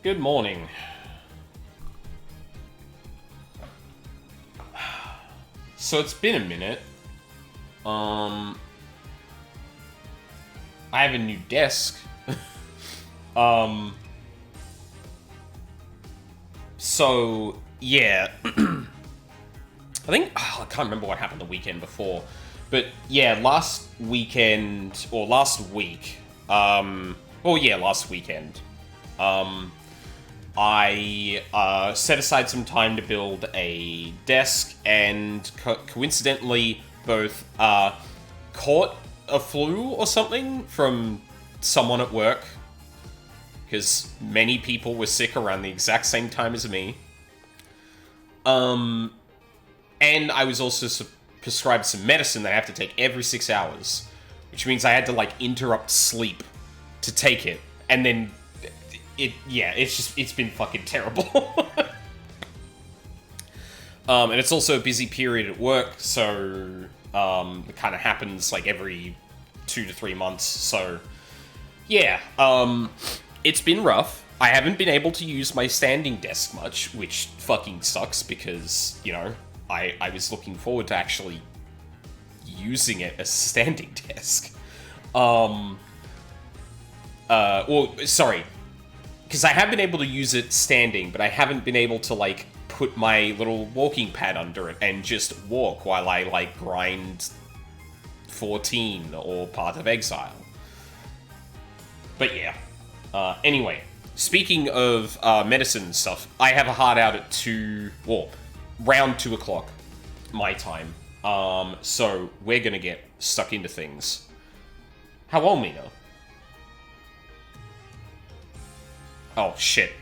Good morning. So it's been a minute. I have a new desk. So yeah. I think I can't remember what happened the weekend before. But yeah, last weekend or last week. Last weekend. I set aside some time to build a desk, and coincidentally, both caught a flu or something from someone at work, because many people were sick around the exact same time as me. And I was also prescribed some medicine that I have to take every 6 hours, which means I had to interrupt sleep to take it, and then it's been fucking terrible. And it's also a busy period at work, so it kind of happens every 2 to 3 months. So yeah, it's been rough. I haven't been able to use my standing desk much, which fucking sucks because, I was looking forward to actually using it as a standing desk. Because I have been able to use it standing, but I haven't been able to, put my little walking pad under it and just walk while I, grind 14 or Path of Exile. But yeah. Anyway, speaking of medicine and stuff, I have a hard out at round 2 o'clock my time. So we're gonna get stuck into things. How old, Mina? Oh, shit.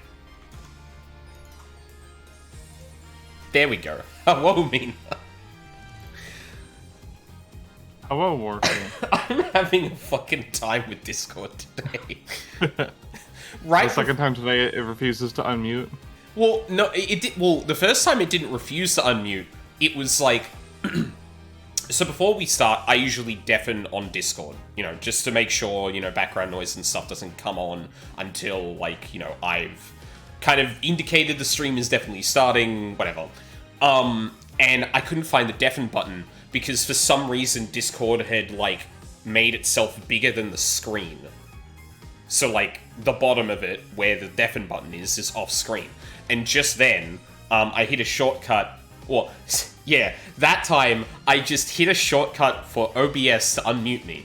There we go. Hello, Mina. Hello, Morphe. I'm having a fucking time with Discord today. The second time today, it refuses to unmute. Well, no, it did. Well, the first time it didn't refuse to unmute. It was So before we start, I usually deafen on Discord, just to make sure, background noise and stuff doesn't come on until, I've kind of indicated the stream is definitely starting, whatever. And I couldn't find the deafen button because for some reason Discord had, made itself bigger than the screen. So, the bottom of it, where the deafen button is off screen. And just then, I hit a shortcut. Well, yeah, that time, I just hit a shortcut for OBS to unmute me.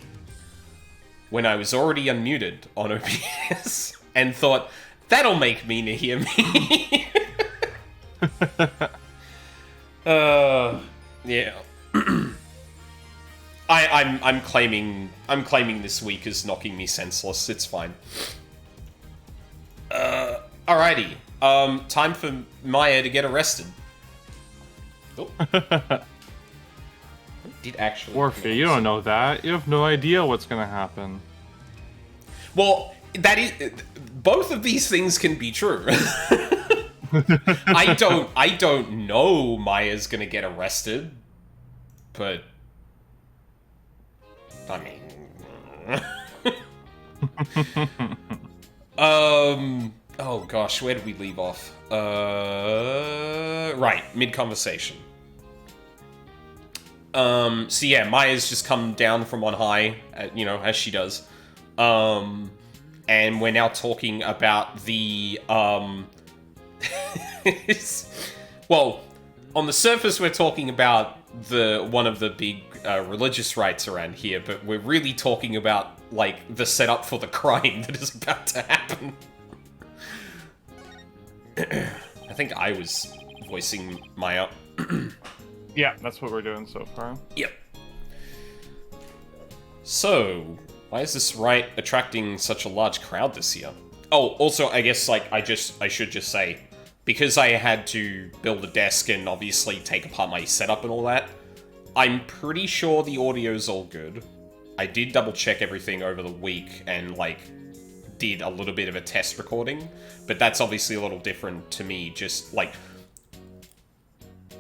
When I was already unmuted on OBS. And thought, that'll make Mina hear me. Yeah. I'm claiming this week as knocking me senseless. It's fine. Alrighty. Time for Maya to get arrested. Oh. Did actually. Morphe, you don't know that. You have no idea what's gonna happen. Well, that is. Both of these things can be true. I don't know Maya's gonna get arrested, but I mean, oh gosh, where did we leave off? Right, mid-conversation. So yeah, Maya's just come down from on high, as she does. And we're now talking about the, well, on the surface we're talking about one of the big religious rites around here, but we're really talking about, the setup for the crime that is about to happen. I think I was voicing Maya. Yeah, that's what we're doing so far. Yep. So, why is this rite attracting such a large crowd this year? Oh, also, I guess, I should just say, because I had to build a desk and obviously take apart my setup and all that, I'm pretty sure the audio's all good. I did double check everything over the week and, did a little bit of a test recording, but that's obviously a little different to me, just,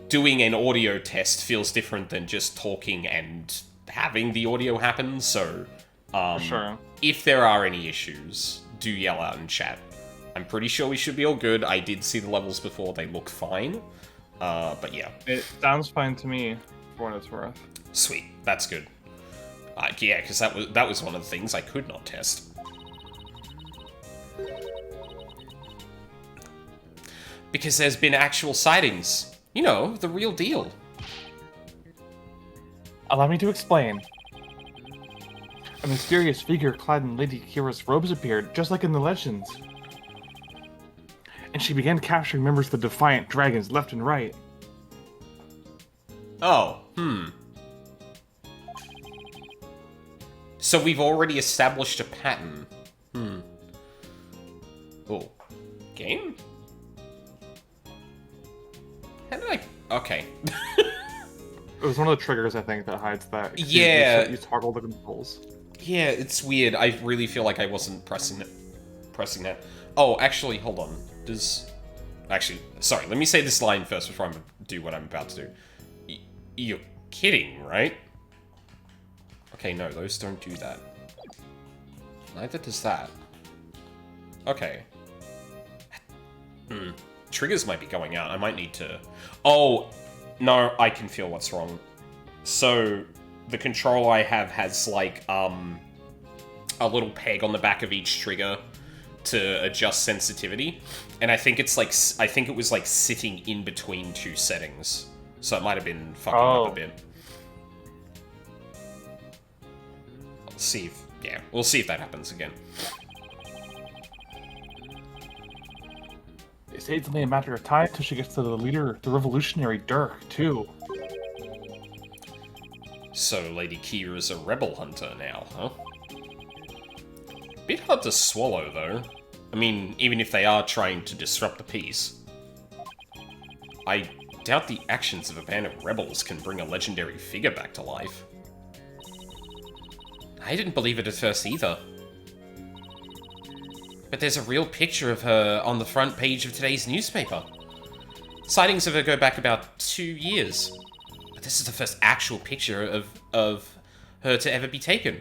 doing an audio test feels different than just talking and having the audio happen, so, Sure. if there are any issues, do yell out in chat. I'm pretty sure we should be all good. I did see the levels before. They look fine. But yeah. It sounds fine to me, for what it's worth. Sweet. That's good. Yeah, because that was one of the things I could not test. Because there's been actual sightings. You know, the real deal. Allow me to explain. A mysterious figure clad in Lady Kira's robes appeared, just like in the legends. And she began capturing members of the Defiant Dragons left and right. Oh, So we've already established a pattern. Oh. Game? How did I... Okay. It was one of the triggers, I think, that hides that. Yeah. You toggle the controls. Yeah, it's weird. I really feel like I wasn't pressing that. Oh, actually, hold on. Actually, sorry, let me say this line first before I do what I'm about to do. You're kidding, right? Okay, no, those don't do that. Neither does that. Okay. Triggers might be going out. I might need to... Oh, no, I can feel what's wrong. So, the controller I have has, like, a little peg on the back of each trigger to adjust sensitivity. And I think it's, like, I think it was, like, sitting in between two settings. So it might have been fucking up a bit. Let's see if... Yeah, we'll see if that happens again. They say it's only a matter of time till she gets to the leader, the revolutionary Dirk, too. So Lady Kira's a rebel hunter now, huh? Bit hard to swallow, though. I mean, even if they are trying to disrupt the peace. I doubt the actions of a band of rebels can bring a legendary figure back to life. I didn't believe it at first either. But there's a real picture of her on the front page of today's newspaper. Sightings of her go back about 2 years. But this is the first actual picture of her to ever be taken.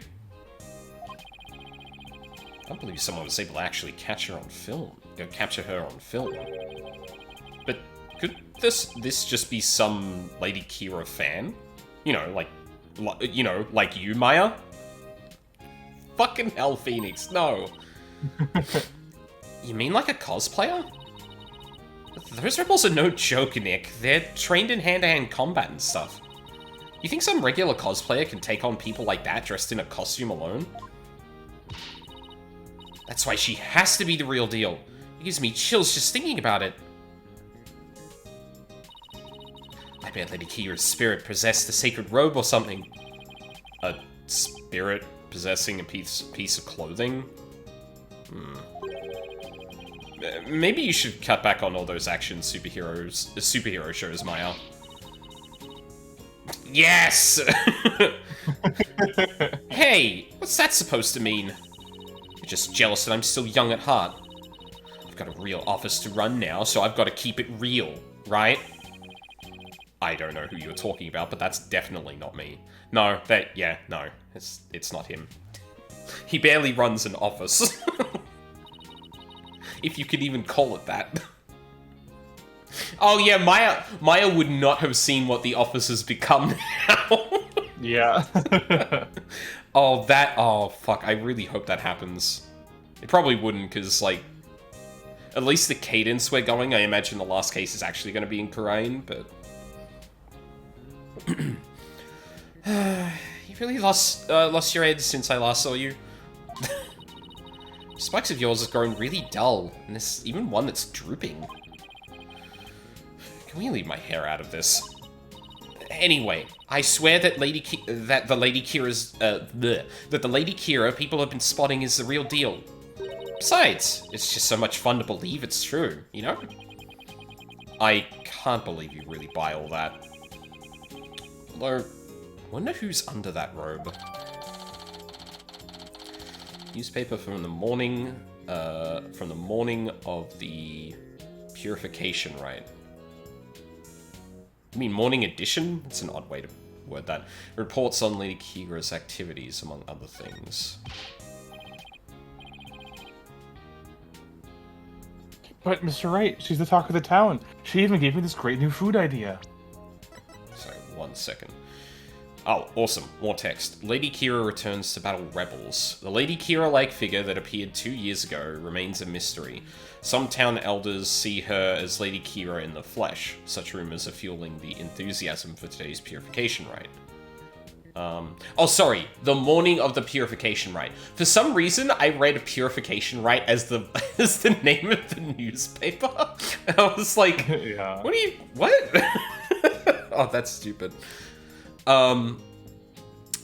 I can't believe someone was able to actually capture her on film. But could this just be some Lady Kira fan? You know, like you, Maya? Fucking hell, Phoenix, no. You mean like a cosplayer? Those rebels are no joke, Nick. They're trained in hand-to-hand combat and stuff. You think some regular cosplayer can take on people like that dressed in a costume alone? That's why she has to be the real deal. It gives me chills just thinking about it. I bet Lady Kira's spirit possessed the sacred robe or something. A spirit possessing a piece of clothing? Maybe you should cut back on all those action superhero shows, Maya. Yes! Hey, what's that supposed to mean? You're just jealous that I'm still young at heart. I've got a real office to run now, so I've got to keep it real, right? I don't know who you're talking about, but that's definitely not me. No, it's not him. He barely runs an office. If you could even call it that. Oh yeah, Maya would not have seen what the office has become now. Yeah. Oh fuck, I really hope that happens. It probably wouldn't, because, like, at least the cadence we're going, I imagine the last case is actually going to be in Khura'in, but... You really lost your head since I last saw you. Spikes of yours has grown really dull, and there's even one that's drooping. Can we leave my hair out of this? Anyway, I swear that the Lady Kira people have been spotting is the real deal. Besides, it's just so much fun to believe it's true, you know? I can't believe you really buy all that. Although, I wonder who's under that robe. Newspaper from the morning of the purification rite. You mean morning edition? It's an odd way to word that. Reports on Lady Kira's activities, among other things. But, Mr. Wright, she's the talk of the town. She even gave me this great new food idea. Sorry, 1 second. Oh, awesome. More text. Lady Kira returns to battle rebels. The Lady Kira-like figure that appeared 2 years ago remains a mystery. Some town elders see her as Lady Kira in the flesh. Such rumors are fueling the enthusiasm for today's purification rite. Oh, sorry. The morning of the purification rite. For some reason, I read purification rite as the as the name of the newspaper. And I was like, Yeah. What? Oh, that's stupid.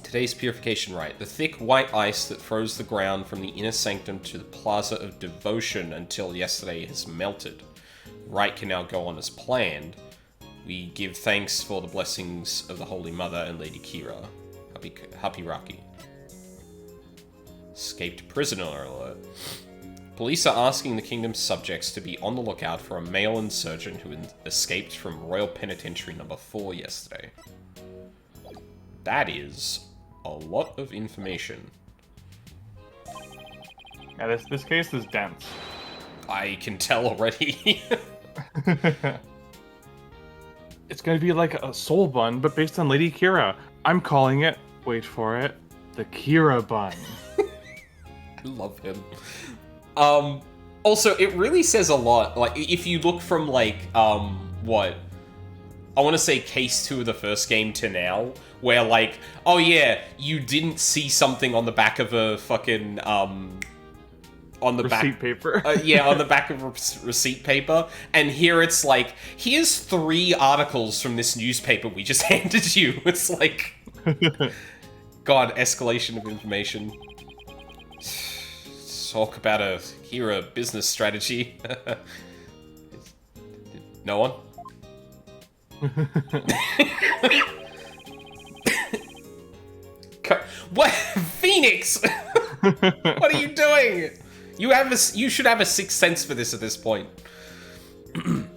Today's purification rite. The thick white ice that froze the ground from the inner sanctum to the Plaza of Devotion until yesterday has melted. Rite can now go on as planned. We give thanks for the blessings of the Holy Mother and Lady Kira. Happy Rocky. Escaped prisoner alert. Police are asking the kingdom's subjects to be on the lookout for a male insurgent who escaped from Royal Penitentiary number 4 yesterday. That is a lot of information. Yeah, this case is dense. I can tell already. It's gonna be like a soul bun, but based on Lady Kira. I'm calling it, wait for it, the Kira bun. I love him. Also, it really says a lot. Like, if you look from, like, what? I want to say case 2 of the first game to now, where, like, oh yeah, you didn't see something on the back of a fucking, on the receipt paper. Yeah, on the back of receipt paper. And here it's like, here's 3 articles from this newspaper we just handed you. It's like, God, escalation of information. Talk about a hero business strategy. No one? What? Phoenix! What are you doing? You should have a sixth sense for this at this point. Come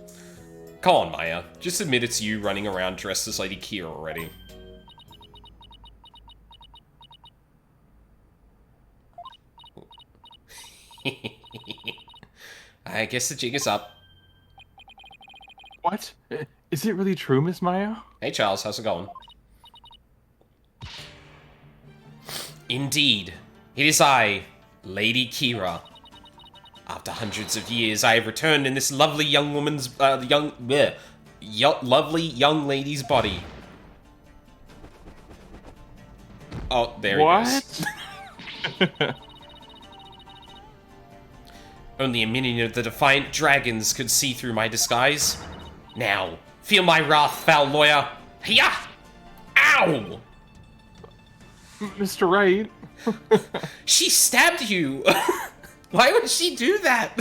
on, Maya. Just admit it's you running around dressed as Lady Kira already. I guess the jig is up. What? Is it really true, Miss Maya? Hey, Charles, how's it going? Indeed, it is I, Lady Kira. After hundreds of years, I have returned in this lovely young woman's, lovely young lady's body. Oh, there it is. Only a minion of the Defiant Dragons could see through my disguise. Now, feel my wrath, foul lawyer. Hiya! Ow! Mr. Wright. She stabbed you! Why would she do that?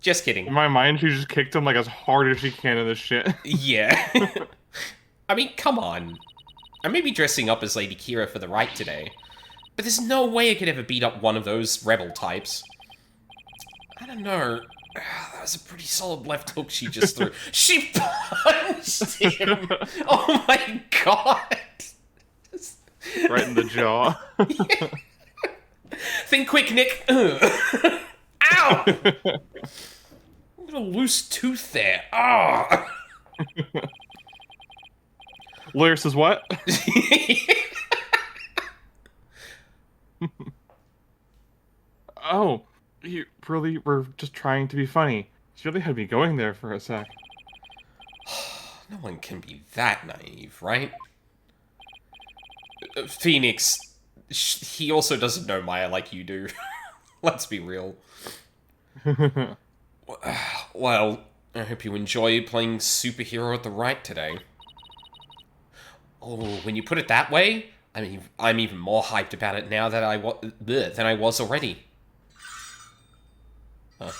Just kidding. In my mind, she just kicked him like as hard as she can in this shit. Yeah. I mean, come on. I may be dressing up as Lady Kira for the rite today, but there's no way I could ever beat up one of those rebel types. I don't know. That was a pretty solid left hook she just threw. She punched him! Oh my god! Right in the jaw. Yeah. Think quick, Nick. Ow! Got a loose tooth there. Ah! Lawyer says what? Oh, you really were just trying to be funny. You really had me going there for a sec. No one can be that naive, right? Phoenix, he also doesn't know Maya like you do. Let's be real. Well, I hope you enjoy playing superhero at the rite today. Oh, when you put it that way, I mean, I'm even more hyped about it now that than I was already. Huh.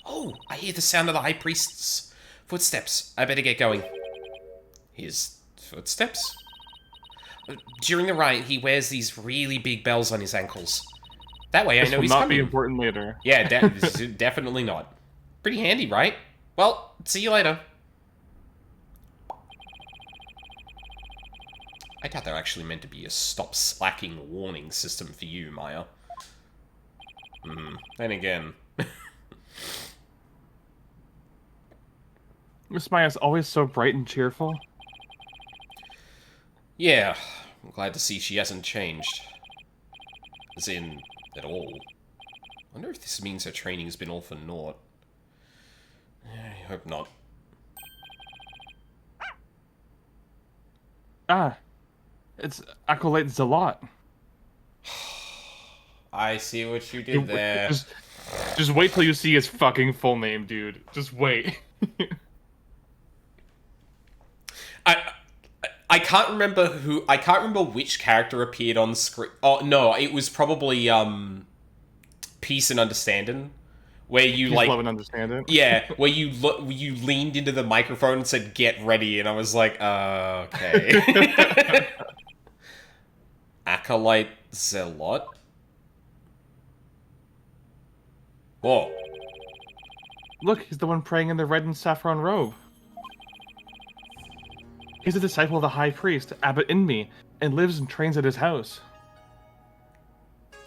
Oh, I hear the sound of the High Priest's footsteps. I better get going. His footsteps? During the rite, he wears these really big bells on his ankles. That way I know he's coming. This will not be important later. Yeah, definitely not. Pretty handy, right? Well, see you later. I doubt they're actually meant to be a stop slacking warning system for you, Maya. Then again... Miss Maya's always so bright and cheerful. Yeah, I'm glad to see she hasn't changed. As in, at all. Wonder if this means her training's been all for naught. I hope not. Ah, it's Acolyte Zealot. I see what you did there. Just wait till you see his fucking full name, dude. Just wait. I can't remember which character appeared on screen. Oh no, it was probably Peace and Understanding, where you Peace, Love and Understanding. Yeah, where you leaned into the microphone and said "Get ready," and I was like, okay. Acolyte Zealot. Whoa. Look, he's the one praying in the red and saffron robe. He's a disciple of the High Priest, Abbot Inmi, and lives and trains at his house.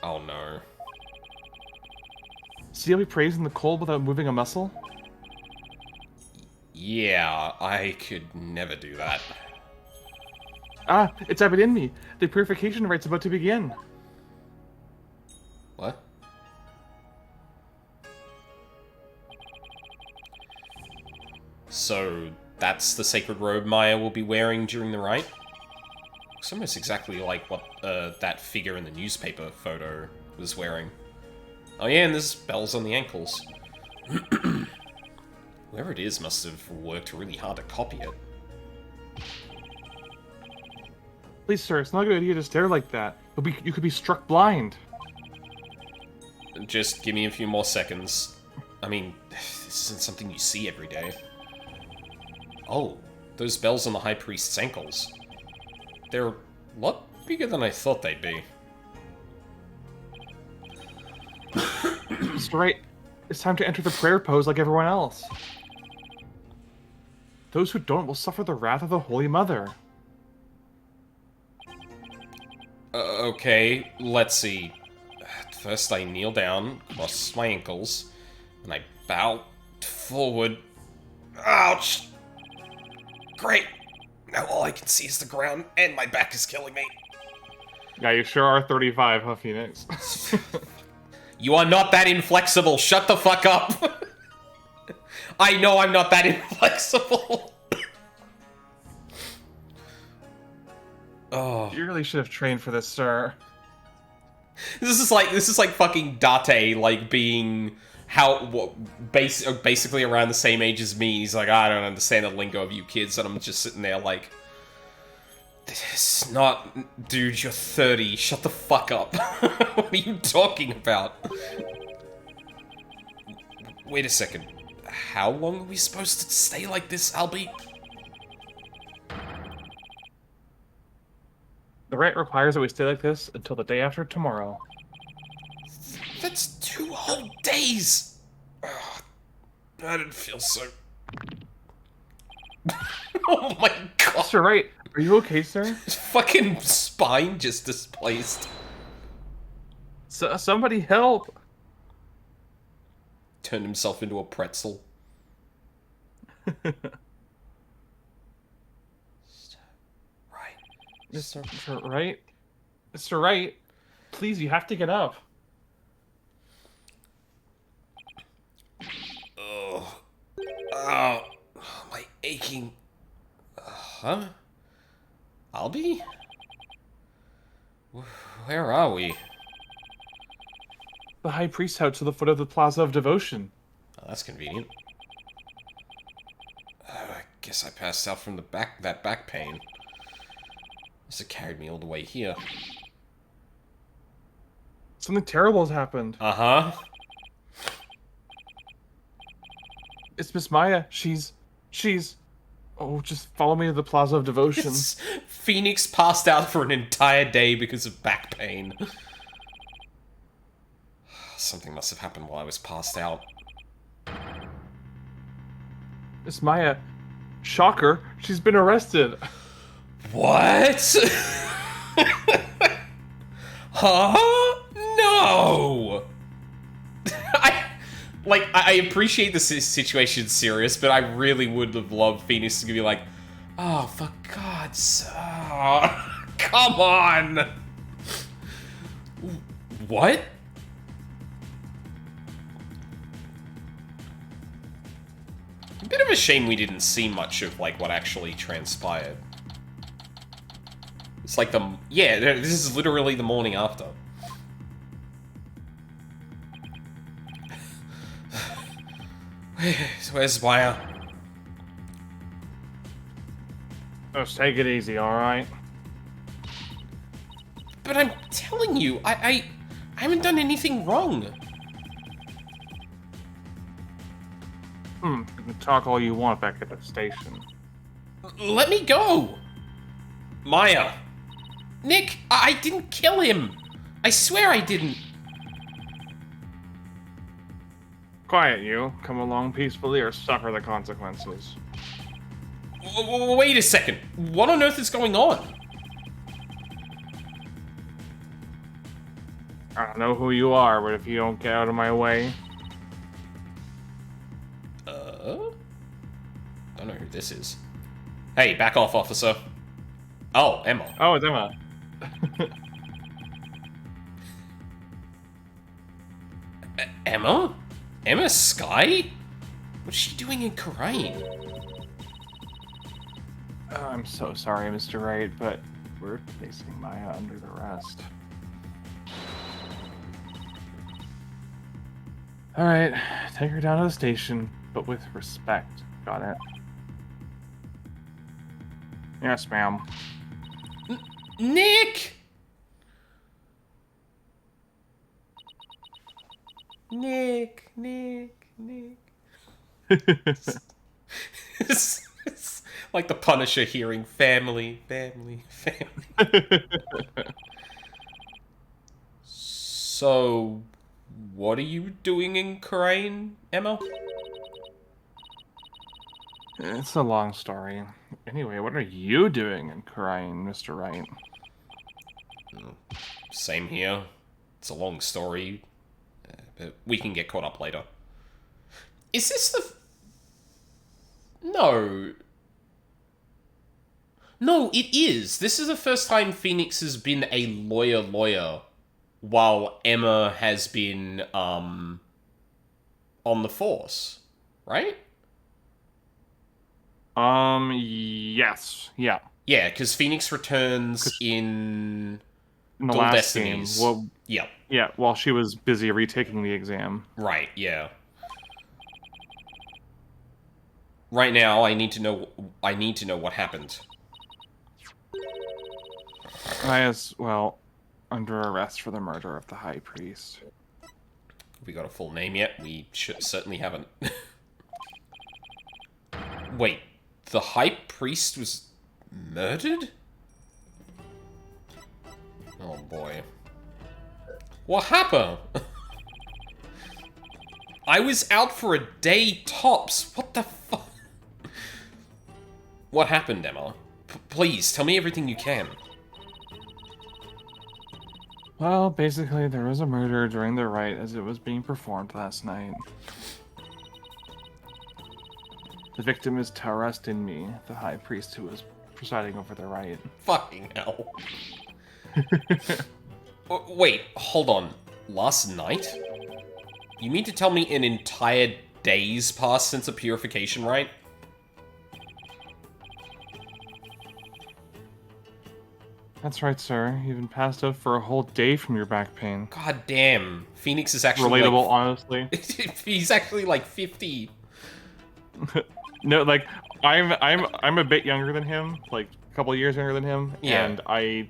Oh no. See how he prays in the cold without moving a muscle? Yeah, I could never do that. Ah, it's Abbot Inmi. The purification rite's about to begin. What? So, that's the sacred robe Maya will be wearing during the rite? Looks almost exactly like what that figure in the newspaper photo was wearing. Oh yeah, and there's bells on the ankles. Whoever it is must have worked really hard to copy it. Please, sir, it's not a good idea to stare like that. You could be struck blind. Just give me a few more seconds. I mean, this isn't something you see every day. Oh, those bells on the High Priest's ankles. They're a lot bigger than I thought they'd be. That's right. It's time to enter the prayer pose like everyone else. Those who don't will suffer the wrath of the Holy Mother. Okay, let's see. First I kneel down, cross my ankles, and I bow forward. Ouch! Great! Now all I can see is the ground, and my back is killing me. Yeah, you sure are 35, huh, Phoenix? You are not that inflexible. Shut the fuck up. I know I'm not that inflexible. Oh. You really should have trained for this, sir. This is like fucking Date, like being basically around the same age as me. He's like, I don't understand the lingo of you kids, and I'm just sitting there like, this is not, dude. You're 30. Shut the fuck up. What are you talking about? Wait a second. How long are we supposed to stay like this, Albie? The rite requires that we stay like this until the day after tomorrow. That's 2 whole days! Ugh, I didn't feel so... Oh my god! Mr. Wright, are you okay, sir? His fucking spine just displaced. Somebody help! Turned himself into a pretzel. Mr. Wright? Mr. Wright, please, you have to get up. Oh, my aching... Huh? Albie? Where are we? The High Priest's house to the foot of the Plaza of Devotion. Oh, that's convenient. I guess I passed out from that back pain. Must have carried me all the way here. Something terrible has happened. Uh-huh. It's Miss Maya. She's... Oh, just follow me to the Plaza of Devotion. Phoenix passed out for an entire day because of back pain. Something must have happened while I was passed out. Miss Maya, shocker, she's been arrested. What? Huh? No! I appreciate the situation's serious, but I really would have loved Phoenix to be like, oh, for God's... Oh, come on! What? A bit of a shame we didn't see much of, like, what actually transpired. It's like the... Yeah, this is literally the morning after. Where's Maya? Just take it easy, alright? But I'm telling you, I haven't done anything wrong. You can talk all you want back at the station. Let me go! Maya. Nick, I didn't kill him. I swear I didn't. Quiet, you. Come along peacefully or suffer the consequences. Wait a second. What on earth is going on? I don't know who you are, but if you don't get out of my way... I don't know who this is. Hey, back off, officer. Oh, Emma. Oh, it's Emma. Emma? Emma Skye? What's she doing in Khura'in? I'm so sorry, Mr. Wright, but we're placing Maya under arrest. Alright, take her down to the station, but with respect. Got it? Yes, ma'am. Nick! Nick. It's like the Punisher hearing family. So, what are you doing in Khura'in, Emma? It's a long story. Anyway, what are you doing in Khura'in, Mr. Wright? Same here. It's a long story, but we can get caught up later. Is this the... No. No, it is. This is the first time Phoenix has been a lawyer, while Emma has been, on the Force, right? Yes. Yeah. Yeah, because Phoenix returns in In the Dual last Destinies. game. Well, Yeah. yeah, while she was busy retaking the exam. Right, yeah. Right now, I need to know what happened. Maya's, well, under arrest for the murder of the High Priest. We got a full name yet? We certainly haven't. Wait, the High Priest was murdered? Oh boy. What happened? I was out for a day tops. What the fuck? What happened, Emma? Please, tell me everything you can. Well, basically, there was a murder during the rite as it was being performed last night. The victim is Taras Dinmi, the High Priest who was presiding over the rite. Fucking hell. Wait, hold on. Last night? You mean to tell me an entire day's passed since a purification rite? That's right, sir. You've been passed out for a whole day from your back pain. God damn. Phoenix is actually Relatable, like, honestly. he's actually like 50. No, like I'm a bit younger than him, like a couple years younger than him, Yeah. and I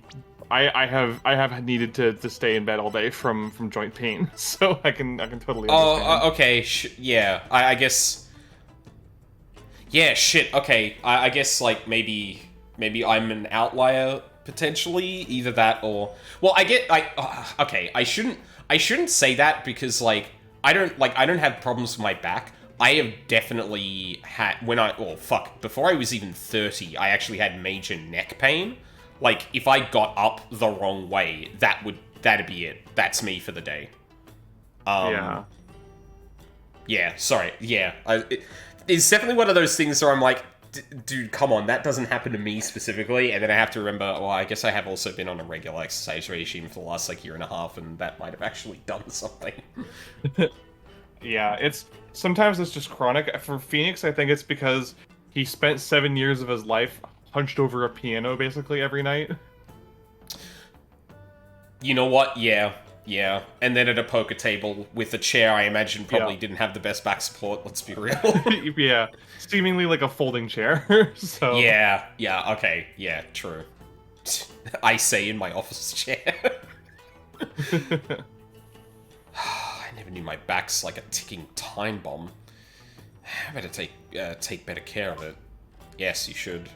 have needed to stay in bed all day from joint pain, so I can totally understand. Oh, okay. Yeah, I guess. Yeah, shit. Okay, I guess like maybe I'm an outlier potentially. Either that or well, okay. I shouldn't say that because like I don't have problems with my back, I have definitely had, before I was even 30, I actually had major neck pain. Like, if I got up the wrong way, that'd be it. That's me for the day. Yeah. Yeah, sorry. Yeah. It's definitely one of those things where I'm like, dude, come on, that doesn't happen to me specifically. And then I have to remember, well, I guess I have also been on a regular exercise regime for the last, like, year and a half, and that might have actually done something. Yeah, sometimes it's just chronic. For Phoenix, I think it's because he spent 7 years of his life hunched over a piano basically every night. You know what? Yeah. And then at a poker table with a chair, I imagine probably didn't have the best back support, let's be real. Yeah, seemingly like a folding chair. So Yeah, okay, yeah, true. I say in my office chair. I never knew my back's like a ticking time bomb. I better take better care of it. Yes, you should.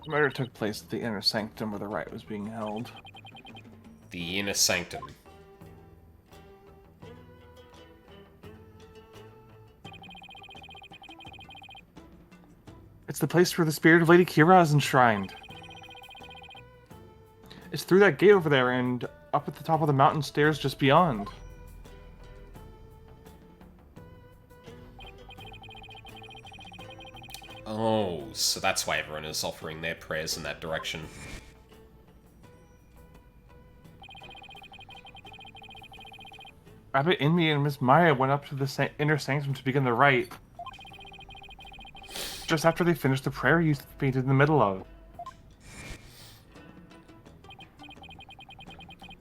The murder took place at the inner sanctum where the rite was being held. The inner sanctum. It's the place where the spirit of Lady Kira is enshrined. It's through that gate over there and up at the top of the mountain stairs just beyond. Oh, so that's why everyone is offering their prayers in that direction. Rabbit Inmi and Miss Maya went up to the inner sanctum to begin the rite. Just after they finished the prayer you fainted in the middle of.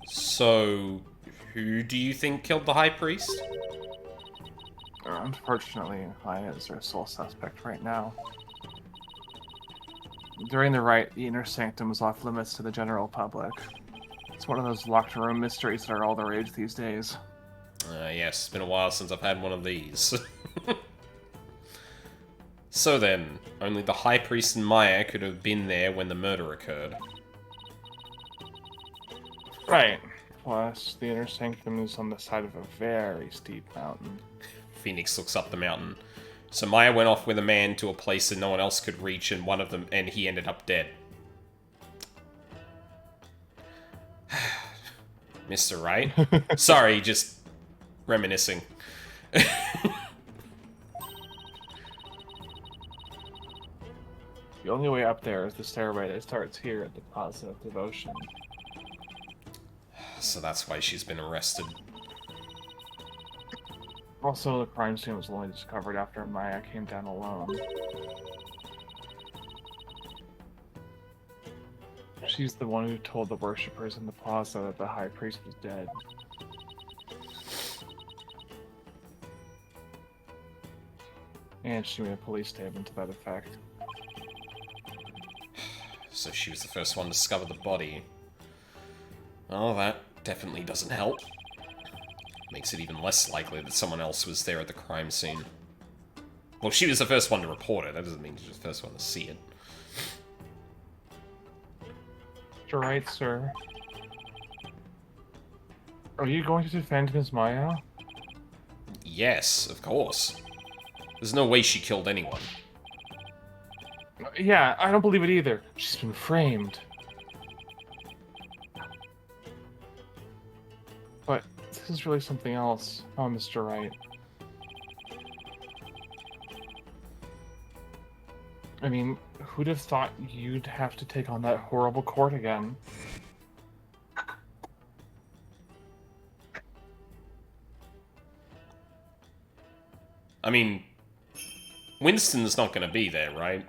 So, who do you think killed the High Priest? Unfortunately, Maya is their sole suspect right now. During the rite, the inner sanctum was off limits to the general public. It's one of those locked room mysteries that are all the rage these days. Yes, it's been a while since I've had one of these. So then, only the High Priest and Maya could have been there when the murder occurred. Right. Plus, the inner sanctum is on the side of a very steep mountain. Phoenix looks up the mountain. So Maya went off with a man to a place that no one else could reach, and he ended up dead. Mr. Right? Sorry, just reminiscing. The only way up there is the stairway that starts here at the Plaza of Devotion. So that's why she's been arrested. Also, the crime scene was only discovered after Maya came down alone. She's the one who told the worshippers in the plaza that the High Priest was dead. And she made a police statement to that effect. So she was the first one to discover the body. Well, that definitely doesn't help. Makes it even less likely that someone else was there at the crime scene. Well, she was the first one to report it. That doesn't mean she was the first one to see it. You're right, sir. Are you going to defend Ms. Maya? Yes, of course. There's no way she killed anyone. Yeah, I don't believe it either. She's been framed. But this is really something else. Oh, Mr. Wright. I mean, who'd have thought you'd have to take on that horrible court again? I mean, Winston's not gonna be there, right?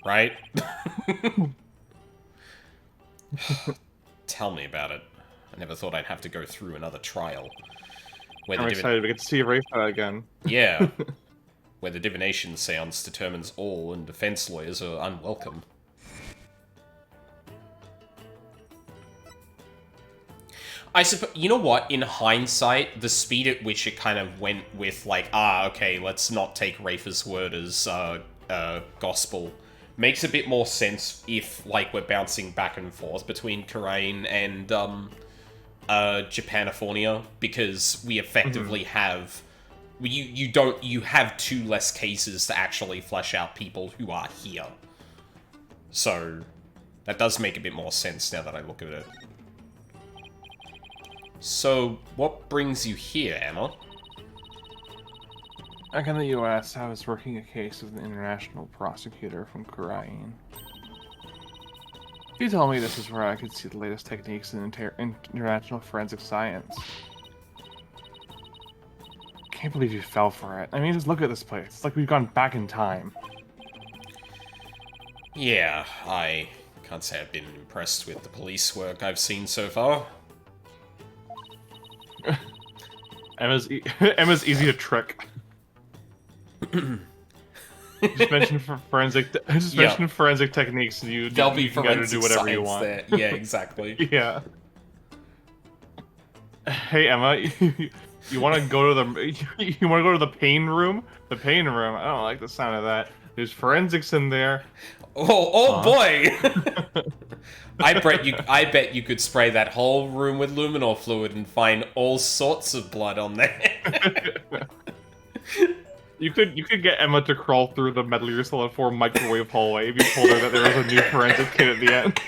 Right? Tell me about it. I never thought I'd have to go through another trial. Where I'm excited to get to see Rafa again. Yeah. Where the divination seance determines all and defense lawyers are unwelcome. I suppose, you know what, in hindsight, the speed at which it kind of went with, like, okay, let's not take Rafa's word as, gospel, makes a bit more sense if, like, we're bouncing back and forth between Kirain and, Japanifornia, because we effectively have... You have 2 less cases to actually flesh out people who are here. So, that does make a bit more sense now that I look at it. So, what brings you here, Emma? Back in the US, I was working a case with an international prosecutor from Kurain. He told me this is where I could see the latest techniques in international forensic science. Can't believe you fell for it. I mean, just look at this place. It's like we've gone back in time. Yeah, I can't say I've been impressed with the police work I've seen so far. Emma's easy to trick. Just mention forensic. Mention forensic techniques. And There'll be you can go to do whatever you want. There. Yeah, exactly. Yeah. Hey Emma, you want to go to the pain room? The pain room. I don't like the sound of that. There's forensics in there. Oh boy! I bet you could spray that whole room with luminol fluid and find all sorts of blood on there. You could get Emma to crawl through the Metal Gear Solid 4 microwave hallway if you told her that there was a new forensic kit at the end.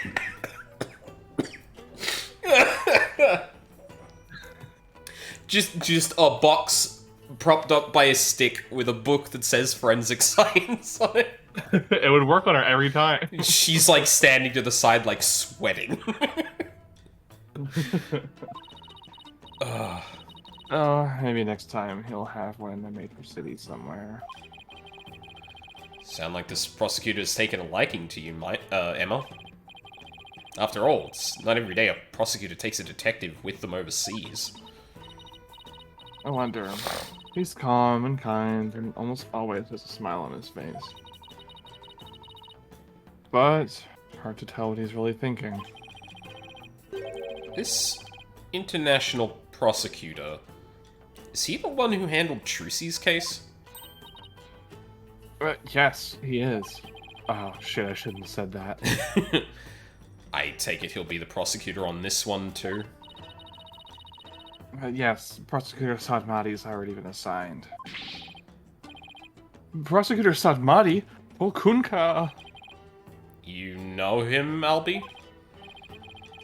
just a box propped up by a stick with a book that says forensic science on it. It would work on her every time. She's like standing to the side, like sweating. Oh, maybe next time he'll have one in the major city somewhere. Sound like this prosecutor's taken a liking to you, Emma. After all, it's not every day a prosecutor takes a detective with them overseas. I wonder. He's calm and kind, and almost always has a smile on his face. But, hard to tell what he's really thinking. This international prosecutor, is he the one who handled Trucy's case? Yes, he is. Oh shit, I shouldn't have said that. I take it he'll be the prosecutor on this one too? Yes, Prosecutor Sadmati has already been assigned. Prosecutor Sadmati? Kunka! You know him, Albie?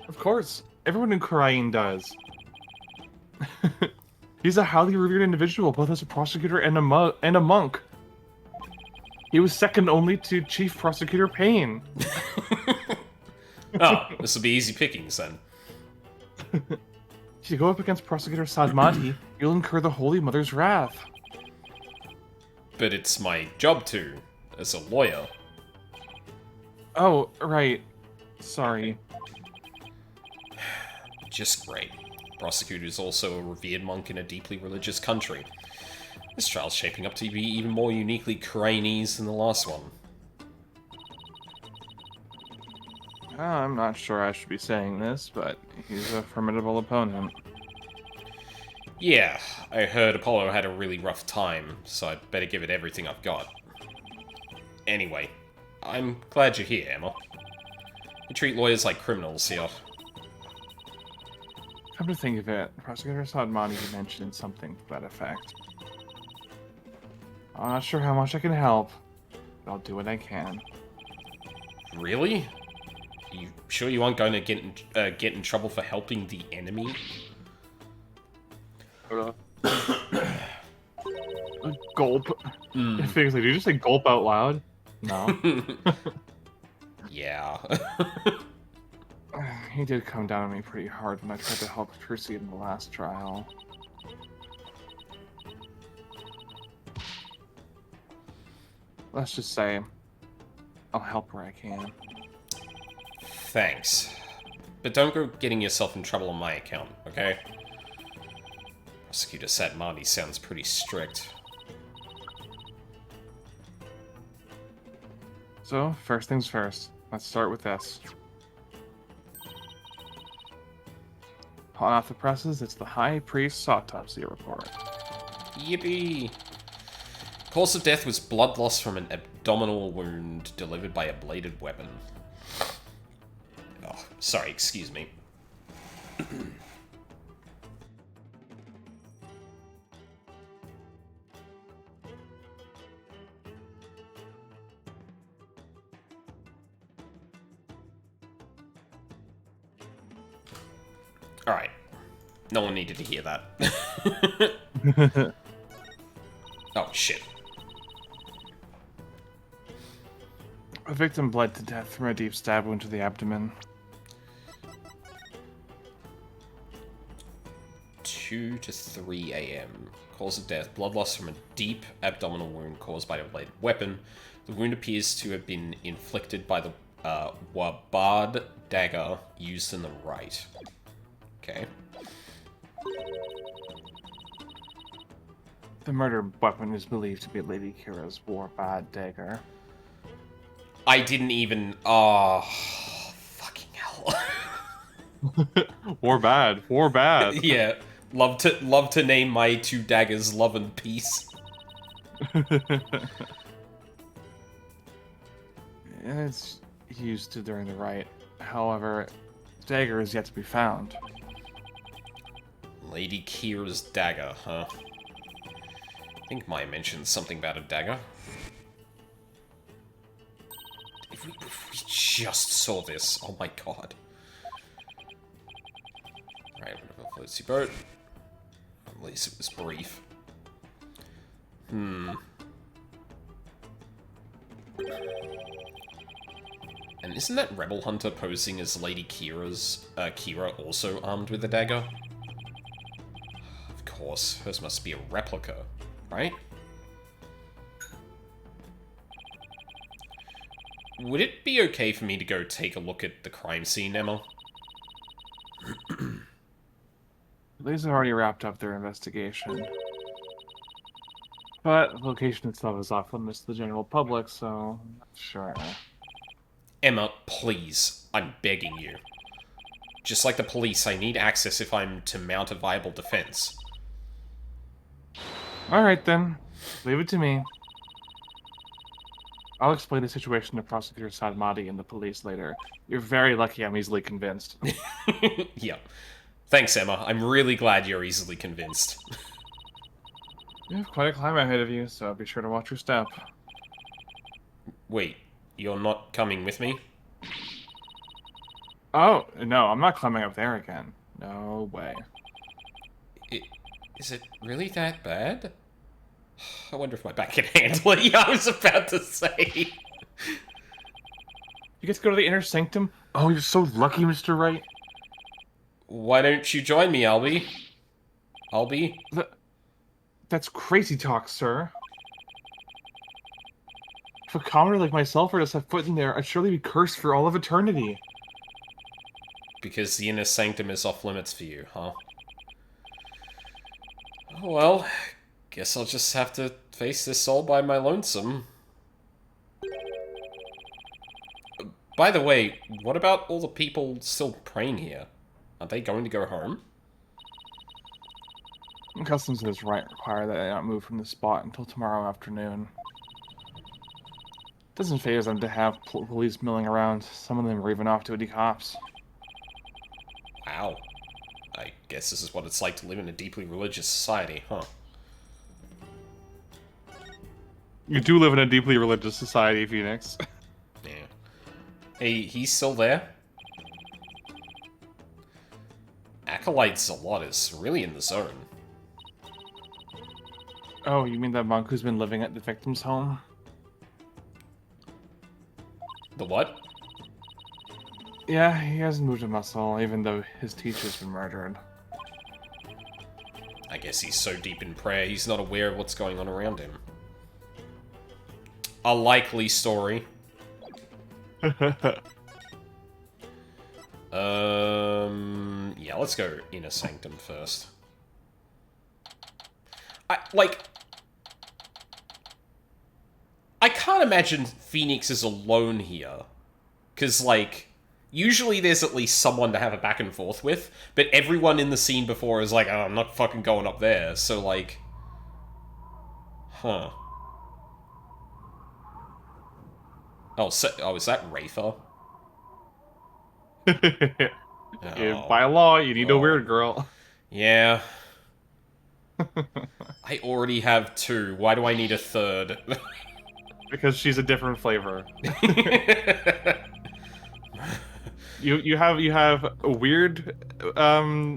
Of course. Everyone in Kurain does. He's a highly revered individual, both as a prosecutor and a monk. He was second only to Chief Prosecutor Payne. Oh, this will be easy pickings then. If you go up against Prosecutor Sadmati, you'll incur the Holy Mother's wrath. But it's my job to, as a lawyer. Oh, right. Sorry. Just great. Prosecutor is also a revered monk in a deeply religious country. This trial's shaping up to be even more uniquely Kurainese than the last one. I'm not sure I should be saying this, but he's a formidable opponent. Yeah, I heard Apollo had a really rough time, so I'd better give it everything I've got. Anyway, I'm glad you're here, Emma. You treat lawyers like criminals here. Come to think of it, Prosecutor Sadmati mentioned something to that effect. I'm not sure how much I can help, but I'll do what I can. Really? You sure you aren't going to get in trouble for helping the enemy? Gulp. Seriously, did you just say gulp out loud? No. Yeah. He did come down on me pretty hard when I tried to help Trucy in the last trial. Let's just say, I'll help where I can. Thanks. But don't go getting yourself in trouble on my account, okay? Prosecutor Sadmati sounds pretty strict. So, first things first. Let's start with this. Hot off the presses, it's the High Priest's autopsy report. Yippee! Cause of death was blood loss from an abdominal wound delivered by a bladed weapon. Oh, sorry, excuse me. Alright. No one needed to hear that. Oh, shit. The victim bled to death from a deep stab wound to the abdomen. 2 to 3 a.m. Cause of death. Blood loss from a deep abdominal wound caused by a bladed weapon. The wound appears to have been inflicted by the Wabard dagger used in the right. Okay. The murder weapon is believed to be Lady Kira's Warbad dagger. I didn't even... Oh, fucking hell. War bad. Yeah. Love to name my 2 daggers Love and Peace. It's used to during the rite. However, the dagger is yet to be found. Lady Kira's dagger, huh? I think Maya mentioned something about a dagger. If we just saw this, oh my god. Right, whatever floats your boat. At least it was brief. And isn't that Rebel Hunter posing as Lady Kira also armed with a dagger? Of course, hers must be a replica, right? Would it be okay for me to go take a look at the crime scene, Emma? Police have already wrapped up their investigation. But the location itself is off limits to the general public, so I'm not sure. Emma, please. I'm begging you. Just like the police, I need access if I'm to mount a viable defense. Alright then. Leave it to me. I'll explain the situation to Prosecutor Sadmati and the police later. You're very lucky I'm easily convinced. Yeah. Thanks, Emma. I'm really glad you're easily convinced. You have quite a climb ahead of you, so be sure to watch your step. Wait, you're not coming with me? Oh, no, I'm not climbing up there again. No way. Is it really that bad? I wonder if my back can handle it. Yeah, I was about to say. You get to go to the inner sanctum? Oh, you're so lucky, Mr. Wright. Why don't you join me, Albie? Albie? That's crazy talk, sir. If a commoner like myself were to set foot in there, I'd surely be cursed for all of eternity. Because the inner sanctum is off limits for you, huh? Oh, well, guess I'll just have to face this all by my lonesome. By the way, what about all the people still praying here? Are they going to go home? Customs of this rite require that they not move from the spot until tomorrow afternoon. Doesn't faze them to have police milling around. Some of them are even off duty cops. Wow. I guess this is what it's like to live in a deeply religious society, huh? You do live in a deeply religious society, Phoenix. Yeah. Hey, he's still there? Acolyte Zalot is really in the zone. Oh, you mean that monk who's been living at the victim's home? The what? Yeah, he hasn't moved a muscle, even though his teacher's been murdered. I guess he's so deep in prayer, he's not aware of what's going on around him. A likely story. Yeah, let's go Inner Sanctum first. I can't imagine Phoenix is alone here. Because, like, usually there's at least someone to have a back and forth with, but everyone in the scene before is like, oh, I'm not fucking going up there, so, like... Huh. Oh, is that Rafer? By law, you need a weird girl. Yeah. I already have 2. Why do I need a 3rd? Because she's a different flavor. You have a weird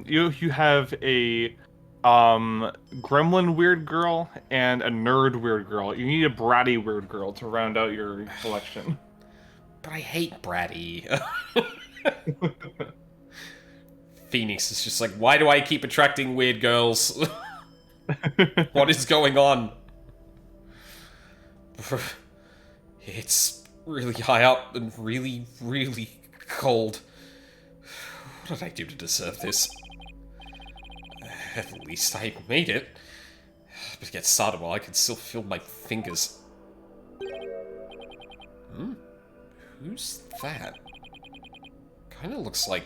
you have a gremlin weird girl and a nerd weird girl. You need a bratty weird girl to round out your collection. But I hate Bratty. Phoenix is just like, why do I keep attracting weird girls? What is going on? It's really high up and really, really cold. What did I do to deserve this? At least I made it. But it gets started while I can still feel my fingers. Who's that? Kinda looks like...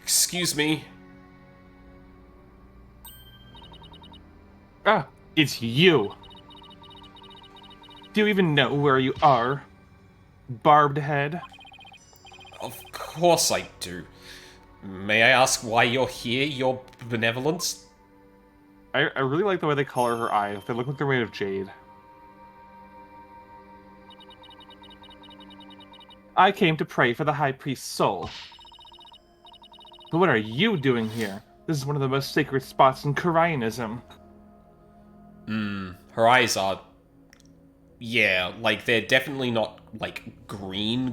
excuse me? Ah, it's you. Do you even know where you are? Barbed head? Of course I do. May I ask why you're here, your benevolence? I really like the way they color her eyes. They look like they're made of jade. I came to pray for the High Priest's soul. But what are you doing here? This is one of the most sacred spots in Koreanism. Her eyes are... Yeah, like, they're definitely not, like, green.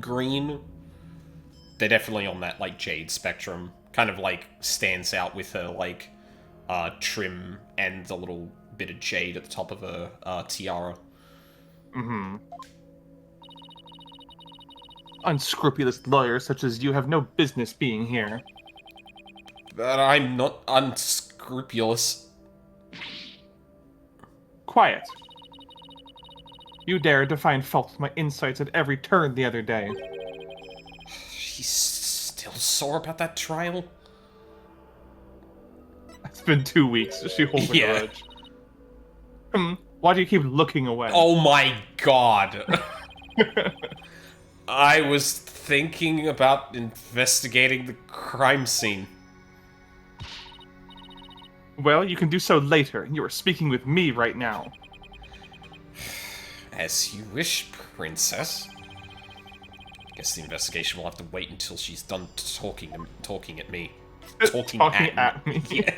They're definitely on that, like, jade spectrum. Kind of, like, stands out with her, like, trim and the little bit of jade at the top of her tiara. Unscrupulous lawyers such as you have no business being here. But I'm not unscrupulous. Quiet. You dared to find fault with my insights at every turn the other day. She's still sore about that trial? It's been 2 weeks. She holds a Yeah. grudge. Why do you keep looking away? Oh my god. I was thinking about investigating the crime scene. Well, you can do so later. You are speaking with me right now. As you wish, princess. Guess the investigation will have to wait until she's done talking at me. Talking at me. Yeah.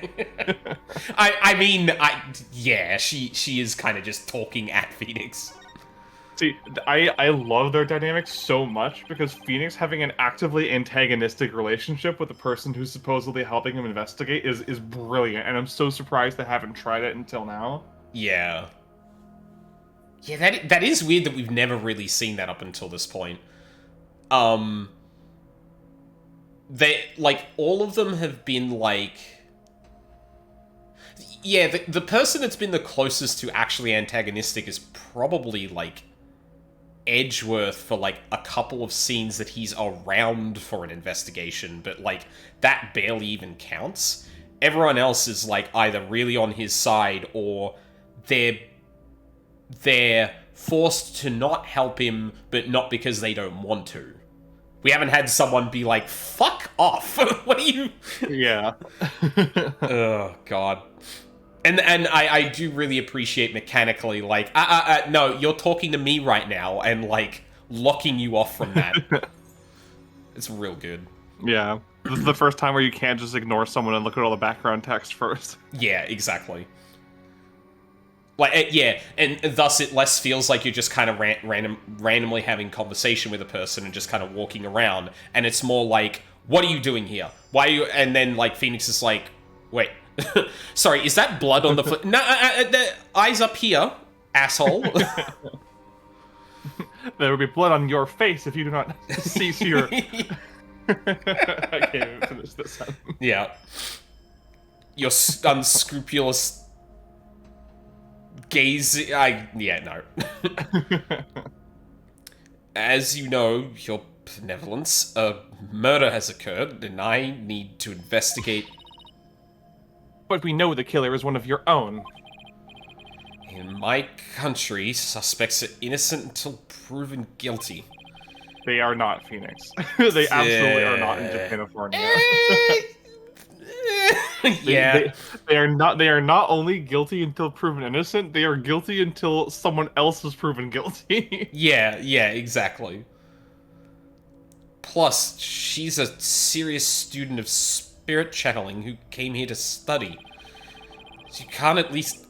Yeah, she is kind of just talking at Phoenix. See, I love their dynamic so much because Phoenix having an actively antagonistic relationship with the person who's supposedly helping him investigate is brilliant, and I'm so surprised they haven't tried it until now. Yeah. Yeah, that is weird that we've never really seen that up until this point. They, like, all of them have been, like... Yeah, the person that's been the closest to actually antagonistic is probably, like, Edgeworth for, like, a couple of scenes that he's around for an investigation, but, like, that barely even counts. Everyone else is, like, either really on his side or they're forced to not help him, but not because they don't want to. We haven't had someone be like, fuck off. What are you... Yeah. Oh, God. And I do really appreciate mechanically, like, no, you're talking to me right now, and, like, locking you off from that. It's real good. Yeah. This is the first time where you can't just ignore someone and look at all the background text first. Yeah, exactly. Like, yeah, and thus it less feels like you're just kind of randomly having conversation with a person and just kind of walking around, and it's more like, what are you doing here? Why are you... And then, like, Phoenix is like, wait, sorry, is that blood on the floor? No, the eyes up here, asshole. There will be blood on your face if you do not cease your... I can't even finish this sentence. Yeah. Your unscrupulous... gaze... yeah, no. As you know, your benevolence, a murder has occurred, and I need to investigate... But we know the killer is one of your own. In my country, suspects are innocent until proven guilty. They are not, Phoenix. They absolutely are not in Japan. Yeah. They are not only guilty until proven innocent. They are guilty until someone else is proven guilty. Yeah, exactly. Plus, she's a serious student of spirit channeling who came here to study. So you can't at least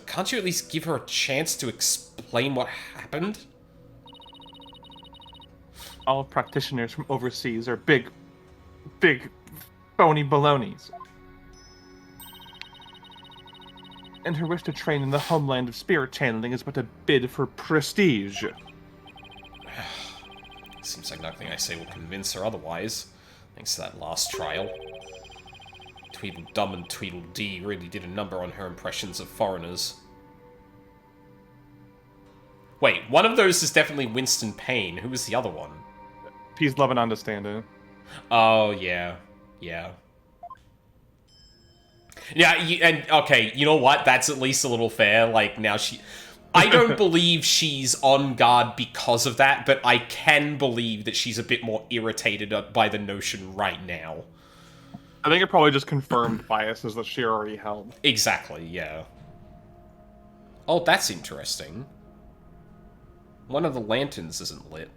can't you at least give her a chance to explain what happened? All practitioners from overseas are big phony balonies. And her wish to train in the homeland of spirit channeling is but a bid for prestige. Seems like nothing I say will convince her otherwise, thanks to that last trial. Tweedledum and Tweedledee really did a number on her impressions of foreigners. Wait, one of those is definitely Winston Payne. Who was the other one? Peace, love, and understanding. Oh, yeah. Yeah, and okay, you know what? That's at least a little fair. Like, now I don't believe she's on guard because of that, but I can believe that she's a bit more irritated by the notion right now. I think it probably just confirmed biases that she already held. Exactly, yeah. Oh, that's interesting. One of the lanterns isn't lit.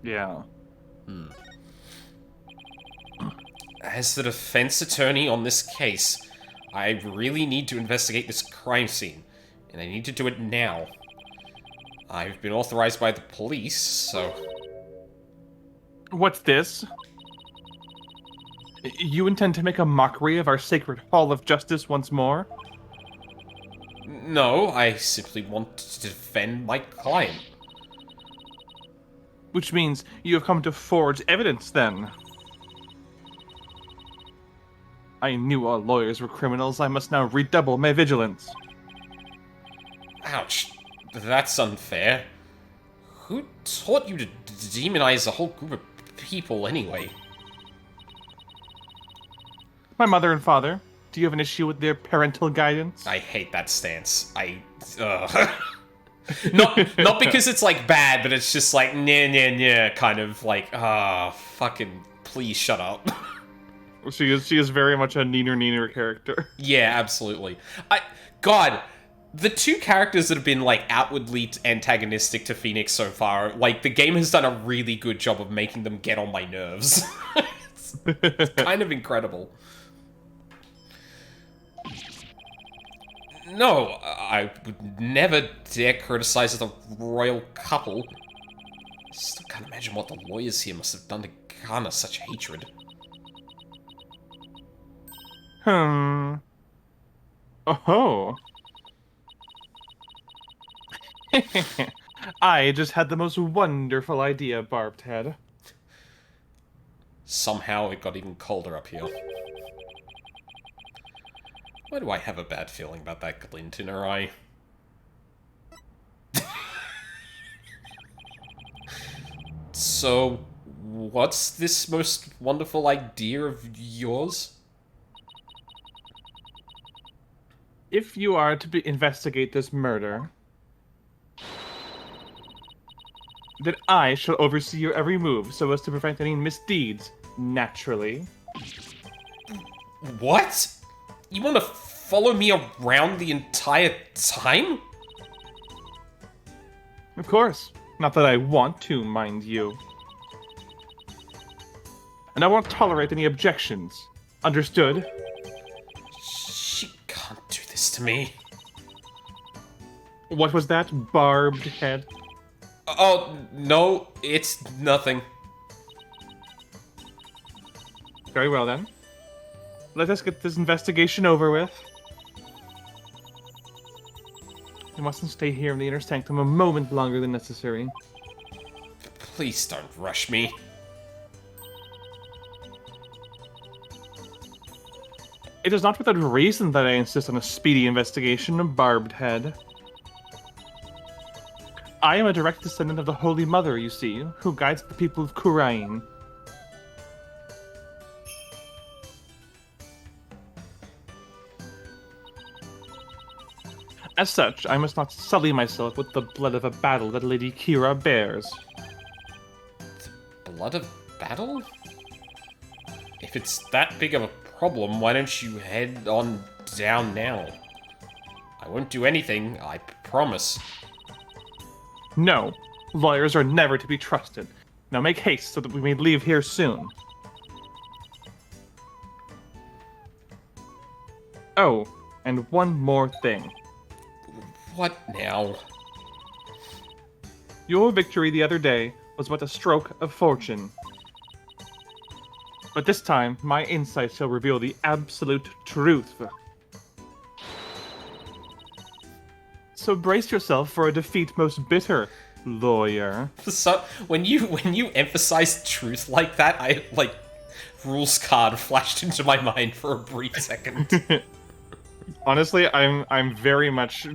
Yeah. As the defense attorney on this case, I really need to investigate this crime scene, and I need to do it now. I've been authorized by the police, so... What's this? You intend to make a mockery of our sacred Hall of Justice once more? No, I simply want to defend my client. Which means you have come to forge evidence, then. I knew all lawyers were criminals. I must now redouble my vigilance. Ouch. That's unfair. Who taught you to demonize a whole group of people, anyway? My mother and father. Do you have an issue with their parental guidance? I hate that stance. Not because it's, like, bad, but it's just like, nah, kind of like, fucking, please shut up. She is very much a neener character. Yeah, absolutely. God, the two characters that have been, like, outwardly antagonistic to Phoenix so far, like, the game has done a really good job of making them get on my nerves. It's kind of incredible. No, I would never dare criticize the royal couple. I still can't imagine what the lawyers here must have done to garner such hatred. Oh. I just had the most wonderful idea, Barbed Head. Somehow it got even colder up here. Why do I have a bad feeling about that glint in her eye? So, what's this most wonderful idea of yours? If you are to investigate this murder, then I shall oversee your every move so as to prevent any misdeeds, naturally. What? You want to follow me around the entire time? Of course. Not that I want to, mind you. And I won't tolerate any objections. Understood? She can't do this to me. What was that, Barbed Head? Oh, no, it's nothing. Very well, then. Let us get this investigation over with. You mustn't stay here in the inner sanctum a moment longer than necessary. Please don't rush me. It is not without reason that I insist on a speedy investigation, Barbed Head. I am a direct descendant of the Holy Mother, you see, who guides the people of Khura'in. As such, I must not sully myself with the blood of a battle that Lady Kira bears. Blood of battle? If it's that big of a problem. Why don't you head on down now? I won't do anything, I promise. No, lawyers are never to be trusted. Now make haste so that we may leave here soon. Oh, and one more thing. What now? Your victory the other day was but a stroke of fortune. But this time, my insight shall reveal the absolute truth. So brace yourself for a defeat most bitter, lawyer. So when you emphasize truth like that, I rules card flashed into my mind for a brief second. Honestly, I'm very much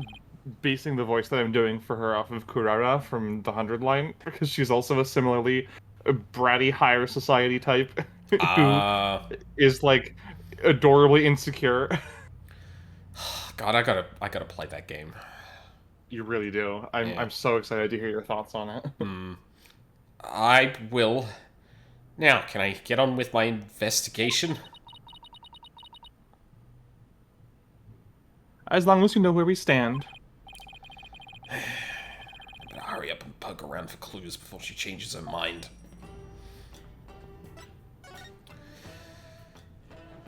basing the voice that I'm doing for her off of Kurara from the 100 line, because she's also a similarly bratty higher society type who is like adorably insecure. God, I gotta play that game. You really do. I'm so excited to hear your thoughts on it. I will. Now, can I get on with my investigation? As long as you know where we stand. Better hurry up and poke around for clues before she changes her mind.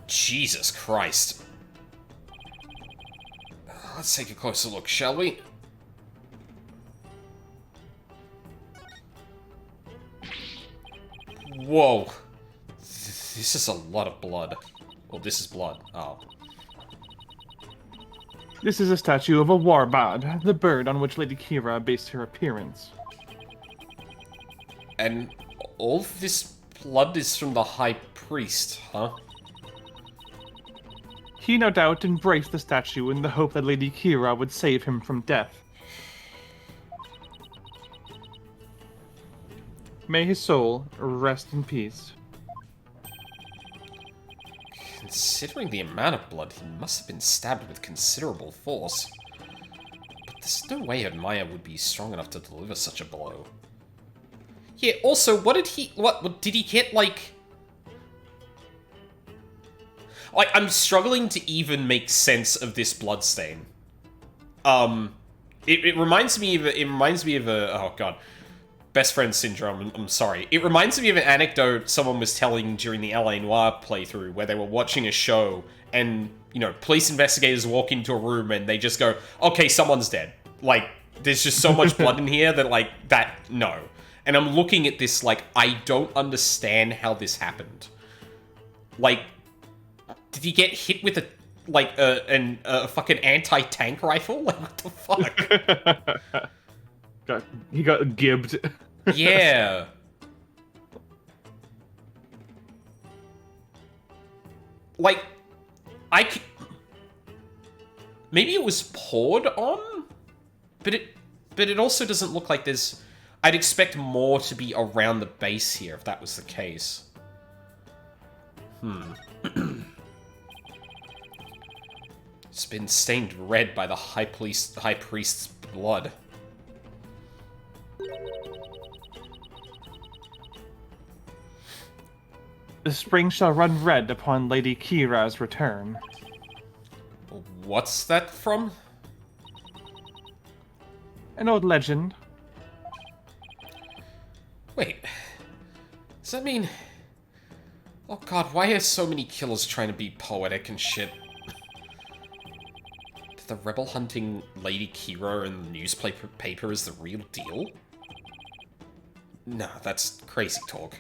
Jesus Christ. Let's take a closer look, shall we? Whoa. This is a lot of blood. Well, this is blood. Oh. This is a statue of a warbad, the bird on which Lady Kira based her appearance. And all of this blood is from the High Priest, huh? He no doubt embraced the statue in the hope that Lady Kira would save him from death. May his soul rest in peace. Considering the amount of blood, he must have been stabbed with considerable force. But there's no way Maya would be strong enough to deliver such a blow. Yeah, also, what did he get, like... Like, I'm struggling to even make sense of this bloodstain. It reminds me of a, oh god, best friend syndrome, I'm sorry. It reminds me of an anecdote someone was telling during the LA Noire playthrough, where they were watching a show, and, you know, police investigators walk into a room and they just go, okay, someone's dead. Like, there's just so much blood in here that, like, no. And I'm looking at this like, I don't understand how this happened. Like, did he get hit with a fucking anti-tank rifle? Like, what the fuck? He got gibbed. Yeah. Like, maybe it was poured on, but it also doesn't look like there's... I'd expect more to be around the base here if that was the case. It's been stained red by the High Priest's blood. The spring shall run red upon Lady Kira's return. What's that from? An old legend. Wait. Does that mean... Oh god, why are so many killers trying to be poetic and shit? The rebel hunting Lady Kira in the newspaper is the real deal? No, that's crazy talk.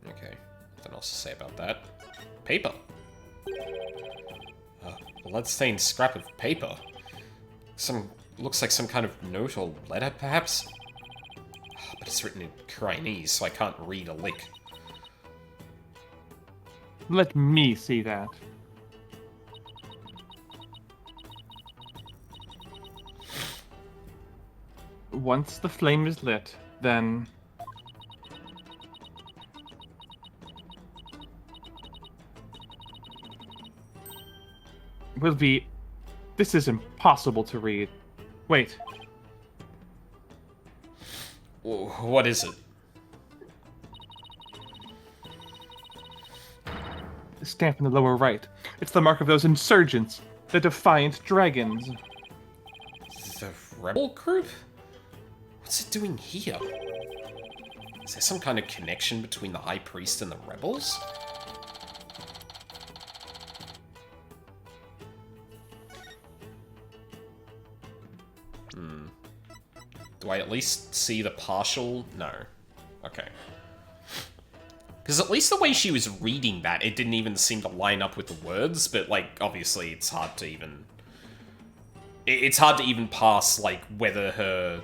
Okay, nothing else to say about that. Paper. Bloodstained scrap of paper. Looks like some kind of note or letter, perhaps? But it's written in Chinese, so I can't read a lick. Let me see that. Once the flame is lit, then... will be... This is impossible to read. Wait. What is it? The stamp in the lower right. It's the mark of those insurgents, the Defiant Dragons. The rebel group? What's it doing here? Is there some kind of connection between the High Priest and the rebels? Do I at least see the partial? No. Okay. Because at least the way she was reading that, it didn't even seem to line up with the words, but, like, obviously it's hard to even... It's hard to even pass, like, whether her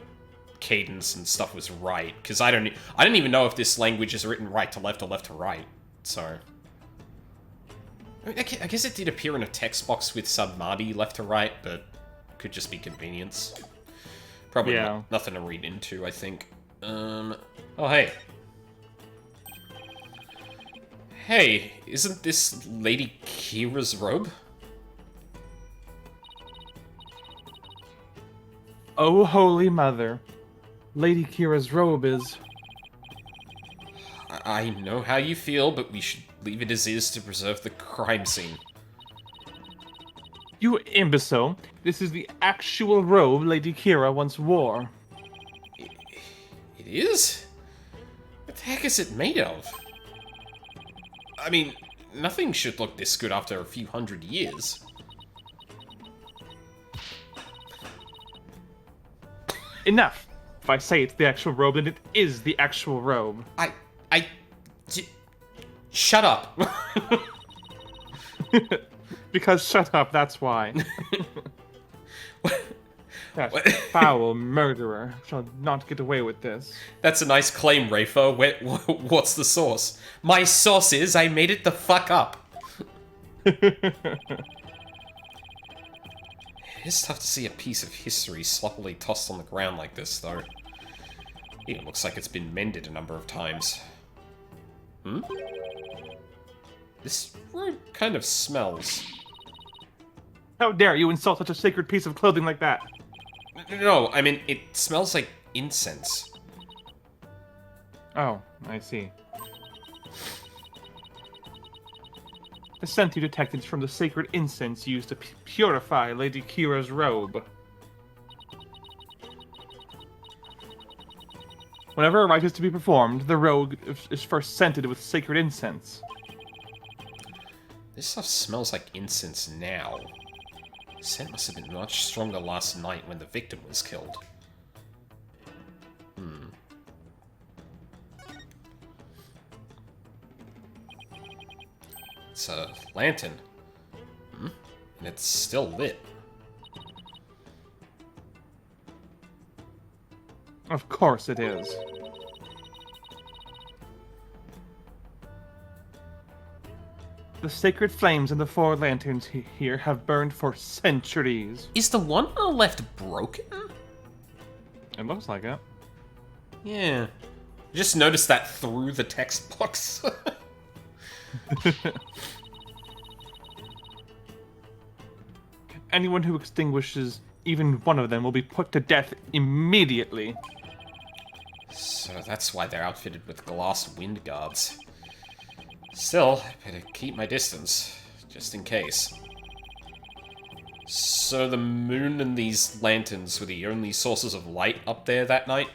cadence and stuff was right, because I don't even know if this language is written right to left or left to right, so... I guess it did appear in a text box with Submadi left to right, but could just be convenience. Probably nothing to read into, I think. Oh, hey. Hey, isn't this Lady Kira's robe? Oh, Holy Mother. Lady Kira's robe is... I know how you feel, but we should leave it as is to preserve the crime scene. You imbecile. This is the actual robe Lady Kira once wore. It is? What the heck is it made of? I mean, nothing should look this good after a few hundred years. Enough! If I say it's the actual robe, then it is the actual robe. Shut up! Because shut up, that's why. That foul murderer shall not get away with this. That's a nice claim, Rafa. What's the source? My source is I made it the fuck up. It's tough to see a piece of history sloppily tossed on the ground like this, though. It looks like it's been mended a number of times. Hmm? This robe kind of smells. How dare you insult such a sacred piece of clothing like that? No, I mean, it smells like incense. Oh, I see. The scent you detected is from the sacred incense used to purify Lady Kira's robe. Whenever a rite is to be performed, the robe is first scented with sacred incense. This stuff smells like incense now. The scent must have been much stronger last night when the victim was killed. It's a lantern. And it's still lit. Of course it is. The sacred flames in the 4 lanterns here have burned for centuries. Is the one on the left broken? It looks like it. Yeah. Just noticed that through the text box. Anyone who extinguishes even one of them will be put to death immediately. So that's why they're outfitted with glass wind guards. Still, I better keep my distance, just in case. So the moon and these lanterns were the only sources of light up there that night?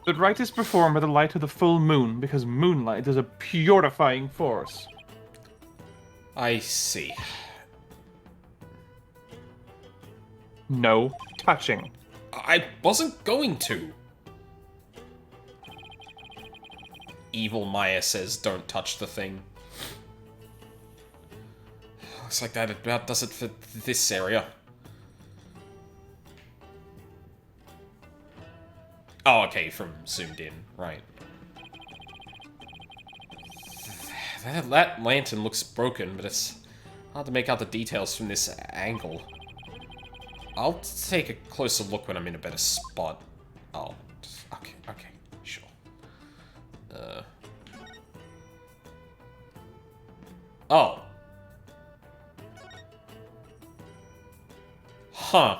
The rite is performed by the light of the full moon, because moonlight is a purifying force. I see. No touching. I wasn't going to. Evil Maya says don't touch the thing. Looks like that about does it for this area. Oh, okay, from zoomed in, right. That lantern looks broken, but it's hard to make out the details from this angle. I'll take a closer look when I'm in a better spot. Oh, okay, sure. Oh. Huh.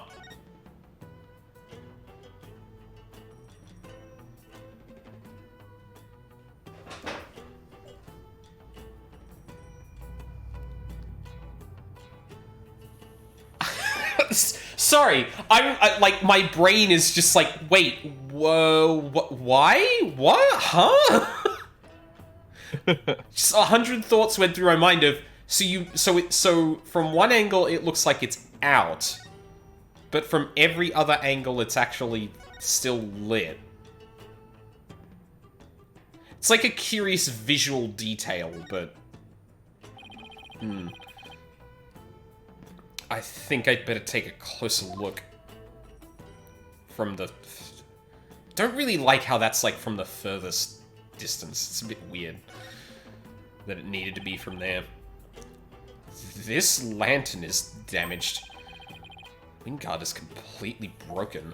Sorry, like, my brain is just like, wait, whoa, why? What? Huh? Just 100 thoughts went through my mind of, so from one angle it looks like it's out, but from every other angle it's actually still lit. It's like a curious visual detail, but... I think I'd better take a closer look from the... Don't really like how that's, like, from the furthest distance. It's a bit weird that it needed to be from there. This lantern is damaged. Wingard is completely broken.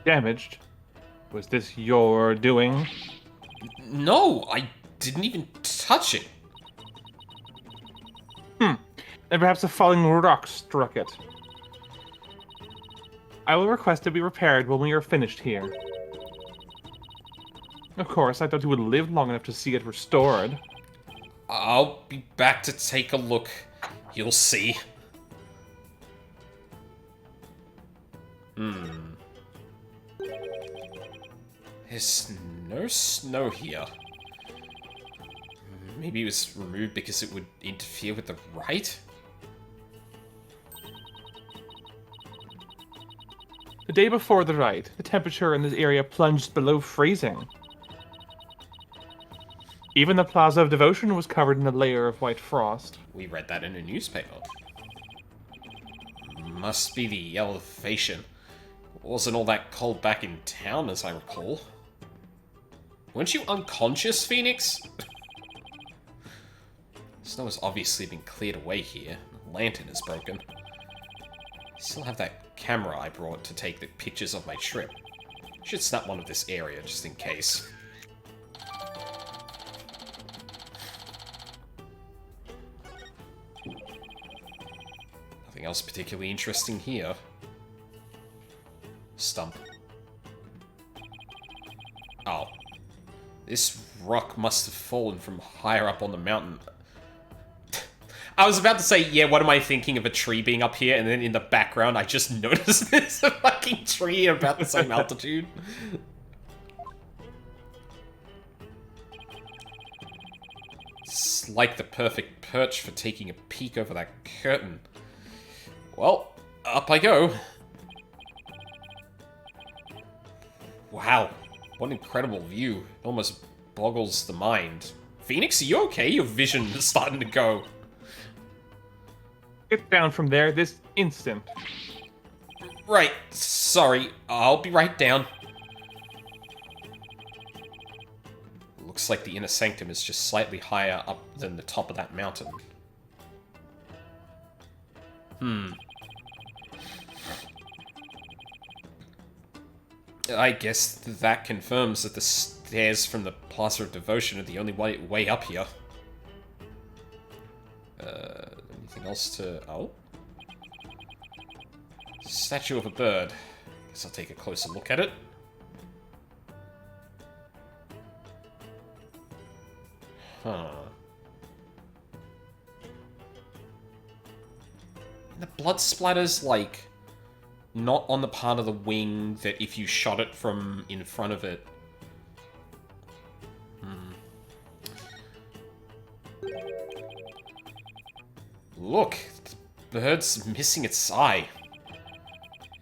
Damaged? Was this your doing? No, I didn't even touch it. And perhaps a falling rock struck it. I will request it be repaired when we are finished here. Of course, I thought you would live long enough to see it restored. I'll be back to take a look. You'll see. There's no snow here. Maybe it was removed because it would interfere with the rite? The day before the rite, the temperature in this area plunged below freezing. Even the Plaza of Devotion was covered in a layer of white frost. We read that in a newspaper. Must be the elevation. Wasn't all that cold back in town, as I recall. Weren't you unconscious, Phoenix? Snow has obviously been cleared away here. The lantern is broken. Still have that camera I brought to take the pictures of my trip. Should snap one of this area, just in case. Nothing else particularly interesting here. Stump. Oh. This rock must have fallen from higher up on the mountain. I was about to say, yeah, what am I thinking of a tree being up here? And then in the background, I just noticed there's a fucking tree about the same altitude. It's like the perfect perch for taking a peek over that curtain. Well, up I go. Wow, what an incredible view. It almost boggles the mind. Phoenix, are you okay? Your vision is starting to go. Get down from there this instant. Right, sorry. I'll be right down. Looks like the inner sanctum is just slightly higher up than the top of that mountain. I guess that confirms that the stairs from the Plaza of Devotion are the only way up here. Anything else to... Oh? Statue of a bird. Guess I'll take a closer look at it. Huh. And the blood splatters, like... not on the part of the wing that if you shot it from in front of it. Look, the bird's missing its eye.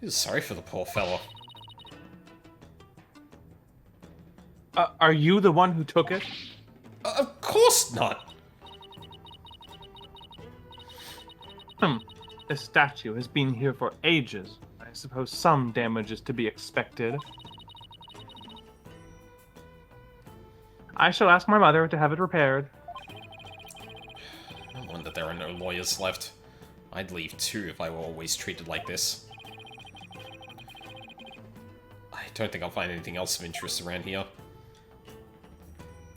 Sorry for the poor fella. Are you the one who took it? Of course not. The statue has been here for ages. I suppose some damage is to be expected. I shall ask my mother to have it repaired. No wonder there are no lawyers left. I'd leave too if I were always treated like this. I don't think I'll find anything else of interest around here.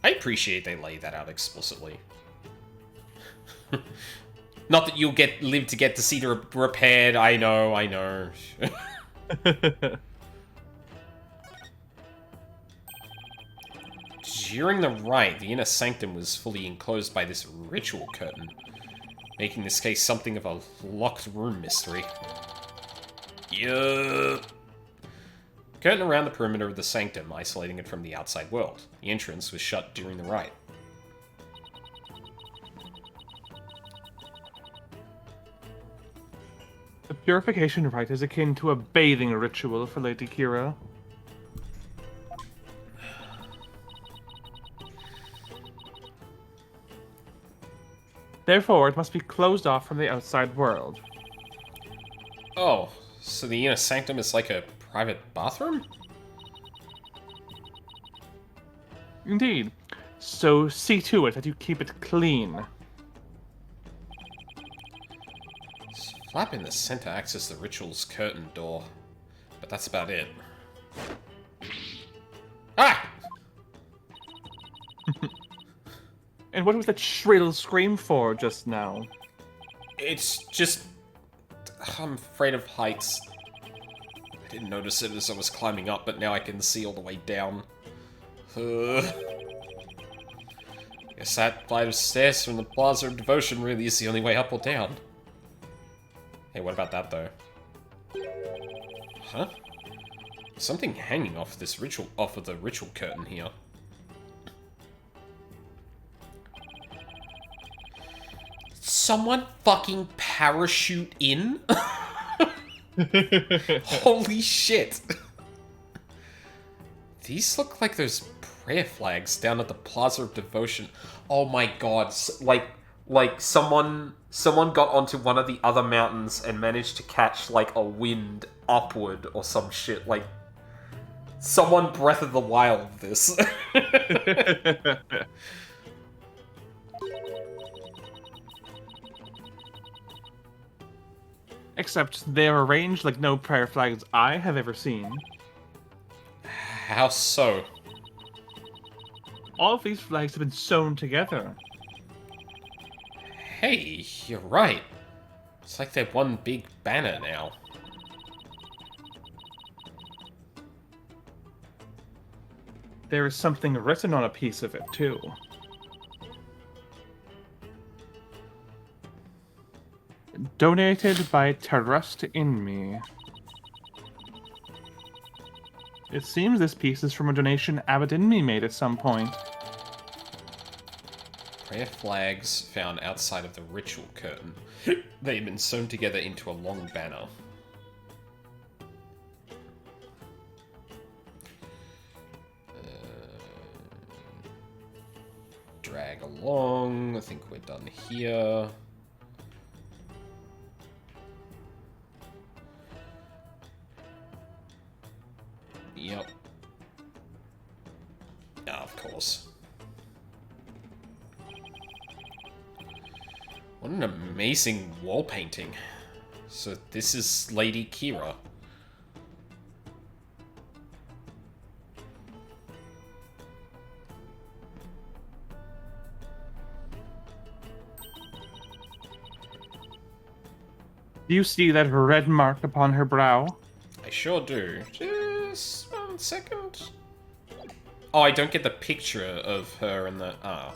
I appreciate they lay that out explicitly. Not that you'll live to get to see the repaired. I know. During the rite, the inner sanctum was fully enclosed by this ritual curtain, making this case something of a locked room mystery. Yup. Curtain around the perimeter of the sanctum, isolating it from the outside world. The entrance was shut during the rite. The purification rite is akin to a bathing ritual for Lady Kira. Therefore, it must be closed off from the outside world. Oh, so the inner sanctum is like a private bathroom? Indeed. So see to it that you keep it clean. This flap in the center acts as the ritual's curtain door, but that's about it. Ah! And what was that shrill scream for just now? It's just... I'm afraid of heights. I didn't notice it as I was climbing up, but now I can see all the way down. Guess that flight of stairs from the Plaza of Devotion really is the only way up or down. Hey, what about that, though? Huh? Something hanging off this ritual, off of the ritual curtain here. Someone fucking parachute in? Holy shit. These look like those prayer flags down at the Plaza of Devotion. Oh my god, like someone got onto one of the other mountains and managed to catch like a wind upward or some shit. Like someone Breath of the Wild this. Except they're arranged like no prayer flags I have ever seen. How so? All of these flags have been sewn together. Hey, you're right. It's like they're one big banner now. There is something written on a piece of it, too. Donated by Trust in Me. It seems this piece is from a donation Abbott and me made at some point. Prayer flags found outside of the ritual curtain. They've been sewn together into a long banner. Drag along. I think we're done here. Yep. Ah, of course. What an amazing wall painting. So this is Lady Kira. Do you see that red mark upon her brow? I sure do. Just 1 second. Oh, I don't get the picture of her and the... Ah.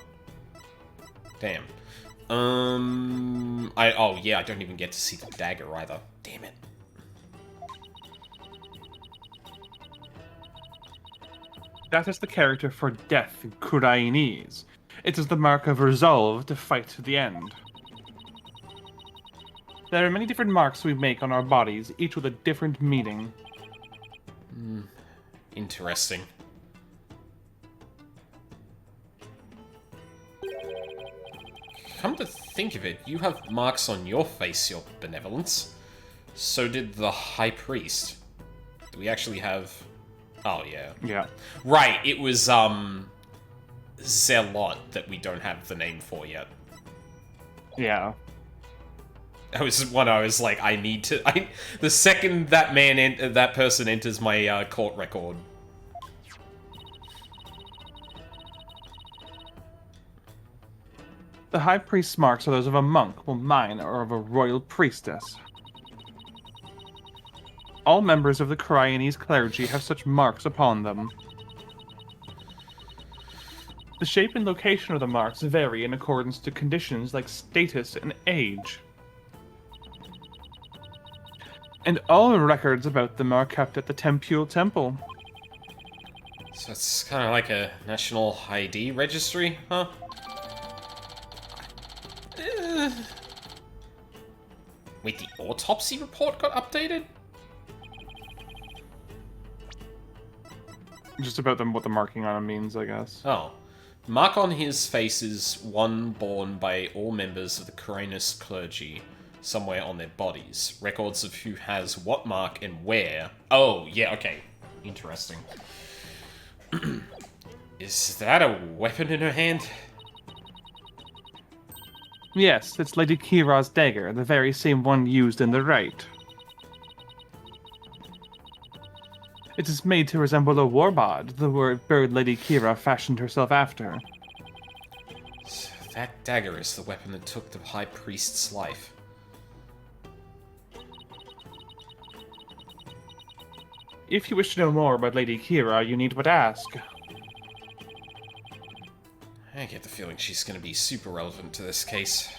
Damn. Oh, yeah, I don't even get to see the dagger either. Damn it. That is the character for death in Kurainese. It is the mark of resolve to fight to the end. There are many different marks we make on our bodies, each with a different meaning. Interesting. Come to think of it, you have marks on your face, your benevolence. So did the High Priest. Do we actually have... Oh, yeah. Yeah. Right, it was, Zealot that we don't have the name for yet. Yeah. That was one I was like, I need to... the second that person enters my court record. The High Priest's marks are those of a monk, while mine are of a royal priestess. All members of the Kurainese clergy have such marks upon them. The shape and location of the marks vary in accordance to conditions like status and age. And all records about them are kept at the Tempule Temple. So it's kind of like a national ID registry, huh? Wait, the autopsy report got updated? Just about them, what the marking on them means, I guess. Oh. Mark on his face is one borne by all members of the Coranus clergy, somewhere on their bodies. Records of who has what mark and where. Oh, yeah, okay. Interesting. Is that a weapon in her hand? Yes, it's Lady Kira's dagger, the very same one used in the rite. It is made to resemble a warbod, the bird Lady Kira fashioned herself after. So that dagger is the weapon that took the High Priest's life. If you wish to know more about Lady Kira, you need but ask. I get the feeling she's going to be super relevant to this case.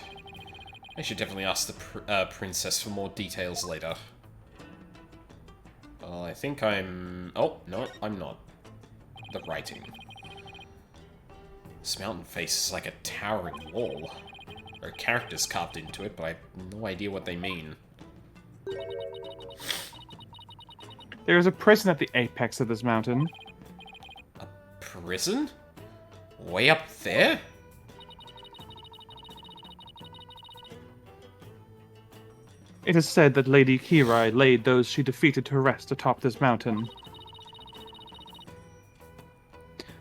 I should definitely ask the princess for more details later. Well, I think I'm... Oh, no, I'm not. The writing. This mountain face is like a towering wall. There are characters carved into it, but I have no idea what they mean. There is a prison at the apex of this mountain. A prison? Way up there? It is said that Lady Kira laid those she defeated to rest atop this mountain,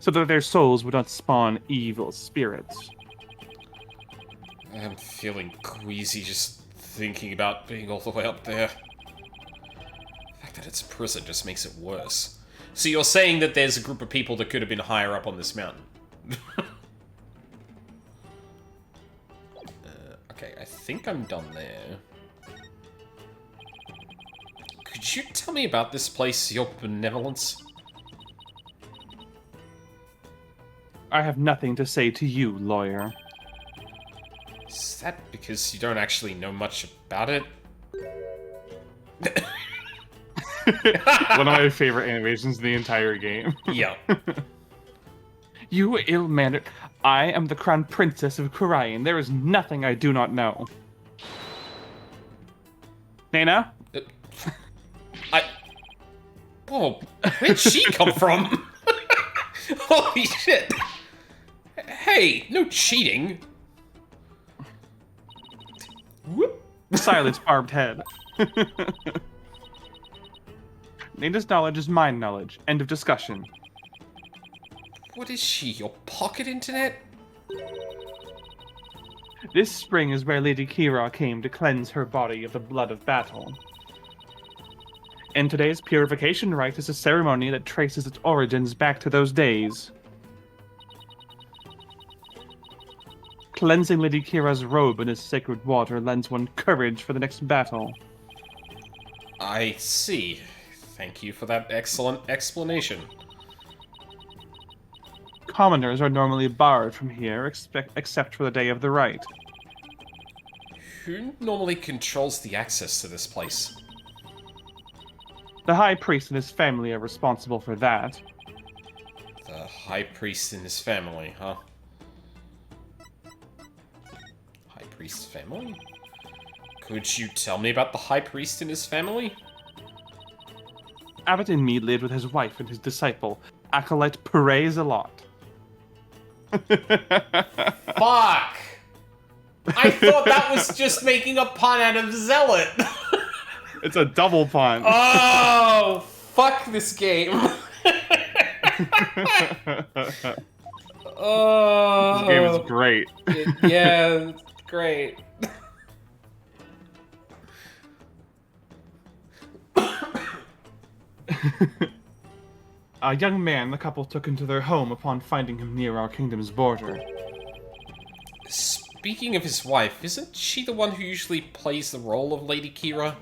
so that their souls would not spawn evil spirits. I'm feeling queasy just thinking about being all the way up there. The fact that it's a prison just makes it worse. So you're saying that there's a group of people that could have been higher up on this mountain? Okay, I think I'm done there. Could you tell me about this place, your benevolence? I have nothing to say to you, lawyer. Is that because you don't actually know much about it? One of my favorite animations in the entire game. Yeah. You ill-mannered... I am the crown princess of Khura'in. There is nothing I do not know. Nana? Whoa, where'd she come from? Holy shit! Hey, no cheating! Whoop. Silence, barbed head. Nana's knowledge is my knowledge. End of discussion. What is she, your pocket internet? This spring is where Lady Kira came to cleanse her body of the blood of battle. And today's purification rite is a ceremony that traces its origins back to those days. Cleansing Lady Kira's robe in this sacred water lends one courage for the next battle. I see. Thank you for that excellent explanation. Commoners are normally barred from here, except for the day of the rite. Who normally controls the access to this place? The High Priest and his family are responsible for that. The High Priest and his family, huh? High Priest's family? Could you tell me about the High Priest and his family? Abbot and Mead lived with his wife and his disciple, Acolyte Perez a lot. Fuck! I thought that was just making a pun out of Zealot! It's a double pun. Oh, fuck this game. Oh, this game is great. Yeah, it's great. A young man the couple took into their home upon finding him near our kingdom's border. Speaking of his wife, isn't she the one who usually plays the role of Lady Kira?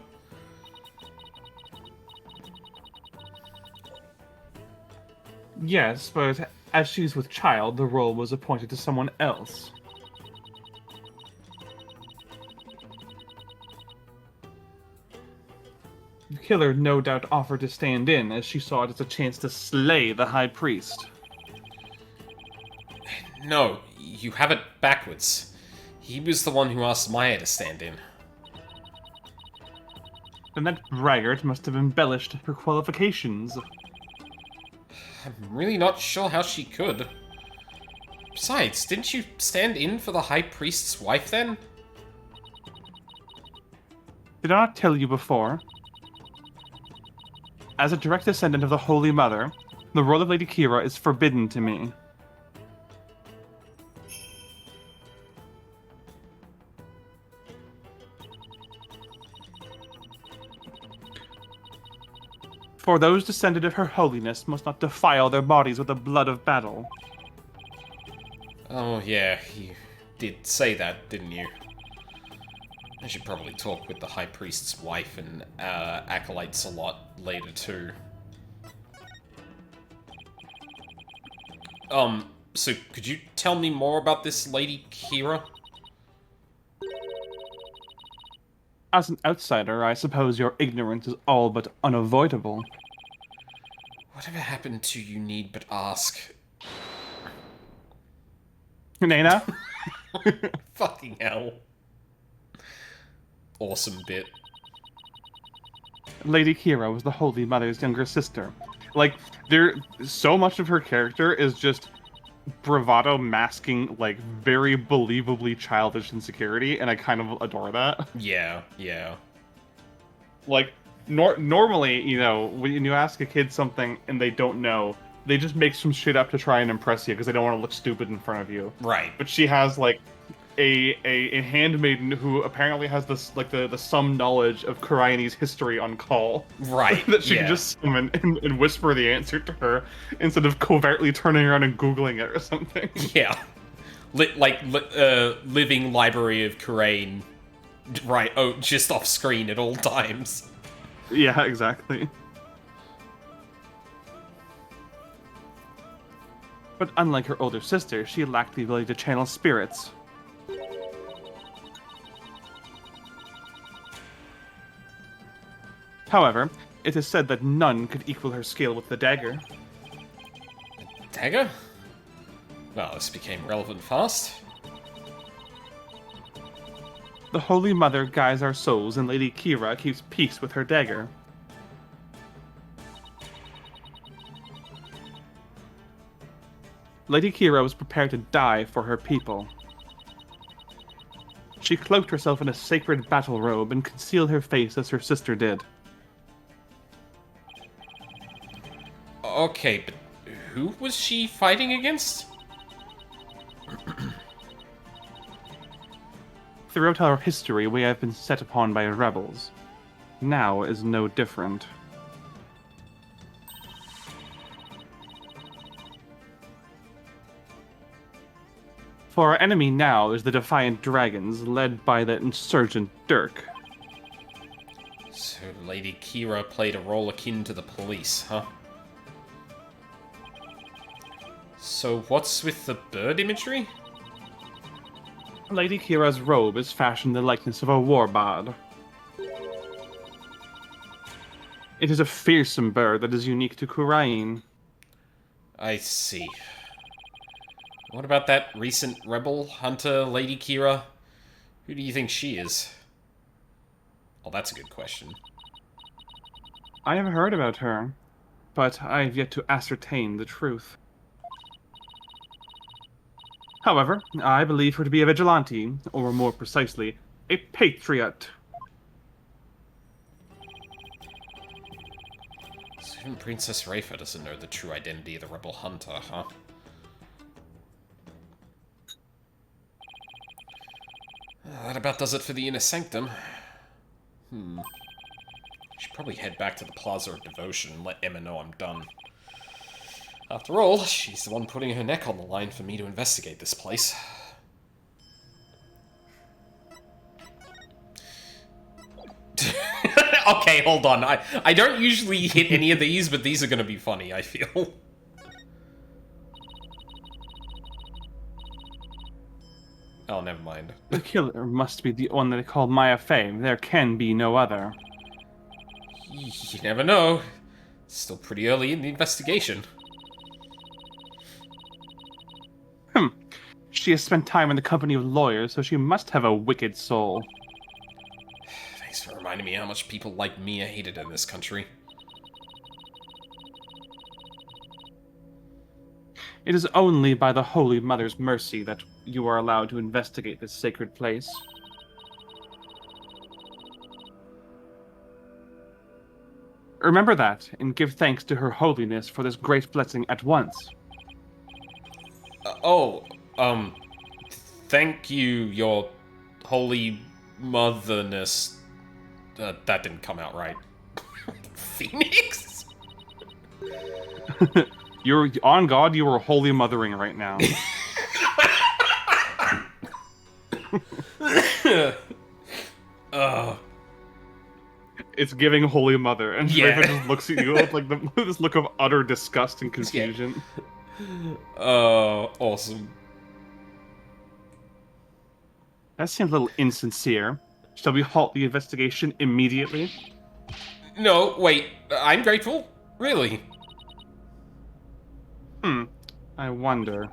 Yes, but As she's with child, the role was appointed to someone else. The killer no doubt offered to stand in, as she saw it as a chance to slay the High Priest. No, you have it backwards. He was the one who asked Maya to stand in. Then that braggart must have embellished her qualifications. I'm really not sure how she could. Besides, didn't you stand in for the High Priest's wife then? Did I not tell you before? As a direct descendant of the Holy Mother, the role of Lady Kira is forbidden to me. For those descended of her holiness must not defile their bodies with the blood of battle. Oh yeah, you did say that, didn't you? I should probably talk with the High Priest's wife and acolytes a lot later too. So could you tell me more about this Lady Kira? As an outsider, I suppose your ignorance is all but unavoidable. Whatever happened to you need but ask? Nana? Fucking hell. Awesome bit. Lady Kira was the Holy Mother's younger sister. Like, so much of her character is just bravado masking, like, very believably childish insecurity, and I kind of adore that. Yeah, yeah. Like, normally, you know, when you ask a kid something and they don't know, they just make some shit up to try and impress you because they don't want to look stupid in front of you. Right. But she has, like, a handmaiden who apparently has this, like, the some knowledge of Kuraine's history on call. Right, that she yeah. can just summon and whisper the answer to her instead of covertly turning around and Googling it or something. Yeah. Living Library of Kurain. Right, oh, just off screen at all times. Yeah, exactly. But unlike her older sister, she lacked the ability to channel spirits. However, it is said that none could equal her skill with the dagger. Dagger? Well, this became relevant fast. The Holy Mother guides our souls, and Lady Kira keeps peace with her dagger. Lady Kira was prepared to die for her people. She cloaked herself in a sacred battle robe and concealed her face as her sister did. Okay, but who was she fighting against? Throughout our history, we have been set upon by rebels. Now is no different. For our enemy now is the Defiant Dragons, led by the insurgent Dirk. So Lady Kira played a role akin to the police, huh? So what's with the bird imagery? Lady Kira's robe is fashioned in the likeness of a warbard. It is a fearsome bird that is unique to Kurain. I see. What about that recent rebel hunter, Lady Kira? Who do you think she is? Oh, that's a good question. I have heard about her, but I have yet to ascertain the truth. However, I believe her to be a vigilante, or more precisely, a patriot. So even Princess Rafa doesn't know the true identity of the rebel hunter, huh? That about does it for the Inner Sanctum. Should probably head back to the Plaza of Devotion and let Emma know I'm done. After all, she's the one putting her neck on the line for me to investigate this place. Okay, hold on. I don't usually hit any of these, but these are gonna be funny, I feel. Oh, never mind. The killer must be the one that they call Maya Fey. There can be no other. You never know. It's still pretty early in the investigation. She has spent time in the company of lawyers, so she must have a wicked soul. Thanks for reminding me how much people like me are hated in this country. It is only by the Holy Mother's mercy that you are allowed to investigate this sacred place. Remember that, and give thanks to Her Holiness for this great blessing at once. Thank you, your holy motherness. That didn't come out right. Phoenix? You're on God, you are holy mothering right now. It's giving Holy Mother, and Raven just looks at you with like this look of utter disgust and confusion. Awesome. That seems a little insincere. Shall we halt the investigation immediately? No, wait. I'm grateful? Really? I wonder.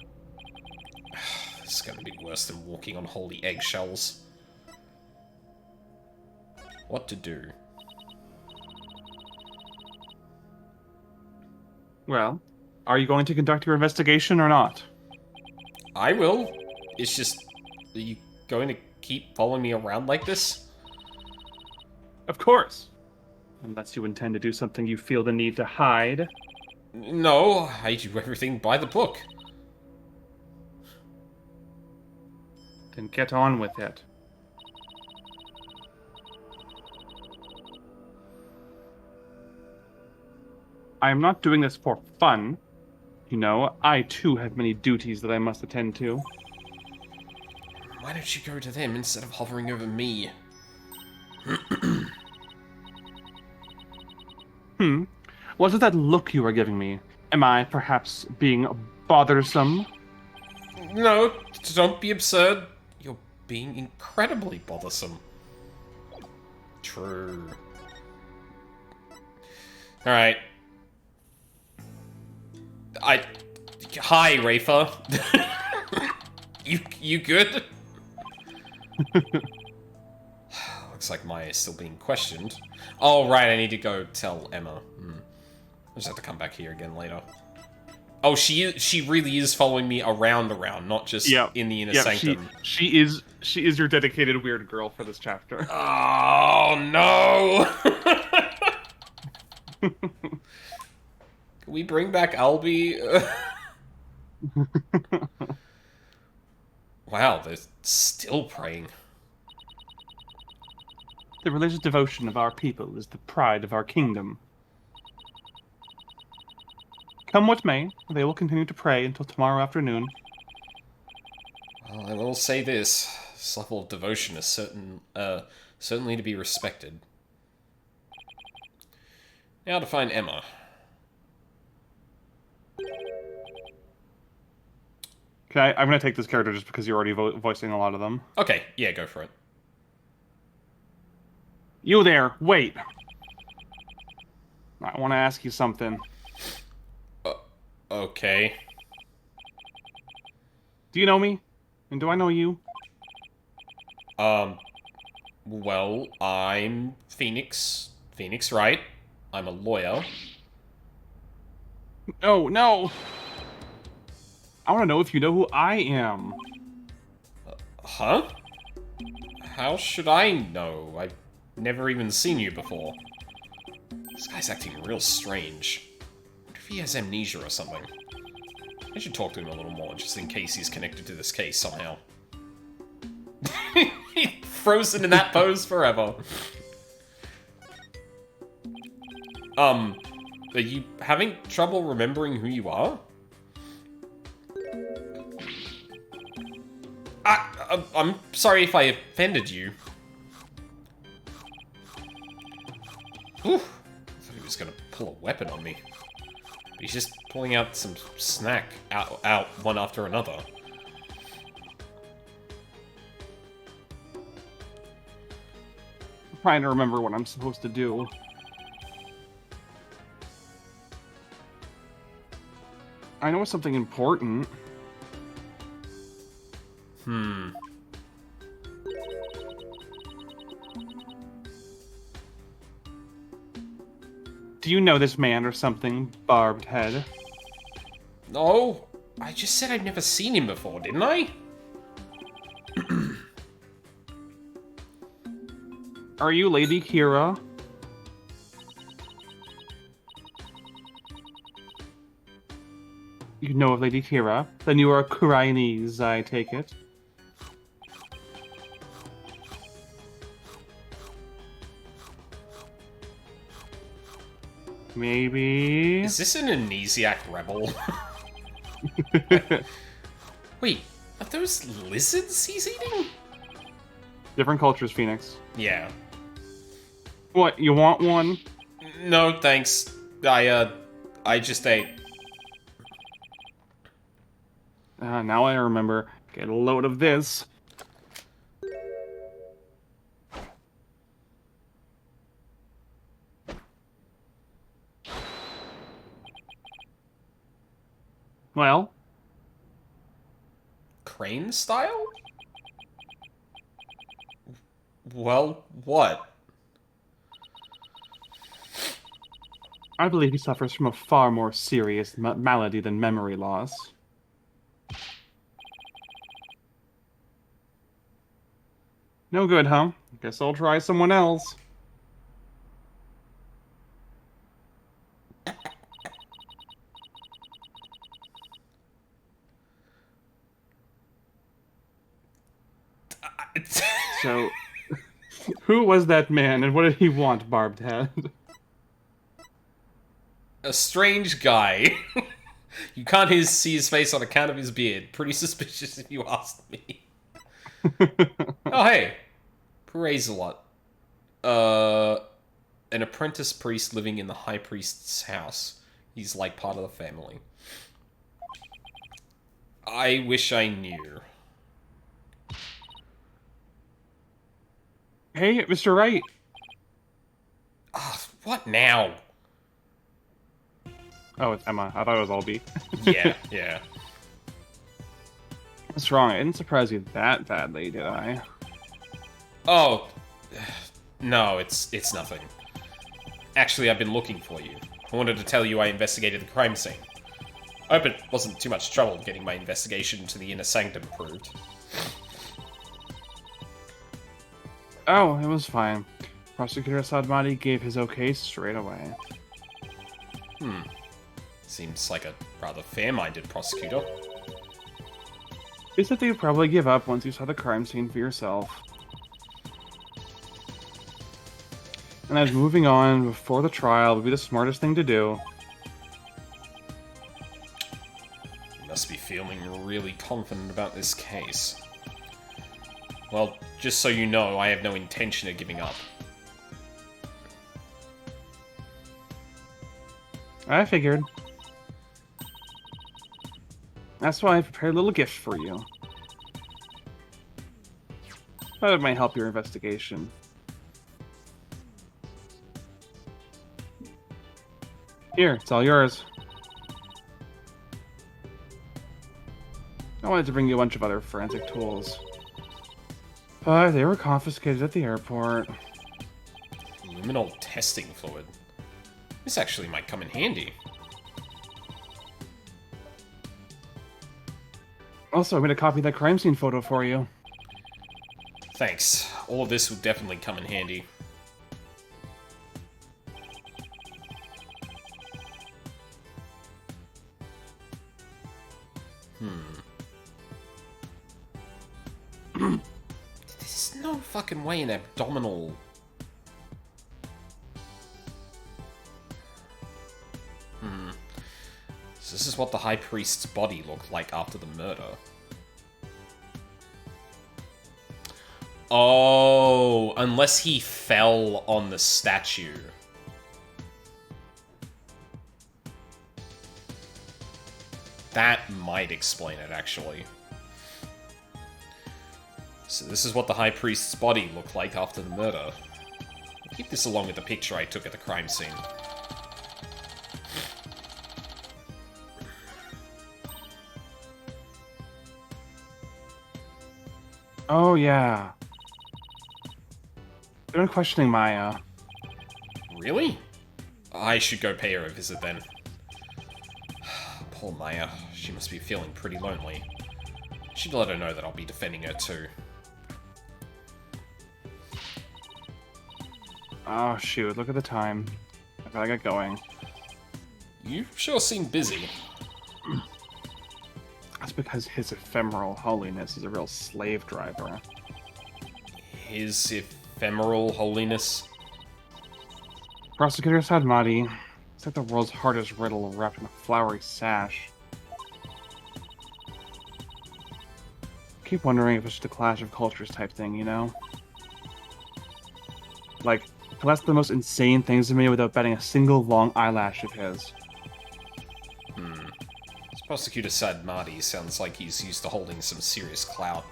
This is gonna be worse than walking on holy eggshells. What to do? Well, are you going to conduct your investigation or not? I will. It's just... Are you going to keep following me around like this? Of course. Unless you intend to do something you feel the need to hide. No, I do everything by the book. Then get on with it. I am not doing this for fun. You know, I too have many duties that I must attend to. Why don't you go to them instead of hovering over me? What is that look you are giving me? Am I perhaps being bothersome? No, don't be absurd. You're being incredibly bothersome. True. Alright. Hi, Rafa. You good? Looks like Maya's still being questioned. Oh, right, I need to go tell Emma. I'll just have to come back here again later. Oh, she really is following me around, not just in the inner sanctum. She is your dedicated weird girl for this chapter. Oh, no! Can we bring back Albie? Wow, they're still praying. The religious devotion of our people is the pride of our kingdom. Come what may, they will continue to pray until tomorrow afternoon. Well, I will say this level of devotion is certainly to be respected. Now to find Emma. Okay, I'm gonna take this character just because you're already voicing a lot of them. Okay, yeah, go for it. You there, wait. I want to ask you something. Okay. Do you know me? And do I know you? Well, I'm Phoenix. Phoenix Wright. I'm a lawyer. Oh, no! I want to know if you know who I am. Huh? How should I know? I've never even seen you before. This guy's acting real strange. I wonder if he has amnesia or something. I should talk to him a little more, just in case he's connected to this case somehow. Frozen in that pose forever. Are you having trouble remembering who you are? I'm sorry if I offended you. Ooh, I thought he was gonna pull a weapon on me. He's just pulling out some snack out one after another. trying to remember what I'm supposed to do. I know it's something important. Do you know this man or something, Barbed Head? No, I just said I'd never seen him before, didn't I? Are you Lady Kira? You know of Lady Kira? Then you are Kurainese, I take it. Maybe... Is this an amnesiac rebel? Wait, are those lizards he's eating? Different cultures, Phoenix. Yeah. What, you want one? No, thanks. I just ate. Now I remember. Get a load of this. Well? Crane style? Well, what? I believe he suffers from a far more serious malady than memory loss. No good, huh? Guess I'll try someone else. So, who was that man and what did he want, Barbed Head? A strange guy. You can't see his face on account of his beard. Pretty suspicious if you ask me. Oh, hey. Praise a lot. An apprentice priest living in the high priest's house. He's like part of the family. I wish I knew. Hey, Mr. Wright. What now? Oh, it's Emma. I thought it was Albie. Yeah. What's wrong? I didn't surprise you that badly, did I? Oh, no, it's nothing. Actually, I've been looking for you. I wanted to tell you I investigated the crime scene. I hope it wasn't too much trouble getting my investigation into the inner sanctum proved. Oh, it was fine. Prosecutor Sadmati gave his okay straight away. Seems like a rather fair-minded prosecutor. He said that you'd probably give up once you saw the crime scene for yourself. And as moving on before the trial would be the smartest thing to do. You must be feeling really confident about this case. Well, just so you know, I have no intention of giving up. I figured. That's why I prepared a little gift for you. Thought it might help your investigation. Here, it's all yours. I wanted to bring you a bunch of other forensic tools. But they were confiscated at the airport. Luminol testing fluid. This actually might come in handy. Also, I made a copy of that crime scene photo for you. Thanks. All of this will definitely come in handy. There's no fucking way an abdominal... So this is what the High Priest's body looked like after the murder. Oh, unless he fell on the statue. That might explain it, actually. So this is what the High Priest's body looked like after the murder. Keep this along with the picture I took at the crime scene. Oh, yeah. They're been questioning Maya. Really? I should go pay her a visit then. Poor Maya. She must be feeling pretty lonely. Should let her know that I'll be defending her too. Oh, shoot. Look at the time. I gotta get going. You sure seem busy. That's because his ephemeral holiness is a real slave driver. His ephemeral holiness? Prosecutor Sadmati. It's like the world's hardest riddle wrapped in a flowery sash. Keep wondering if it's just a clash of cultures type thing, you know? Like, he'll ask the most insane things to me without batting a single long eyelash of his. This Prosecutor Sadmati sounds like he's used to holding some serious clout.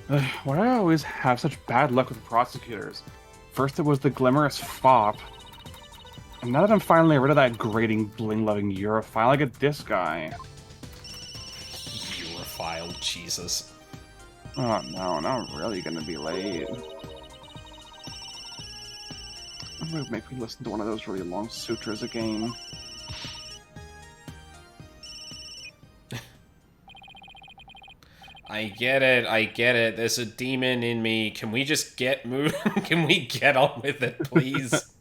Why do I always have such bad luck with prosecutors? First it was the glamorous fop. And now that I'm finally rid of that grating, bling-loving Europhile, I get this guy. Europhile, Jesus. Oh no, now I'm really gonna be late. I'm gonna make me listen to one of those really long sutras again. I get it. There's a demon in me. Can we just get moving? Can we get on with it, please?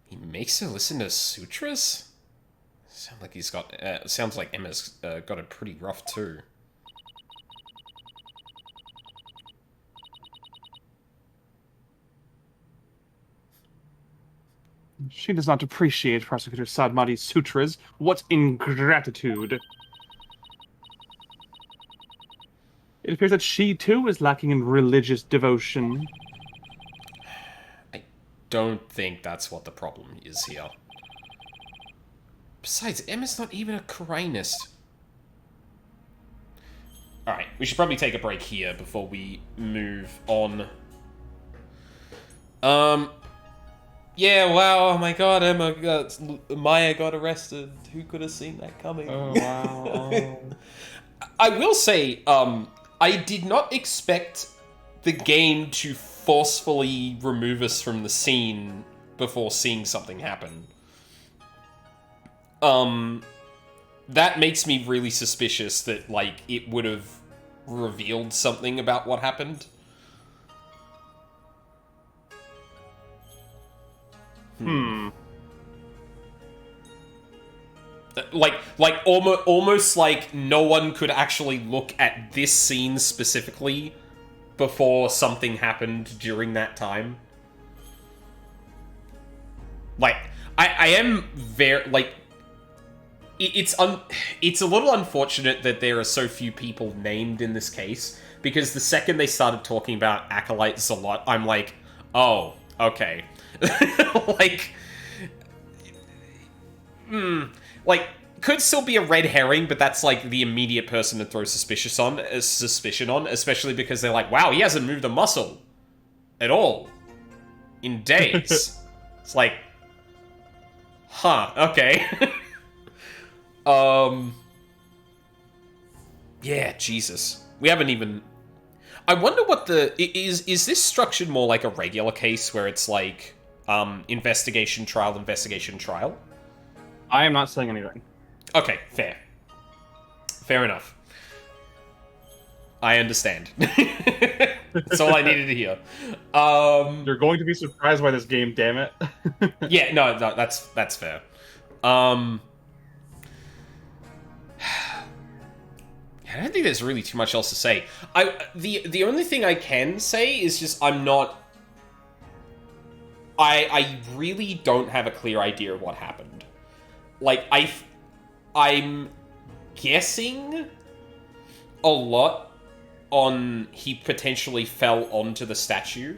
He makes her listen to sutras? Sounds like Emma's got it pretty rough too. She does not appreciate Prosecutor Sadmati's sutras. What ingratitude! It appears that she, too, is lacking in religious devotion. I don't think that's what the problem is here. Besides, Emma's not even a Karainist. Alright, we should probably take a break here before we move on. Yeah, wow, oh my god, Maya got arrested. Who could have seen that coming? Oh, wow. I will say, I did not expect the game to forcefully remove us from the scene before seeing something happen. That makes me really suspicious that, like, it would have revealed something about what happened. Like almost like no one could actually look at this scene specifically before something happened during that time. Like, I am very, like, it's a little unfortunate that there are so few people named in this case, because the second they started talking about acolytes a lot, I'm like, oh, okay. Like, could still be a red herring, but that's like the immediate person to throw suspicion on, especially because they're like, wow, he hasn't moved a muscle at all in days. It's like, huh, okay. Yeah, Jesus. We haven't even... I wonder what is this structured more like a regular case where it's like, investigation, trial? I am not saying anything. Okay, fair. Fair enough. I understand. That's all I needed to hear. You're going to be surprised by this game, damn it. Yeah, no, that's fair. I don't think there's really too much else to say. The only thing I can say is just I'm not... I really don't have a clear idea of what happened. Like, I'm guessing a lot on he potentially fell onto the statue.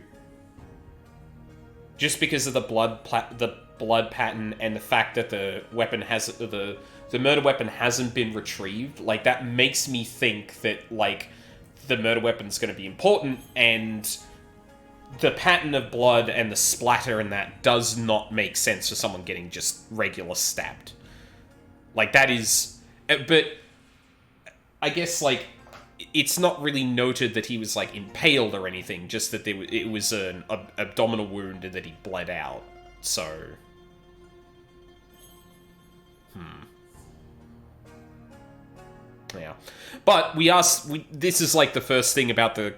Just because of the blood pattern and the fact that the weapon has... The the murder weapon hasn't been retrieved, like, that makes me think that, like, the murder weapon's going to be important, and the pattern of blood and the splatter in that does not make sense for someone getting just regular stabbed. Like, that is... But I guess, like, it's not really noted that he was, like, impaled or anything, just that it was an abdominal wound and that he bled out. So... Yeah. But this is, like, the first thing about the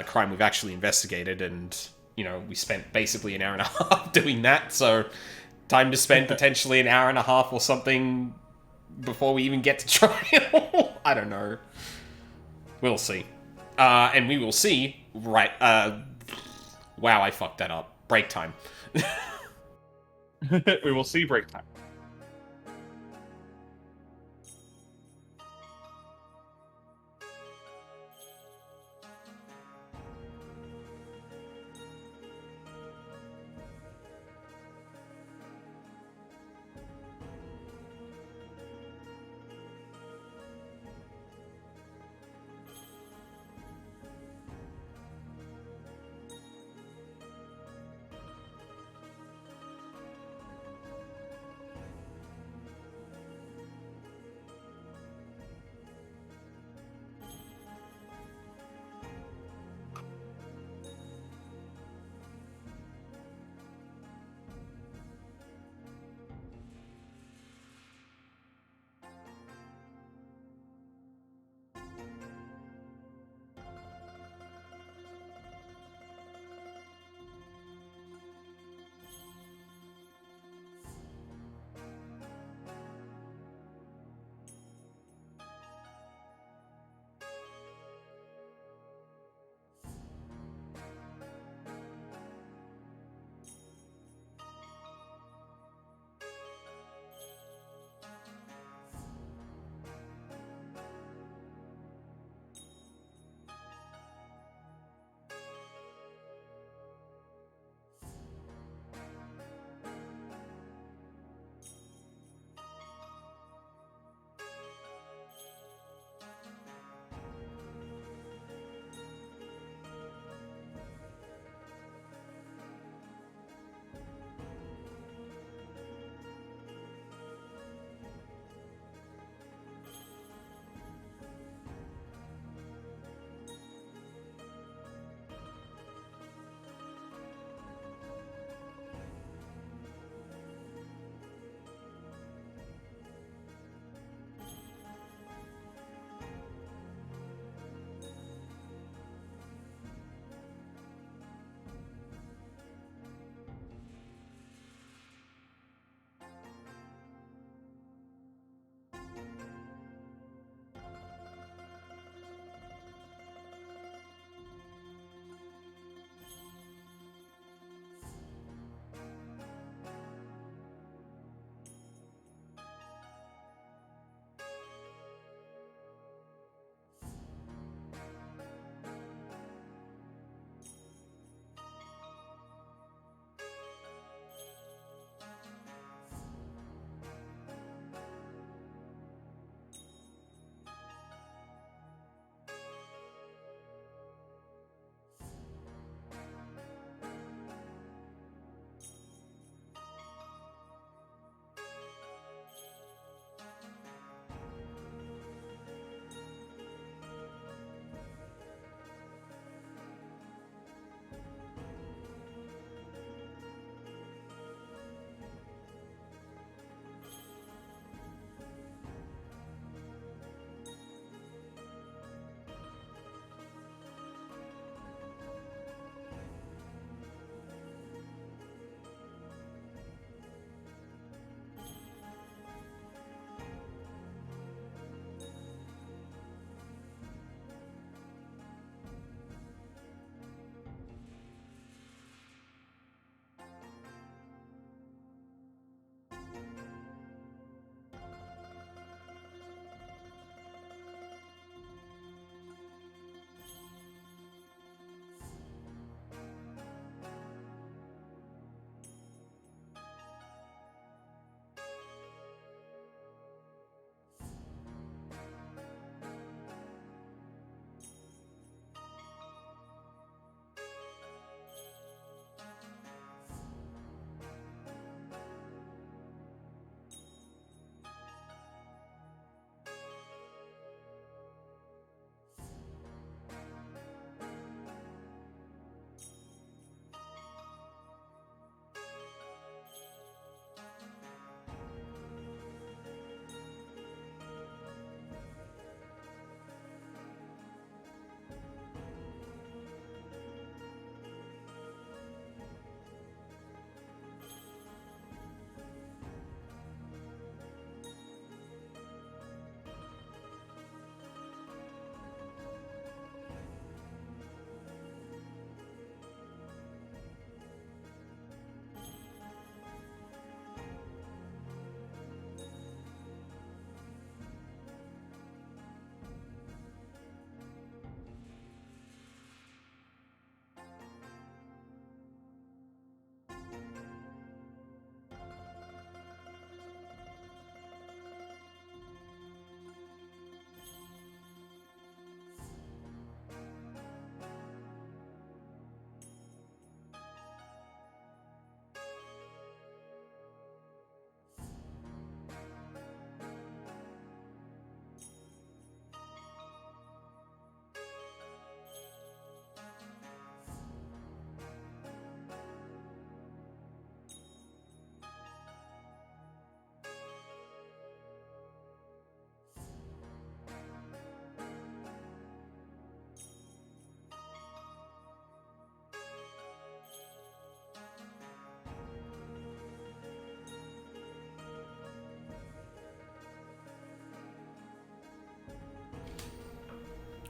crime we've actually investigated, and, you know, we spent basically an hour and a half doing that, so time to spend potentially an hour and a half or something before we even get to trial. I don't know. We'll see. And we will see, right, wow, I fucked that up. Break time. We will see break time.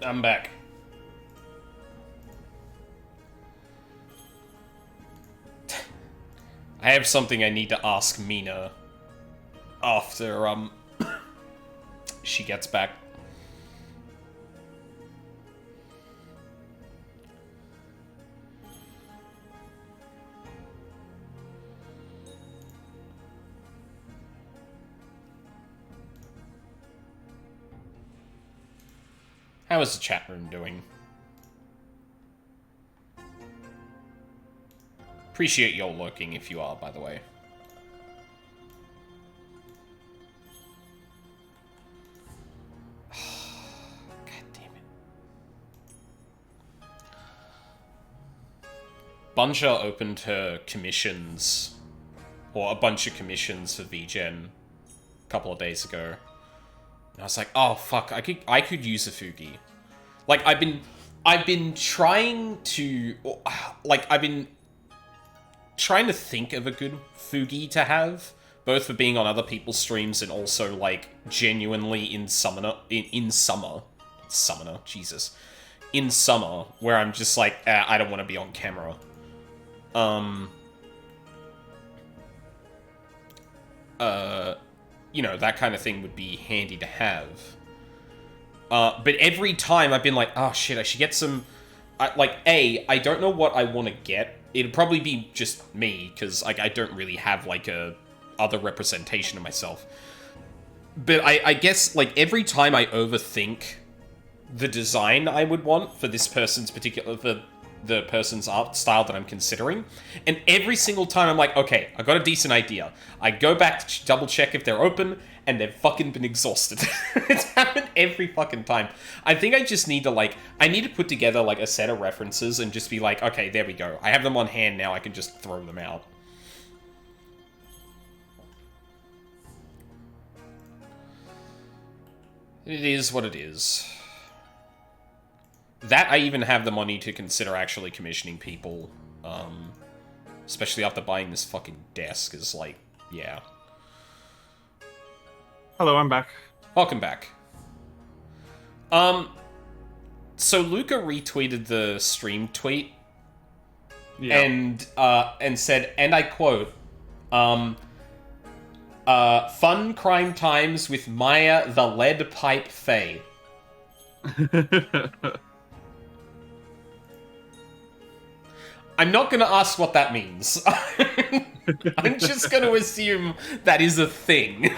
I'm back. I have something I need to ask Mina after, she gets back. How is the chat room doing? Appreciate y'all lurking if you are, by the way. God damn it. Buncha opened her commissions, or a bunch of commissions for VGen a couple of days ago. And I was like, oh fuck, I could use a Fugi. Like, I've been trying to, like, I've been trying to think of a good Fugi to have, both for being on other people's streams and also, like, genuinely in summer, Jesus. In summer, where I'm just like, I don't want to be on camera. You know, that kind of thing would be handy to have. But every time I've been like, oh shit, I should get some... I don't know what I want to get. It'd probably be just me, because I don't really have, like, a other representation of myself. But I guess, like, every time I overthink the design I would want for this person's particular... the person's art style that I'm considering. And every single time I'm like, okay, I got a decent idea. I go back to double check if they're open, and they've fucking been exhausted. It's happened every fucking time. I think I just need to, like, I need to put together, like, a set of references and just be like, okay, there we go. I have them on hand now, I can just throw them out. It is what it is. That I even have the money to consider actually commissioning people. Especially after buying this fucking desk is like, yeah. Hello, I'm back. Welcome back. So Luca retweeted the stream tweet. Yeah. And said, and I quote, fun crime times with Maya the Lead Pipe Faye. I'm not going to ask what that means. I'm just going to assume that is a thing.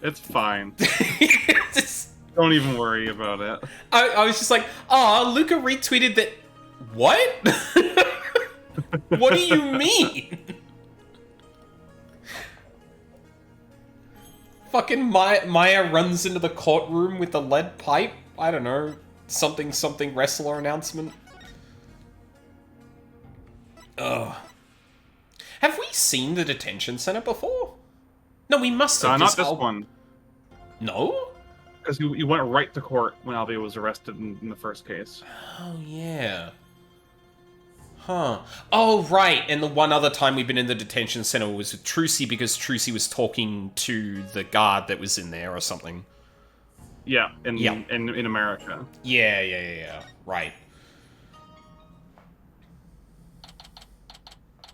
It's fine. Don't even worry about it. I was just like, oh, Luca retweeted that. What? What do you mean? Fucking Maya runs into the courtroom with the lead pipe? I don't know. Something wrestler announcement. Ugh. Have we seen the detention center before? No, we must have. Not this one. No? Because you went right to court when Albia was arrested in the first case. Oh, yeah. Huh. Oh, right. And the one other time we've been in the detention center was with Trucy because Trucy was talking to the guard that was in there or something. Yeah, in America. Yeah. Right.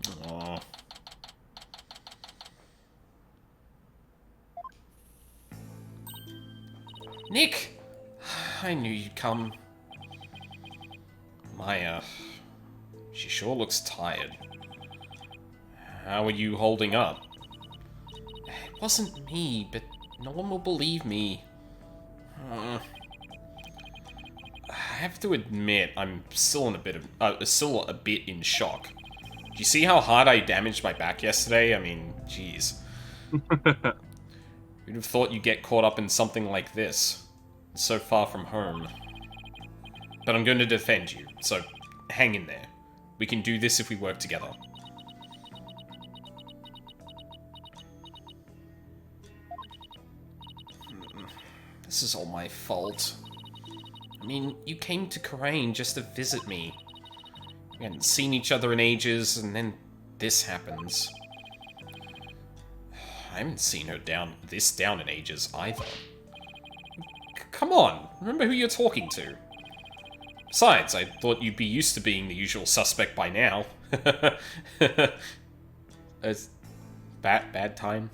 Aww. Nick! I knew you'd come. Maya. She sure looks tired. How are you holding up? It wasn't me, but no one will believe me. I have to admit, I'm still in still a bit in shock. Do you see how hard I damaged my back yesterday? I mean, jeez. Who'd have thought you'd get caught up in something like this? It's so far from home. But I'm going to defend you, so hang in there. We can do this if we work together. This is all my fault. I mean, you came to Khura'in just to visit me. We hadn't seen each other in ages, and then this happens. I haven't seen her down in ages either. Come on, remember who you're talking to. Besides, I thought you'd be used to being the usual suspect by now. It's bad time.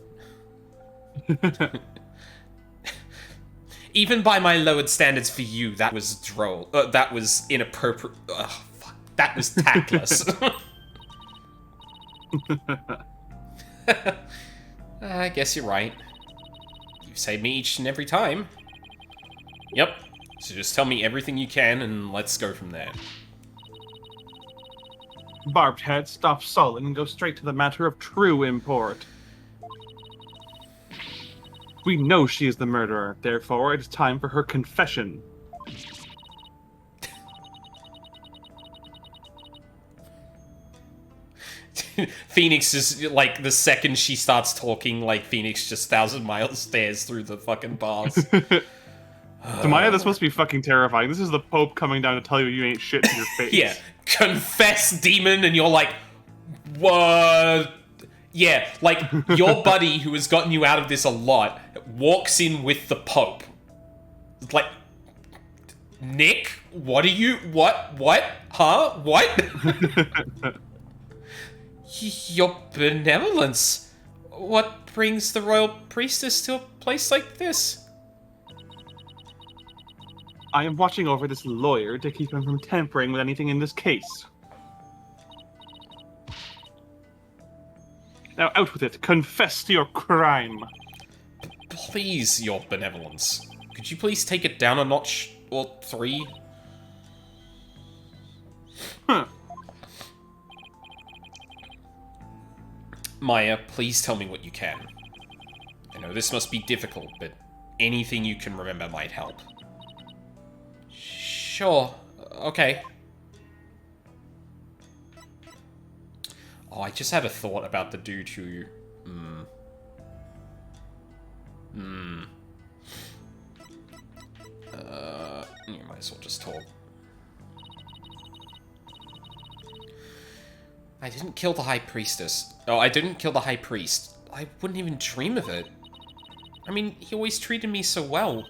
Even by my lowered standards for you, that was droll. That was inappropriate. Fuck. That was tactless. I guess you're right. You've saved me each and every time. Yep. So just tell me everything you can, and let's go from there. Barbed Head, stop sulling and go straight to the matter of true import. We know she is the murderer, therefore it is time for her confession. Phoenix is, like, the second she starts talking, like, Phoenix just 1,000 miles stares through the fucking bars. To Maya, this must be fucking terrifying. This is the Pope coming down to tell you you ain't shit to your face. Yeah, confess, demon, and you're like, what? Yeah, like, your buddy who has gotten you out of this a lot walks in with the Pope. It's like, Nick, what are you, what, huh, what? Your benevolence. What brings the royal priestess to a place like this? I am watching over this lawyer to keep him from tampering with anything in this case. Now out with it. Confess to your crime. Please, your benevolence. Could you please take it down a notch or 3? Huh. Maya, please tell me what you can. I know this must be difficult, but anything you can remember might help. Sure. Okay. Oh, I just had a thought about the dude who... You might as well just talk. I didn't kill the High Priestess. Oh, I didn't kill the High Priest. I wouldn't even dream of it. I mean, he always treated me so well.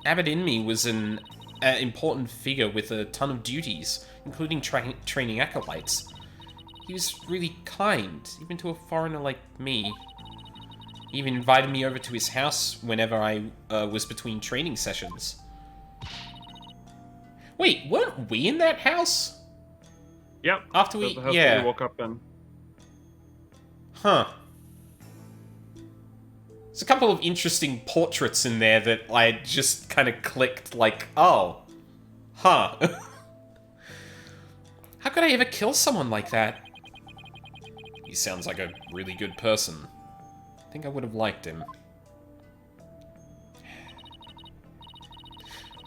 Abbot Inmee was an important figure with a ton of duties, including training acolytes. He was really kind, even to a foreigner like me. He even invited me over to his house whenever I was between training sessions. Wait, weren't we in that house? Yep. After we, the house yeah. that we woke up in. Huh. There's a couple of interesting portraits in there that I just kind of clicked like, oh. Huh. How could I ever kill someone like that? He sounds like a really good person. I think I would have liked him.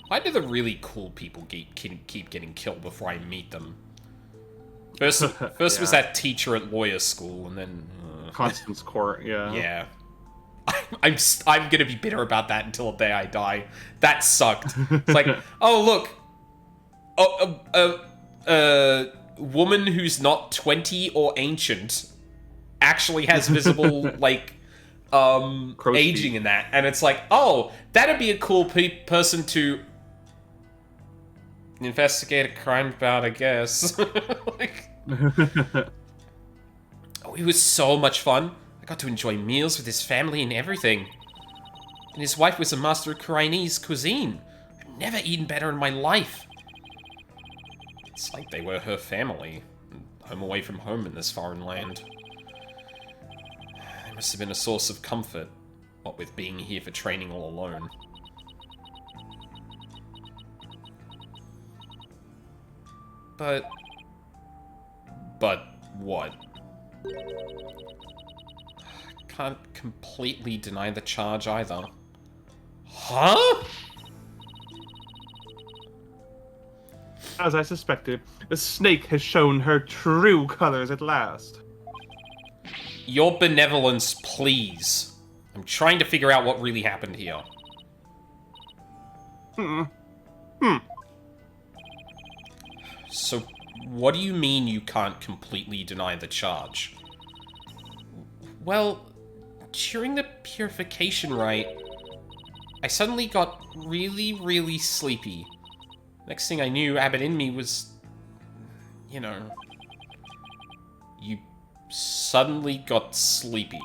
Why do the really cool people keep getting killed before I meet them? First was that teacher at lawyer school, and then... Constance Court, yeah. Yeah. I'm gonna be bitter about that until the day I die. That sucked. It's like, oh, look. A woman who's not 20 or ancient actually has visible, like, aging in that. And it's like, oh, that'd be a cool person to investigate a crime about, I guess. Like, oh, it was so much fun. I got to enjoy meals with his family and everything. And his wife was a master of Chinese cuisine. I've never eaten better in my life. It's like they were her family. I'm away from home in this foreign land. They must have been a source of comfort, what with being here for training all alone. But what? Can't completely deny the charge either. Huh? As I suspected, the snake has shown her true colors at last. Your benevolence, please. I'm trying to figure out what really happened here. So, what do you mean you can't completely deny the charge? Well, during the purification rite, I suddenly got really, really sleepy. Next thing I knew, Abbott in me was... You know... You suddenly got sleepy.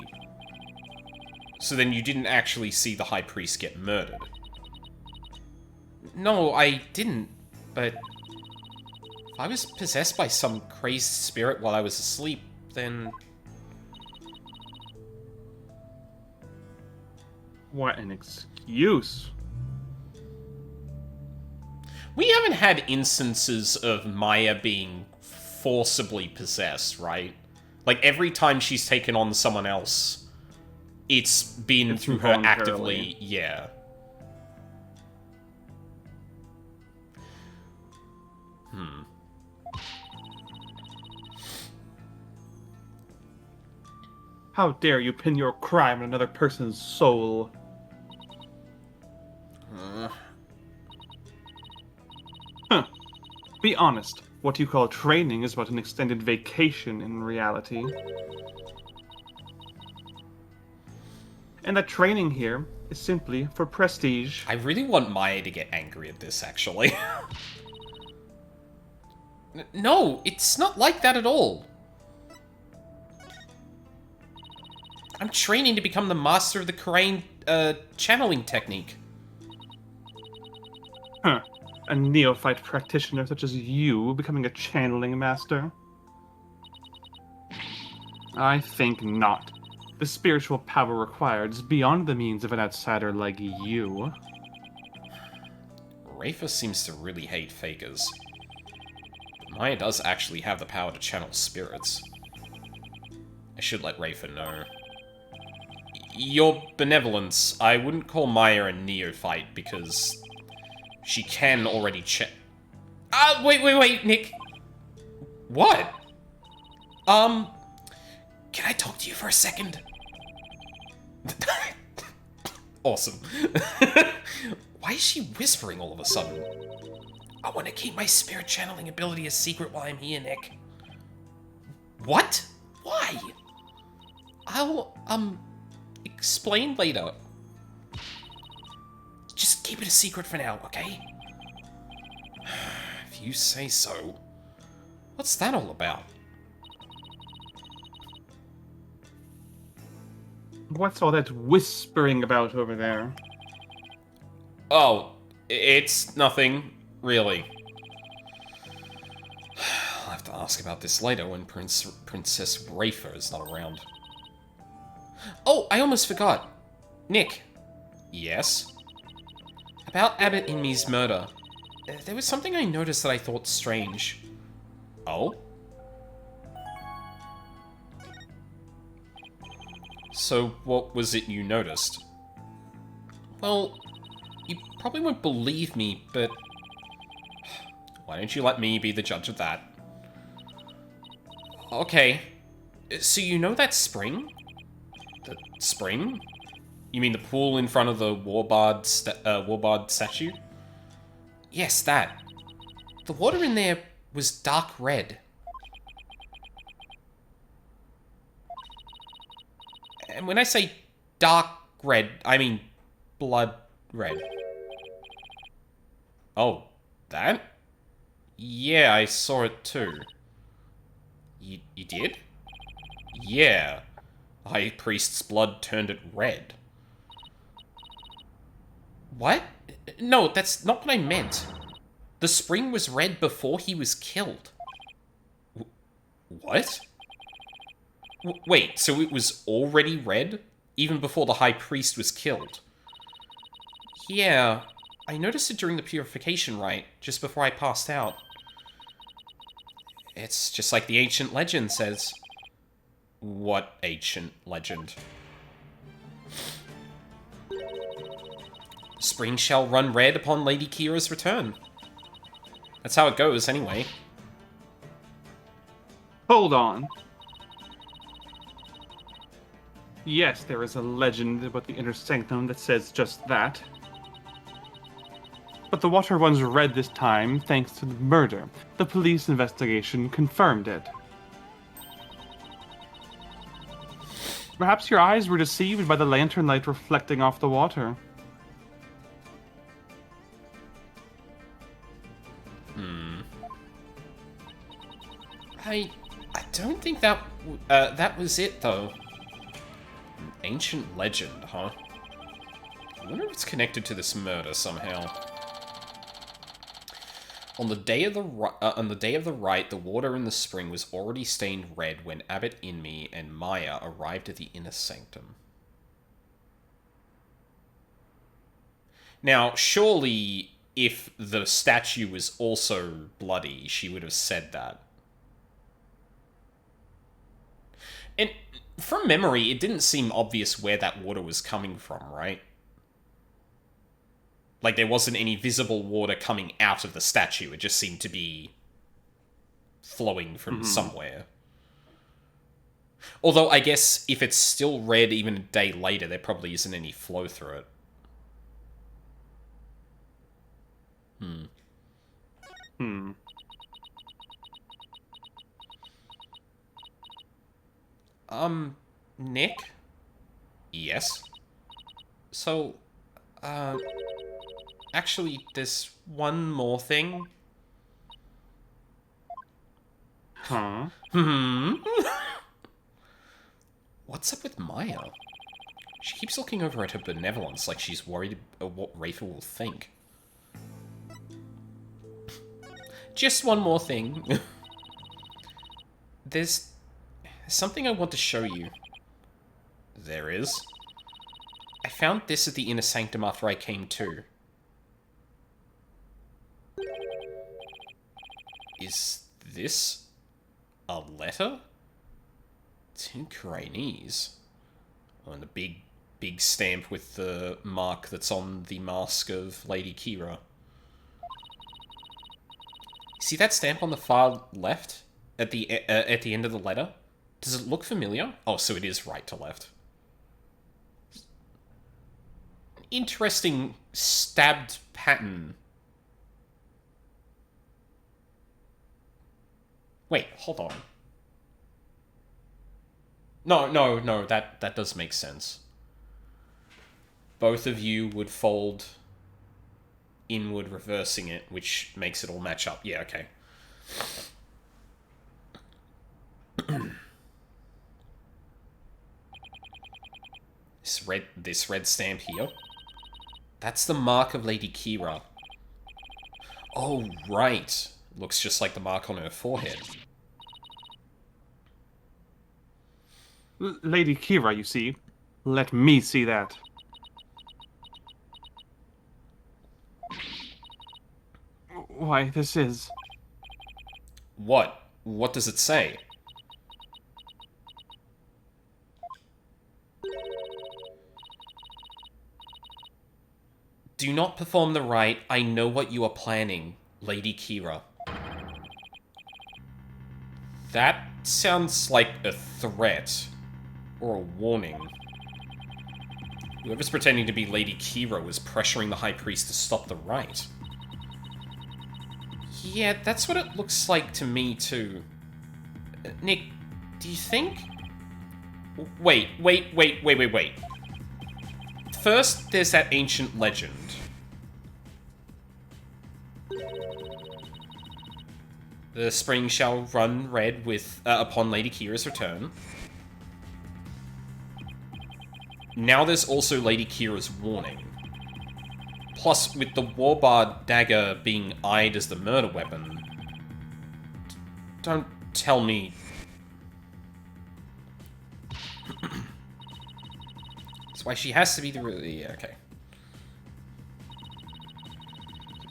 So then you didn't actually see the High Priest get murdered. No, I didn't, but... If I was possessed by some crazed spirit while I was asleep, then... What an excuse. We haven't had instances of Maya being forcibly possessed, right? Like, every time she's taken on someone else, it's been through her actively... Yeah. How dare you pin your crime on another person's soul? Be honest. What you call training is but an extended vacation in reality. And that training here is simply for prestige. I really want Maya to get angry at this, actually. No, it's not like that at all. I'm training to become the master of the Kurain, channeling technique. Huh. A neophyte practitioner such as you becoming a channeling master? I think not. The spiritual power required is beyond the means of an outsider like you. Rafa seems to really hate fakers. But Maya does actually have the power to channel spirits. I should let Rafa know. Your benevolence, I wouldn't call Maya a neophyte because she can already wait, Nick. What? Can I talk to you for a second? Awesome. Why is she whispering all of a sudden? I want to keep my spirit channeling ability a secret while I'm here, Nick. What? Why? I'll, explain later. Just keep it a secret for now, okay? If you say so. What's that all about? What's all that whispering about over there? Oh, it's nothing, really. I'll have to ask about this later when Princess Rafa is not around. Oh, I almost forgot. Nick. Yes? About Abbott Inme's murder. There was something I noticed that I thought strange. Oh? So, what was it you noticed? Well, you probably won't believe me, but... Why don't you let me be the judge of that? Okay. So you know that spring? The spring? You mean the pool in front of the Warbard statue? Yes, that. The water in there was dark red. And when I say dark red, I mean blood red. Oh, that? Yeah, I saw it too. You did? Yeah. High Priest's blood turned it red. What? No, that's not what I meant. The spring was red before he was killed. What? Wait, so it was already red? Even before the High Priest was killed? Yeah, I noticed it during the purification rite, just before I passed out. It's just like the ancient legend says. What ancient legend? Spring shall run red upon Lady Kira's return. That's how it goes, anyway. Hold on. Yes, there is a legend about the Inner Sanctum that says just that. But the water runs red this time thanks to the murder. The police investigation confirmed it. Perhaps your eyes were deceived by the lantern light reflecting off the water. I don't think that was it, though. An ancient legend, huh? I wonder if it's connected to this murder somehow. On the day of the rite, the water in the spring was already stained red when Abbot Inme and Maya arrived at the inner sanctum. Now, surely, if the statue was also bloody, she would have said that. And from memory, it didn't seem obvious where that water was coming from, right? Like, there wasn't any visible water coming out of the statue. It just seemed to be flowing from somewhere. Although, I guess, if it's still red even a day later, there probably isn't any flow through it. Nick? Yes? So, actually, there's one more thing. Huh? What's up with Maya? She keeps looking over at her benevolence like she's worried what Rafa will think. Just one more thing. There's something I want to show you. There is. I found this at the inner sanctum after I came to. Is this a letter? To Crainese. Oh, and the big stamp with the mark that's on the mask of Lady Kira. See that stamp on the far left at the end of the letter? Does it look familiar? Oh, so it is right to left. Interesting stabbed pattern. Wait, hold on. No, that does make sense. Both of you would fold inward, reversing it, which makes it all match up. Yeah, okay. This red stamp here. That's the mark of Lady Kira. Oh, right. Looks just like the mark on her forehead. Lady Kira, you see. Let me see that. Why, this is... What? What does it say? Do not perform the rite. I know what you are planning, Lady Kira. That sounds like a threat. Or a warning. Whoever's pretending to be Lady Kira was pressuring the High Priest to stop the rite. Yeah, that's what it looks like to me, too. Nick, do you think... Wait. First, there's that ancient legend. The spring shall run red with upon Lady Kira's return. Now there's also Lady Kira's warning. Plus, with the Warbard dagger being eyed as the murder weapon... Don't tell me... That's why she has to be the real... Yeah, okay.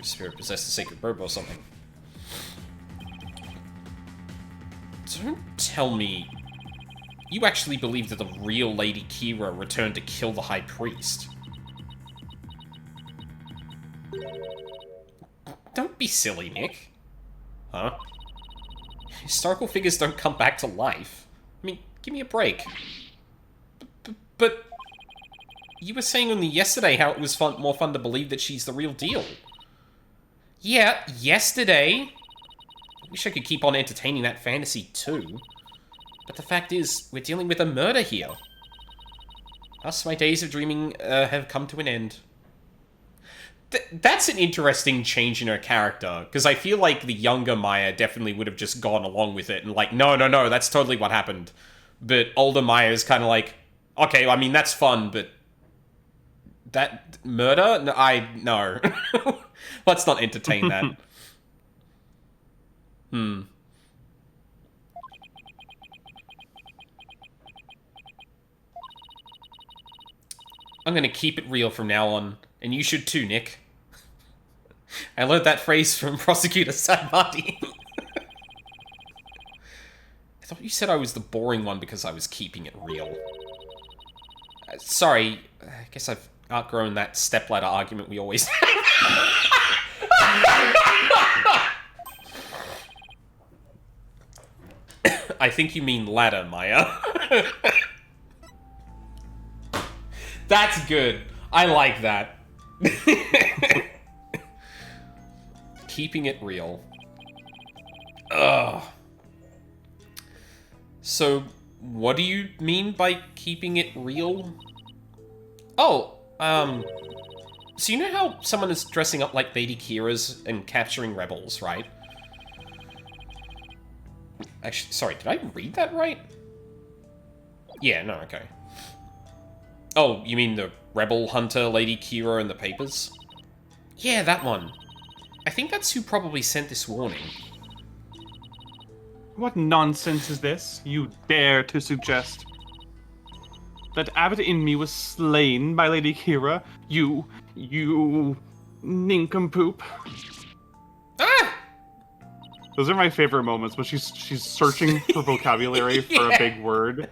Spirit possessed a sacred robe or something. Don't tell me... You actually believe that the real Lady Kira returned to kill the High Priest? Don't be silly, Nick. Huh? Historical figures don't come back to life. I mean, give me a break. But you were saying only yesterday how it was more fun to believe that she's the real deal. Yeah, yesterday. I wish I could keep on entertaining that fantasy too. But the fact is, we're dealing with a murder here. Thus, my days of dreaming have come to an end. That's an interesting change in her character, because I feel like the younger Maya definitely would have just gone along with it and like, no, that's totally what happened. But older Maya is kind of like, okay, I mean, that's fun, but that murder? No. Let's not entertain that. I'm gonna keep it real from now on, and you should too, Nick. I learned that phrase from Prosecutor Sadmati. I thought you said I was the boring one because I was keeping it real. Sorry, I guess I've outgrown that stepladder argument we always I think you mean ladder, Maya. That's good. I like that. Keeping it real. Ugh. So, what do you mean by keeping it real? Oh, so you know how someone is dressing up like Lady Kira's and capturing rebels, right? Actually, sorry, did I read that right? Yeah, no, okay. Oh, you mean the rebel hunter Lady Kira in the papers? Yeah, that one. I think that's who probably sent this warning. What nonsense is this? You dare to suggest that Abbot Inmee was slain by Lady Kira? You nincompoop. Ah! Those are my favorite moments, when she's searching for vocabulary for a big word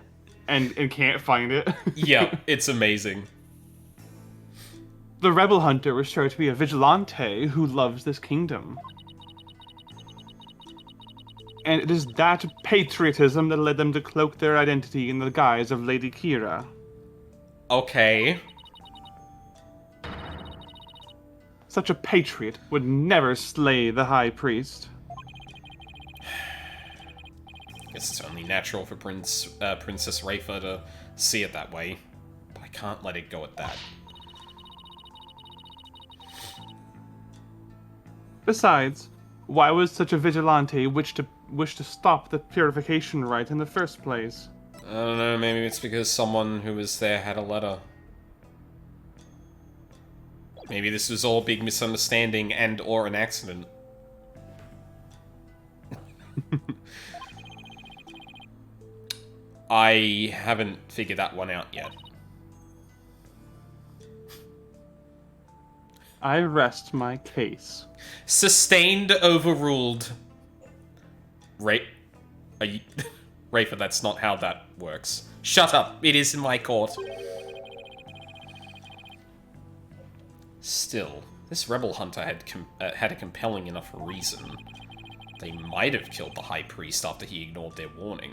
and can't find it. Yeah, it's amazing. The rebel hunter was sure to be a vigilante who loves this kingdom. And it is that patriotism that led them to cloak their identity in the guise of Lady Kira. Okay. Such a patriot would never slay the High Priest. Guess it's only natural for Princess Rafa to see it that way. But I can't let it go at that. Besides, why was such a vigilante wish to stop the purification rite in the first place? I don't know, maybe it's because someone who was there had a letter. Maybe this was all a big misunderstanding and or an accident. I haven't figured that one out yet. I rest my case. Sustained, overruled. Are you... Rafa, that's not how that works. Shut up, it is in my court. Still, this rebel hunter had a compelling enough reason. They might have killed the High Priest after he ignored their warning.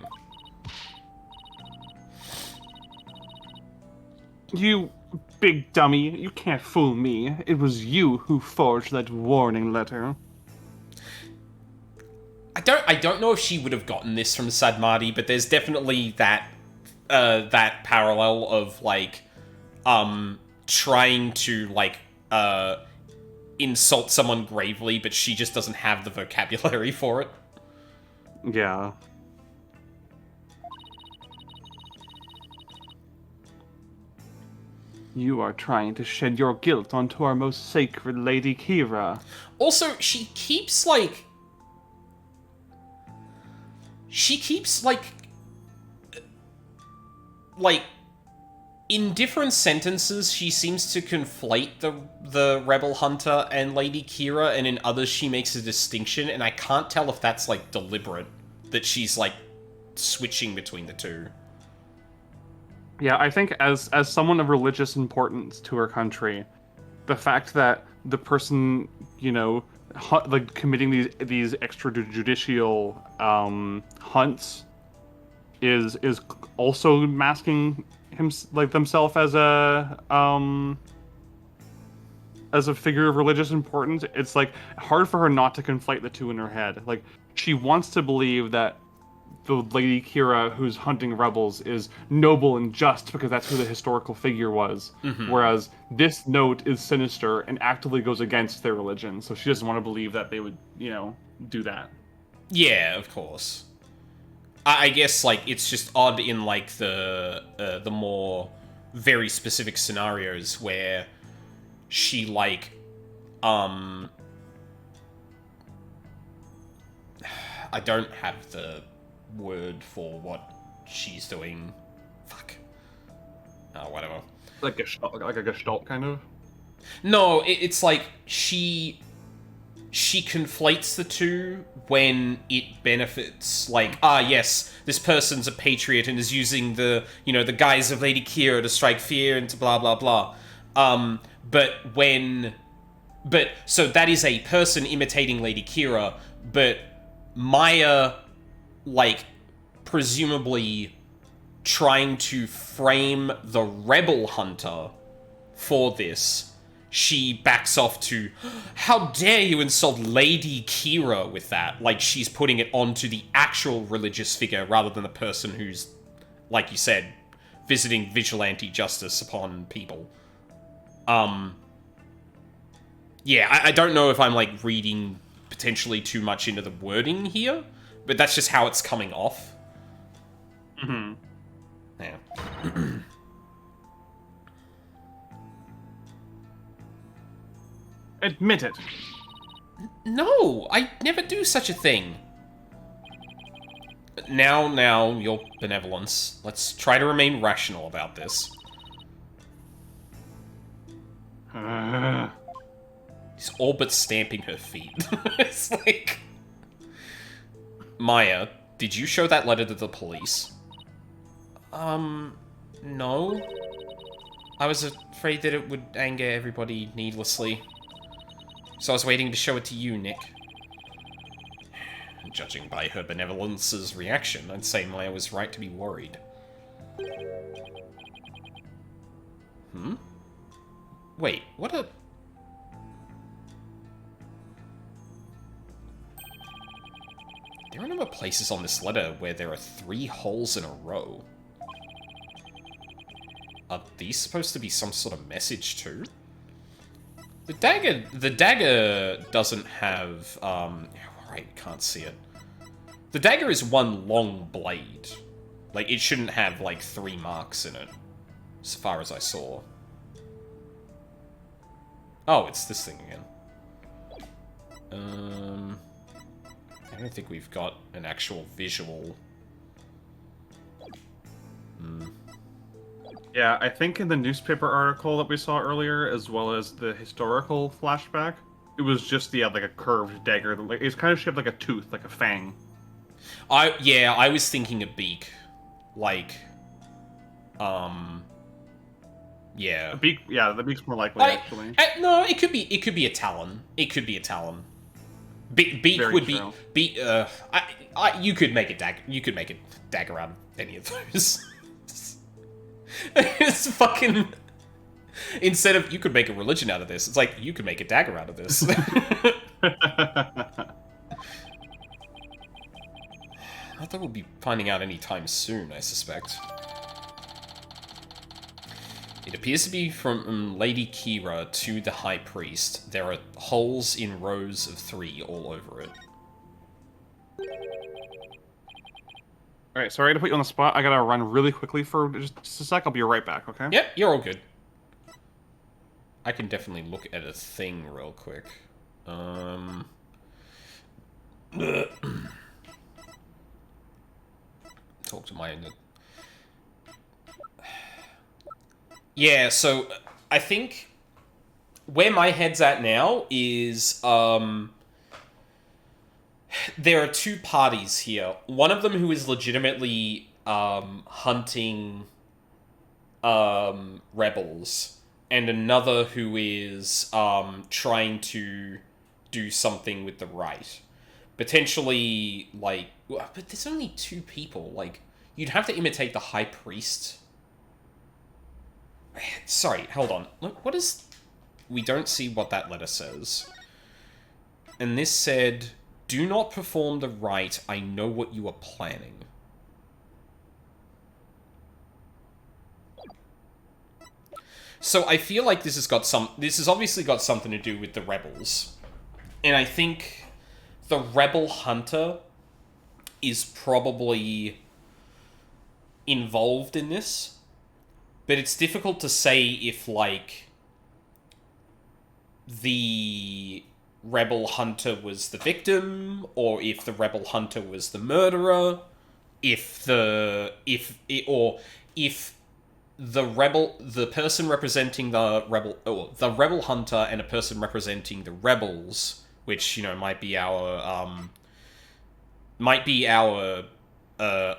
You big dummy, you can't fool me. It was you who forged that warning letter. I don't know if she would have gotten this from Sadmati, but there's definitely that that parallel of like trying to like insult someone gravely, but she just doesn't have the vocabulary for it. Yeah. You are trying to shed your guilt onto our most sacred Lady Kira. Also, she keeps like in different sentences she seems to conflate the rebel hunter and Lady Kira, and in others she makes a distinction, and I can't tell if that's like deliberate, that she's like switching between the two. Yeah, I think as someone of religious importance to her country, the fact that the person, you know, like committing these extrajudicial hunts is also masking him like themselves as a figure of religious importance. It's like hard for her not to conflate the two in her head. Like she wants to believe that the Lady Kira who's hunting rebels is noble and just because that's who the historical figure was. Whereas this note is sinister and actively goes against their religion. So she doesn't want to believe that they would, do that. Yeah, of course. I guess like it's just odd in like the more very specific scenarios where she like I don't have the word for what she's doing. Fuck. Oh, whatever. Like a gestalt kind of. No, it's like she conflates the two when it benefits. Like, yes, this person's a patriot and is using the the guise of Lady Kira to strike fear into blah blah blah. So that is a person imitating Lady Kira, but Maya, like, presumably trying to frame the rebel hunter for this, she backs off to, how dare you insult Lady Kira with that? Like, she's putting it onto the actual religious figure rather than the person who's, like you said, visiting vigilante justice upon people. Yeah, I don't know if I'm, like, reading potentially too much into the wording here, but that's just how it's coming off. Mm-hmm. Yeah. Admit it. No, I never do such a thing. Now, your benevolence. Let's try to remain rational about this. He's all but stamping her feet. It's like... Maya, did you show that letter to the police? No. I was afraid that it would anger everybody needlessly. So I was waiting to show it to you, Nick. Judging by her benevolence's reaction, I'd say Maya was right to be worried. Wait, what a... There are a number of places on this letter where there are 3 holes in a row. Are these supposed to be some sort of message too? The dagger doesn't have, right, can't see it. The dagger is one long blade. Like, it shouldn't have, like, 3 marks in it, as far as I saw. Oh, it's this thing again. I don't think we've got an actual visual. Yeah, I think in the newspaper article that we saw earlier, as well as the historical flashback, it was just, like a curved dagger. Like, it's kind of shaped like a tooth, like a fang. I was thinking a beak. Like, yeah. The beak, yeah, the beak's more likely, actually. No, it could be a talon. It could be a talon. Beak Very would true. be you could make a dagger. You could make a dagger out of any of those. It's fucking... Instead of, you could make a religion out of this, it's like, you could make a dagger out of this. Not that we'll be finding out anytime soon, I suspect. It appears to be from Lady Kira to the High Priest. There are holes in rows of 3 all over it. Alright, sorry to put you on the spot. I gotta run really quickly for just a sec. I'll be right back, okay? Yep, you're all good. I can definitely look at a thing real quick. Talk to my... Yeah, so I think where my head's at now is there are 2 parties here. One of them who is legitimately hunting rebels, and another who is trying to do something with the right. Potentially, like... But there's only 2 people. Like, you'd have to imitate the High Priest. Sorry, hold on. Look, what is... We don't see what that letter says. And this said... Do not perform the rite. I know what you are planning. So I feel like this has obviously got something to do with the rebels. And I think the rebel hunter is probably involved in this. But it's difficult to say if, like, the rebel hunter was the victim, or if the rebel hunter was the murderer, if the person representing the rebel, or the rebel hunter and a person representing the rebels, which, you know, might be our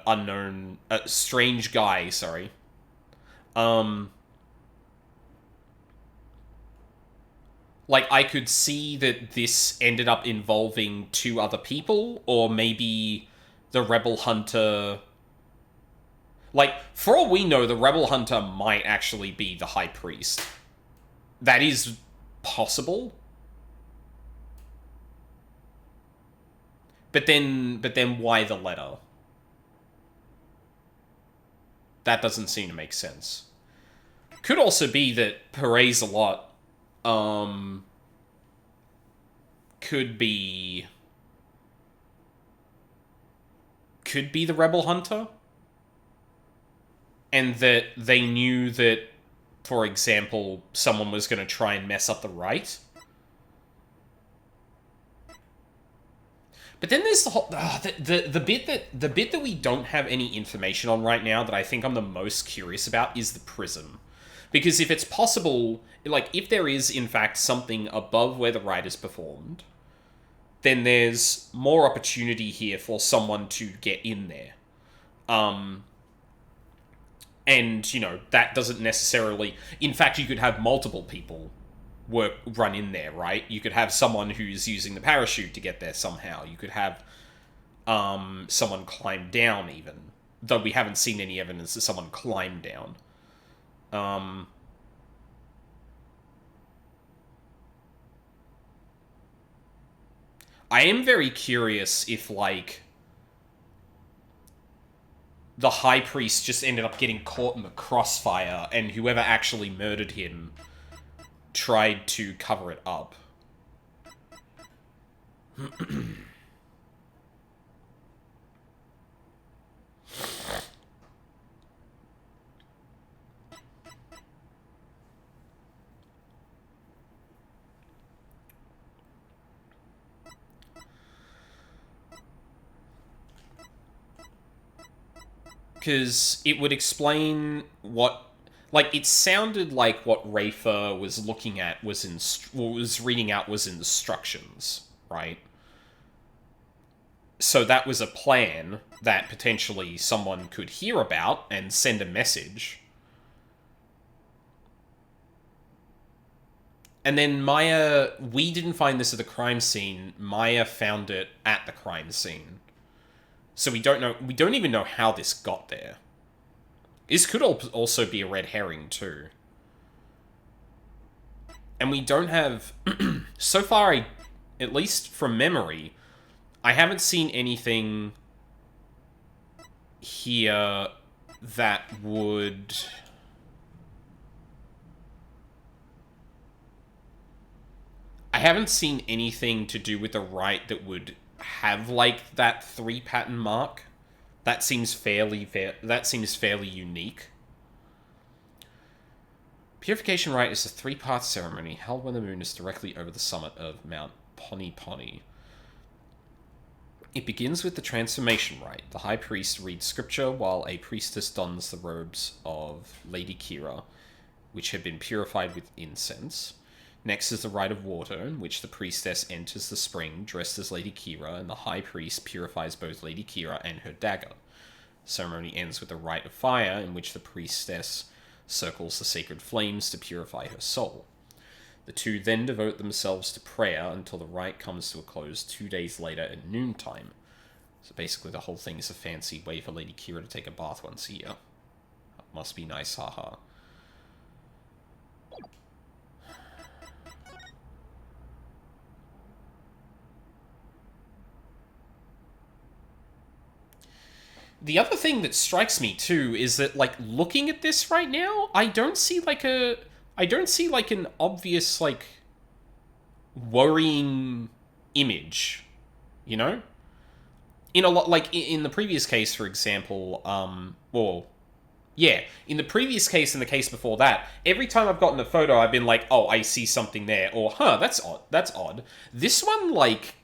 unknown strange guy, sorry. Like, I could see that this ended up involving 2 other people, or maybe the rebel hunter... Like, for all we know, the rebel hunter might actually be the high priest. That is possible. But then why the letter? That doesn't seem to make sense. Could also be that Perez a lot could be the rebel hunter, and that they knew that, for example, someone was going to try and mess up the rite. But then there's the whole the bit that we don't have any information on right now that I think I'm the most curious about is the prism. Because if it's possible, like, if there is, in fact, something above where the rite is performed, then there's more opportunity here for someone to get in there. And, you know, that doesn't necessarily... In fact, you could have multiple people run in there, right? You could have someone who's using the parachute to get there somehow. You could have someone climb down, even. Though we haven't seen any evidence that someone climbed down. I am very curious if, like, the high priest just ended up getting caught in the crossfire, and whoever actually murdered him tried to cover it up. Because it would explain what... Like, it sounded like what Rafer was looking at was reading out was instructions, right? So that was a plan that potentially someone could hear about and send a message. And then Maya... We didn't find this at the crime scene. Maya found it at the crime scene. So we don't know... We don't even know how this got there. This could also be a red herring, too. And we don't have... So far, at least from memory, I haven't seen anything here that would... I haven't seen anything to do with the rite that would have, like, that 3 pattern mark. That seems fairly unique. Purification Rite is a 3-part ceremony held when the moon is directly over the summit of Mount Poni Poni. It begins with the transformation rite. The high priest reads scripture while a priestess dons the robes of Lady Kira, which have been purified with incense. Next is the rite of water, in which the priestess enters the spring dressed as Lady Kira, and the high priest purifies both Lady Kira and her dagger. The ceremony ends with the rite of fire, in which the priestess circles the sacred flames to purify her soul. The two then devote themselves to prayer until the rite comes to a close 2 days later at noontime. So basically the whole thing is a fancy way for Lady Kira to take a bath once a year. Must be nice, haha. The other thing that strikes me too is that, like, looking at this right now, I don't see an obvious, like, worrying image, you know? In a lot, like, in the previous case, for example, in the previous case and the case before that, every time I've gotten a photo, I've been like, oh, I see something there, or, huh, that's odd. This one, like,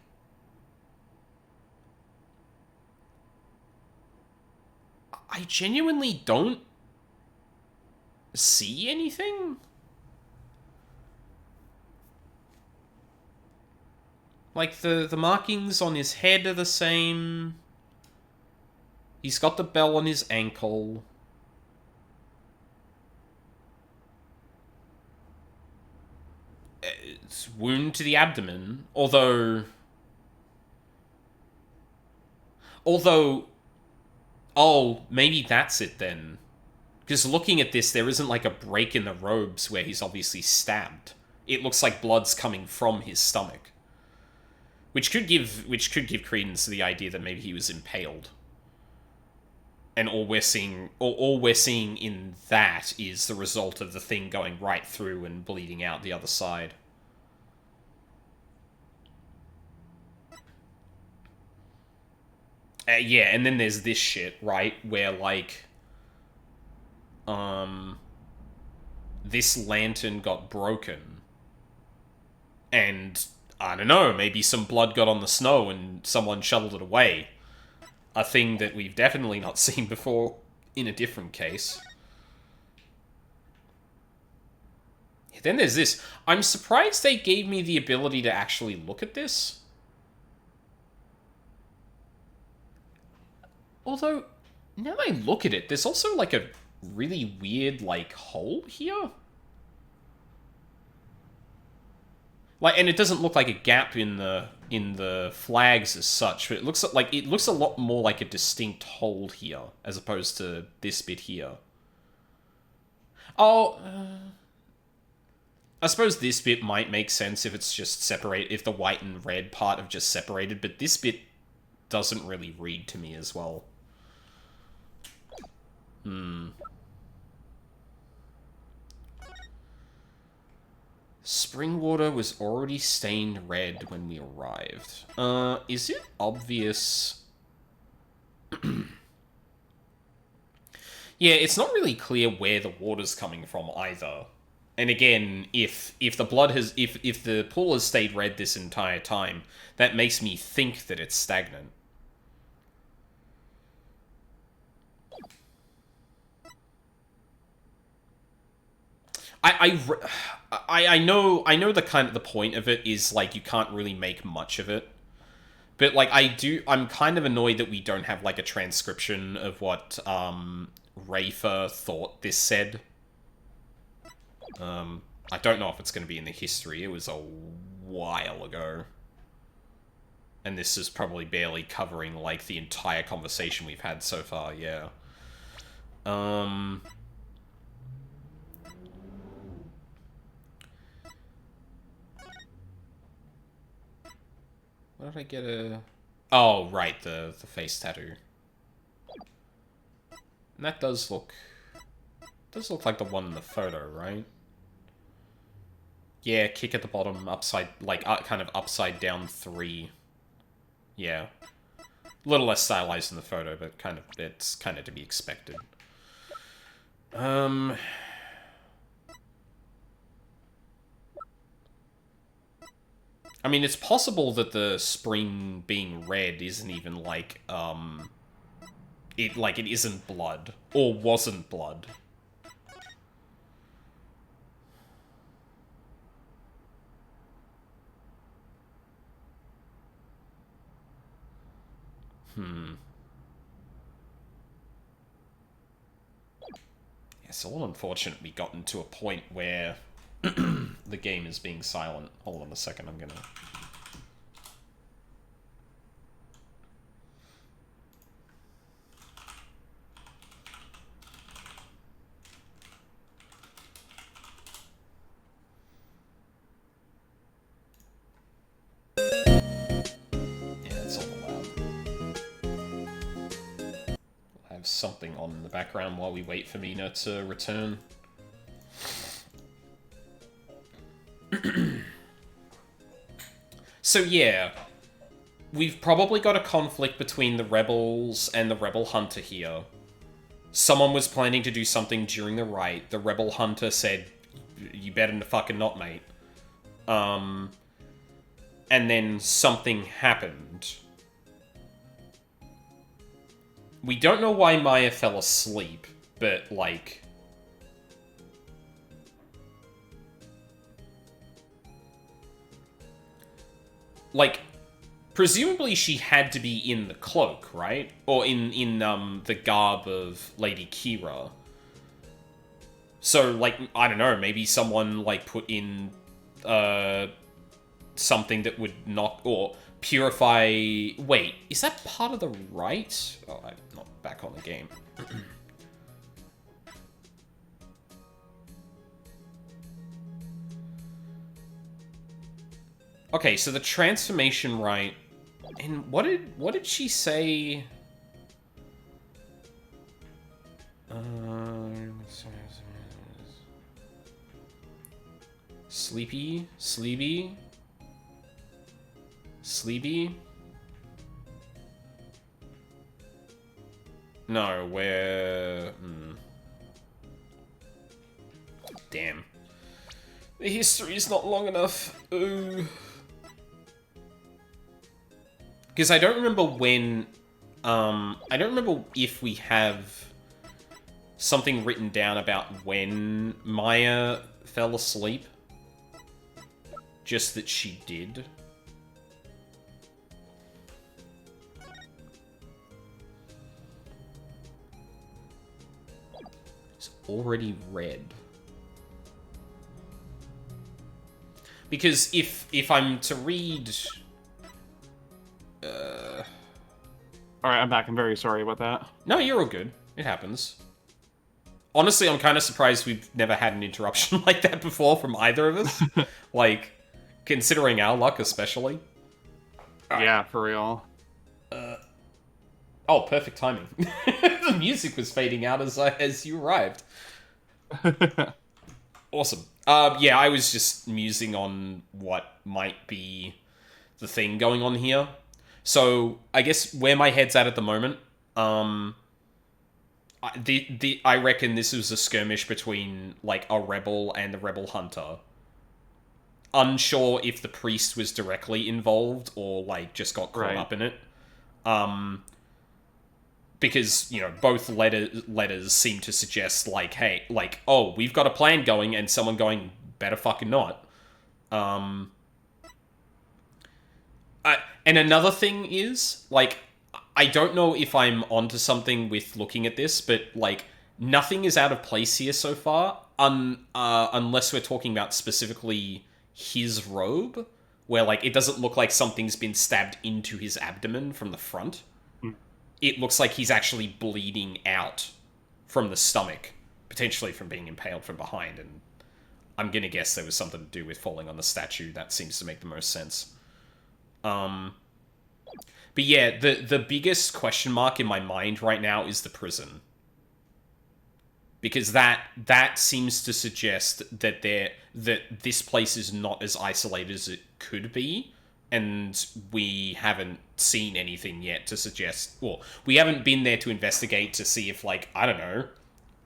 I genuinely don't see anything. Like, the markings on his head are the same. He's got the bell on his ankle. It's wound to the abdomen, although, oh, maybe that's it then. Because looking at this, there isn't like a break in the robes where he's obviously stabbed. It looks like blood's coming from his stomach. Which could give credence to the idea that maybe he was impaled. And all we're seeing in that is the result of the thing going right through and bleeding out the other side. Yeah, and then there's this shit, right? Where, like, this lantern got broken. And, I don't know, maybe some blood got on the snow and someone shoveled it away. A thing that we've definitely not seen before in a different case. Then there's this. I'm surprised they gave me the ability to actually look at this. Although, now I look at it, there's also, like, a really weird, like, hole here. Like, and it doesn't look like a gap in the flags as such, but it looks a lot more like a distinct hole here, as opposed to this bit here. Oh, I suppose this bit might make sense if it's just separate, if the white and red part have just separated, but this bit doesn't really read to me as well. Spring water was already stained red when we arrived. Is it obvious? Yeah, it's not really clear where the water's coming from either. And again, if the blood has, if the pool has stayed red this entire time, that makes me think that it's stagnant. I know the point of it is, like, you can't really make much of it. But, like, I'm kind of annoyed that we don't have, like, a transcription of what, Rafer thought this said. I don't know if it's going to be in the history. It was a while ago. And this is probably barely covering, like, the entire conversation we've had so far, yeah. Where did I get a... Oh, right, the face tattoo. And that does look like the one in the photo, right? Yeah, kick at the bottom, upside, like, kind of upside down 3. Yeah. A little less stylized in the photo, but it's kind of to be expected. I mean, it's possible that the spring being red isn't even, like, it isn't blood. Or wasn't blood. It's all unfortunate we gotten to a point where the game is being silent. Hold on a second, I'm gonna... something on in the background while we wait for Mina to return. So yeah, we've probably got a conflict between the rebels and the rebel hunter here. Someone was planning to do something during the rite. The rebel hunter said, "You better fucking not, mate." And then something happened. We don't know why Maya fell asleep, but, like... presumably she had to be in the cloak, right? Or in the garb of Lady Kira. So, like, I don't know, maybe someone, like, put in, something that would knock, or purify... Wait, is that part of the rite? Oh, I'm not back on the game. Okay, so the transformation rite... And what did she say? Sleepy? Sleepy? Sleepy? No, where... Damn. The history is not long enough. Ooh. Because I don't remember when... I don't remember if we have something written down about when Maya fell asleep. Just that she did. It's already red. Because if I'm to read... Alright, I'm back. I'm very sorry about that. No, you're all good. It happens. Honestly, I'm kind of surprised we've never had an interruption like that before from either of us. Like, considering our luck especially. Yeah, for real. Oh, perfect timing. The music was fading out as you arrived. Awesome. Yeah, I was just musing on what might be the thing going on here. So, I guess where my head's at the moment, I reckon this was a skirmish between, like, a rebel and the rebel hunter. Unsure if the priest was directly involved or, like, just got caught up in it. Because, you know, both letters seem to suggest, like, hey, like, oh, we've got a plan going, and someone going, better fucking not. And another thing is, like, I don't know if I'm onto something with looking at this, but, like, nothing is out of place here so far, unless we're talking about specifically his robe, where, like, it doesn't look like something's been stabbed into his abdomen from the front. It looks like he's actually bleeding out from the stomach, potentially from being impaled from behind, and I'm gonna guess there was something to do with falling on the statue. That seems to make the most sense. But yeah, the biggest question mark in my mind right now is the prison. Because that seems to suggest that this place is not as isolated as it could be, and we haven't seen anything yet to suggest... Well, we haven't been there to investigate to see if, like, I don't know,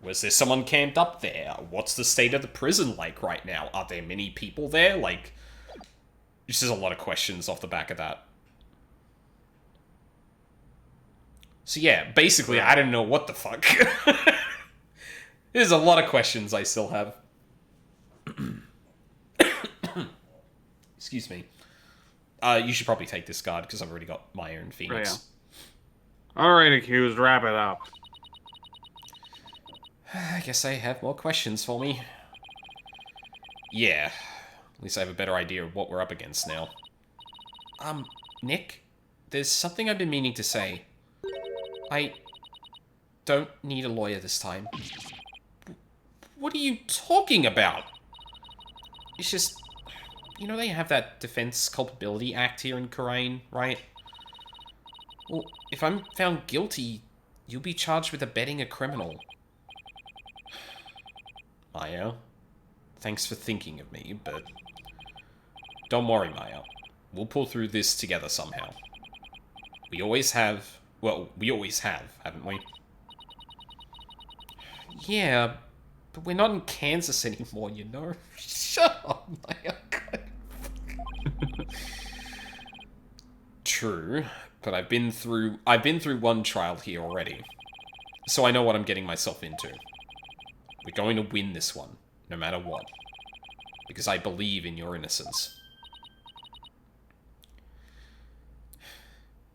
was there someone camped up there? What's the state of the prison like right now? Are there many people there? Like, just there's a lot of questions off the back of that. So yeah, basically, I don't know what the fuck. There's a lot of questions I still have. Excuse me. You should probably take this card, because I've already got Maya and Phoenix. Yeah. Alright, accused, wrap it up. I guess I have more questions for me. Yeah. At least I have a better idea of what we're up against now. Nick? There's something I've been meaning to say. I don't need a lawyer this time. What are you talking about? It's just... You know, they have that Defense Culpability Act here in Khura'in, right? Well, if I'm found guilty, You'll be charged with abetting a criminal. Maya, thanks for thinking of me, but... Don't worry, Maya. We'll pull through this together somehow. We always have... Well, we always have, haven't we? Yeah, but we're not in Kansas anymore, you know? Shut up, Maya. True, but I've been through one trial here already. So I know what I'm getting myself into. We're going to win this one, no matter what. Because I believe in your innocence.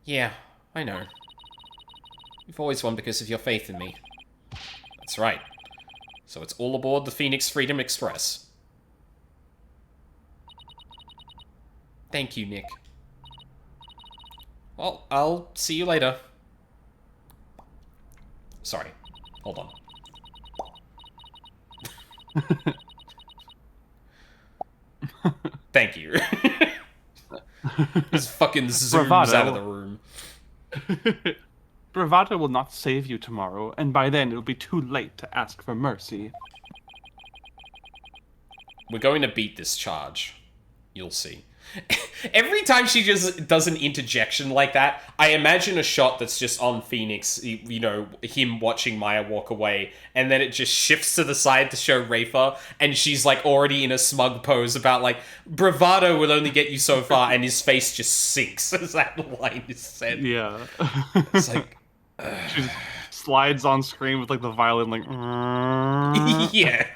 Yeah, I know. You've always won because of your faith in me. That's right. So it's all aboard the Phoenix Freedom Express. Thank you, Nick. Well, I'll see you later. Sorry. Hold on. Thank you. Just fucking zooms Bravado. out of the room. Bravado will not save you tomorrow, and by then it will be too late to ask for mercy. We're going to beat this charge. You'll see. Every time she just does an interjection like that, I imagine a shot that's just on Phoenix, you know, him watching Maya walk away, and then it just shifts to the side to show Rafer, and she's like already in a smug pose about like, bravado will only get you so far, and his face just sinks as that line is said. Yeah. It's like... She just slides on screen with like the violin like... Yeah.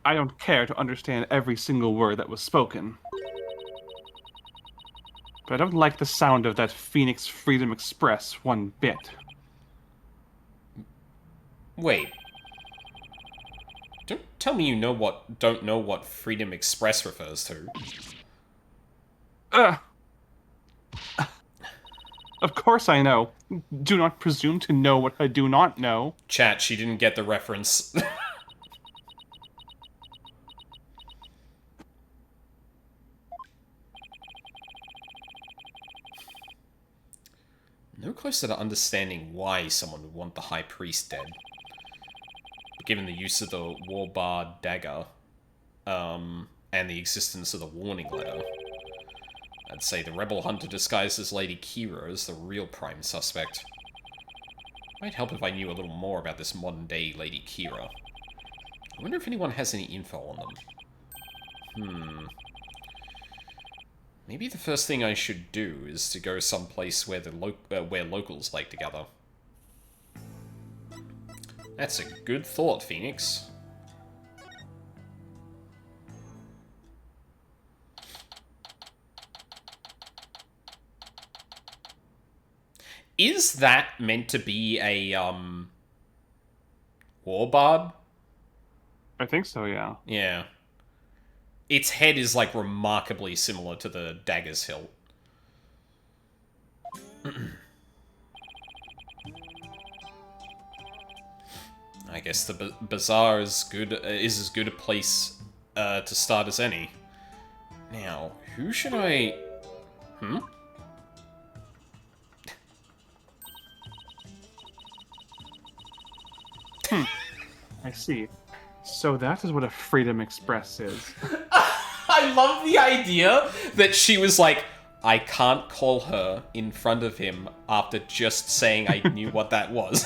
I don't care to understand every single word that was spoken. But I don't like the sound of that Phoenix Freedom Express one bit. Wait. Don't tell me you don't know what Freedom Express refers to. Of course I know. Do not presume to know what I do not know. Chat, she didn't get the reference. No closer to understanding why someone would want the High Priest dead. Given the use of the Warbar dagger, and the existence of the warning letter. I'd say the rebel hunter disguised as Lady Kira is the real prime suspect. Might help if I knew a little more about this modern-day Lady Kira. I wonder if anyone has any info on them. Maybe the first thing I should do is to go someplace where where locals like to gather. That's a good thought, Phoenix. Is that meant to be a, warbard? I think so, yeah. Yeah. Its head is, like, remarkably similar to the dagger's hilt. I guess the bazaar is as good a place to start as any. Now, who should I... I see. So that is what a Freedom Express is. I love the idea that she was like, I can't call her in front of him after just saying I knew what that was.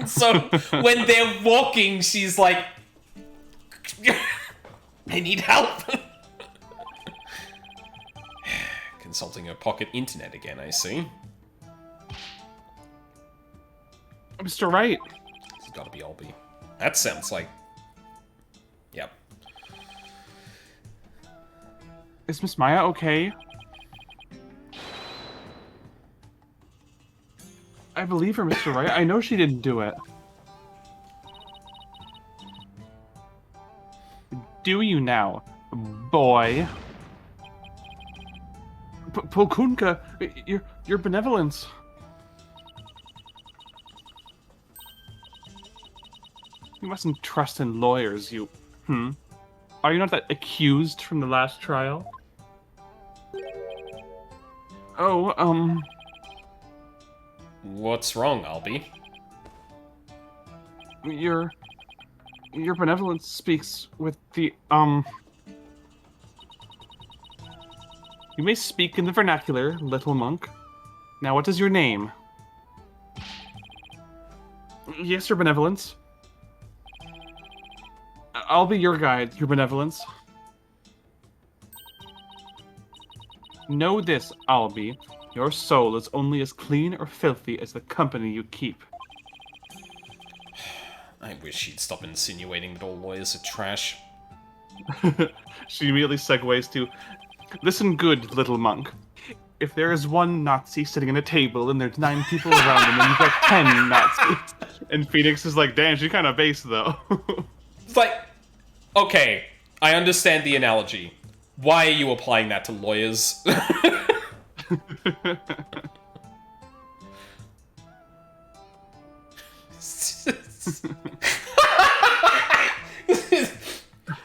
So when they're walking, she's like, I need help. Consulting her pocket internet again, I see. Mr. Wright. It's gotta be Albie. That sounds like... Yep. Is Miss Maya okay? I believe her, Mr. Wright. I know she didn't do it. Do you now, boy? Polkunka, your benevolence. You mustn't trust in lawyers, you... Are you not that accused from the last trial? Oh, What's wrong, Albie? Your benevolence speaks with the, You may speak in the vernacular, little monk. Now, what is your name? Yes, your benevolence. I'll be your guide, your benevolence. Know this, Albie. Your soul is only as clean or filthy as the company you keep. I wish she'd stop insinuating that all lawyers are trash. She immediately segues to, listen good, little monk. If there is one Nazi sitting at a table and there's 9 people around him and you've got 10 Nazis. And Phoenix is like, damn, she's kind of base, though. It's like, okay, I understand the analogy. Why are you applying that to lawyers?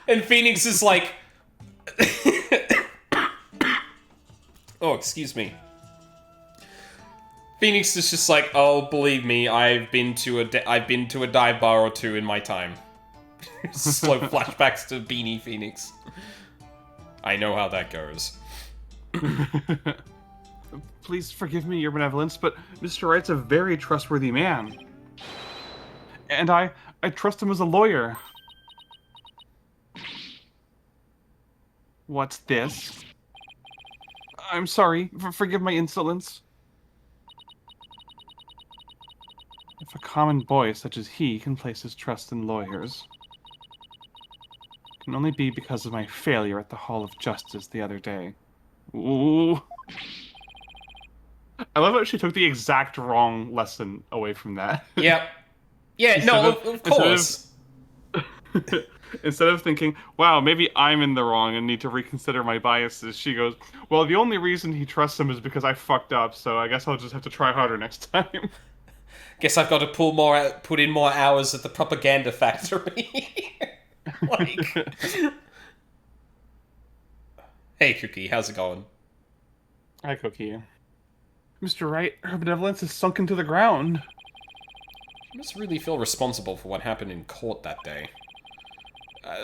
And Phoenix is like, oh, excuse me. Phoenix is just like, oh, believe me, I've been to a dive bar or two in my time. Slow flashbacks to Beanie Phoenix. I know how that goes. Please forgive me, your benevolence, but Mr. Wright's a very trustworthy man. And I trust him as a lawyer. What's this? I'm sorry, forgive my insolence. If a common boy such as he can place his trust in lawyers, it can only be because of my failure at the Hall of Justice the other day. Ooh. I love how she took the exact wrong lesson away from that. Yep. Yeah, no, of course. Instead of thinking, wow, maybe I'm in the wrong and need to reconsider my biases, she goes, well, the only reason he trusts him is because I fucked up, so I guess I'll just have to try harder next time. Guess I've got to put in more hours at the propaganda factory. Like... Hey, Cookie, how's it going? Hi, Cookie. Mr. Wright, her benevolence is sunk into the ground. She must really feel responsible for what happened in court that day.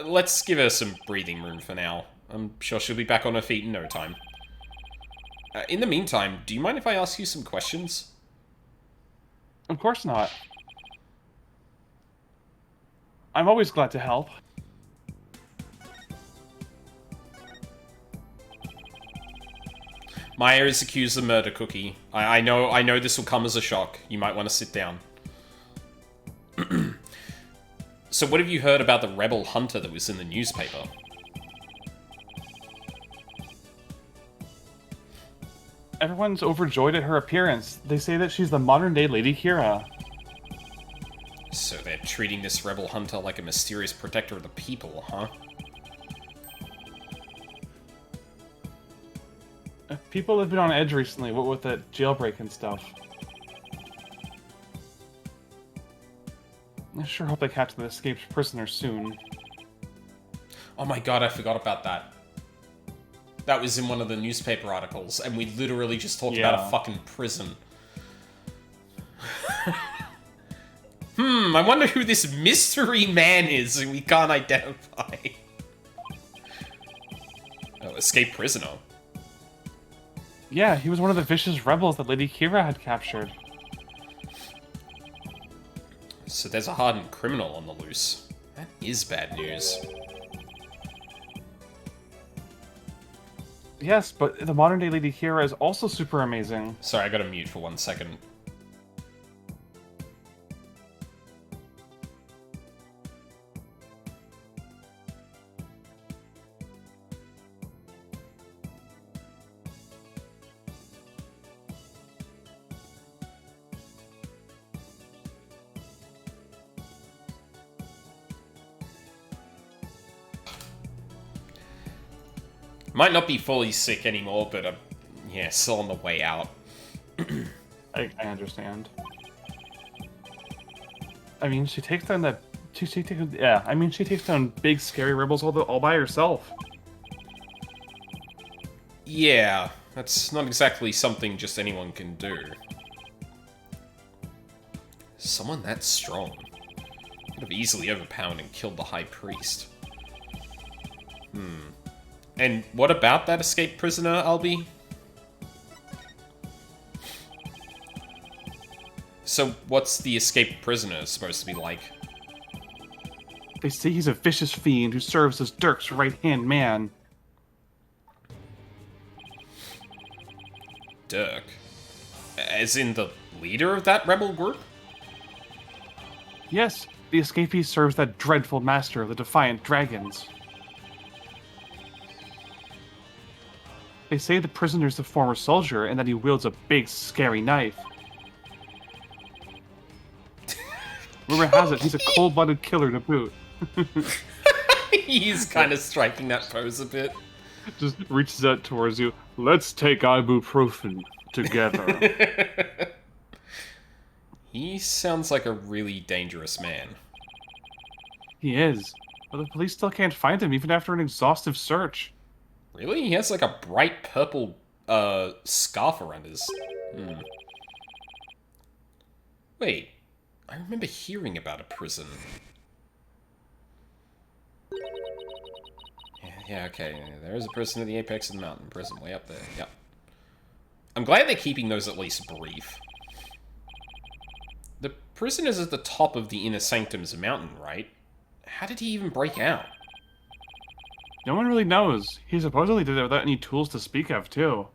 Let's give her some breathing room for now. I'm sure she'll be back on her feet in no time. In the meantime, do you mind if I ask you some questions? Of course not. I'm always glad to help. Maya is accused of murder, Cookie. I know this will come as a shock. You might want to sit down. So what have you heard about the rebel hunter that was in the newspaper? Everyone's overjoyed at her appearance. They say that she's the modern-day Lady Kira. So they're treating this rebel hunter like a mysterious protector of the people, huh? People have been on edge recently, what with that jailbreak and stuff. I sure hope they catch the escaped prisoner soon. Oh my god, I forgot about that. That was in one of the newspaper articles, and we literally just talked about a fucking prison. I wonder who this mystery man is who we can't identify. Oh, escaped prisoner. Yeah, he was one of the vicious rebels that Lady Kira had captured. So there's a hardened criminal on the loose. That is bad news. Yes, but the modern-day Lady Kira is also super amazing. Sorry, I gotta mute for 1 second. Might not be fully sick anymore, but yeah, still on the way out. I understand. I mean, she takes down that. She takes down big, scary rebels all by herself. Yeah, that's not exactly something just anyone can do. Someone that strong could have easily overpowered and killed the High Priest. And what about that escaped prisoner, Albie? So, what's the escaped prisoner supposed to be like? They say he's a vicious fiend who serves as Dirk's right-hand man. Dirk? As in the leader of that rebel group? Yes, the escapee serves that dreadful master of the Defiant Dragons. They say the prisoner's a former soldier and that he wields a big, scary knife. Rumor has it he's a cold-blooded killer to boot. He's kind of striking that pose a bit. Just reaches out towards you. Let's take ibuprofen together. He sounds like a really dangerous man. He is, but the police still can't find him even after an exhaustive search. Really? He has like a bright purple scarf around his... Wait, I remember hearing about a prison. Yeah, okay. There is a prison at the apex of the mountain. Prison way up there. Yep. I'm glad they're keeping those at least brief. The prison is at the top of the Inner Sanctum's mountain, right? How did he even break out? No one really knows. He supposedly did it without any tools to speak of, too.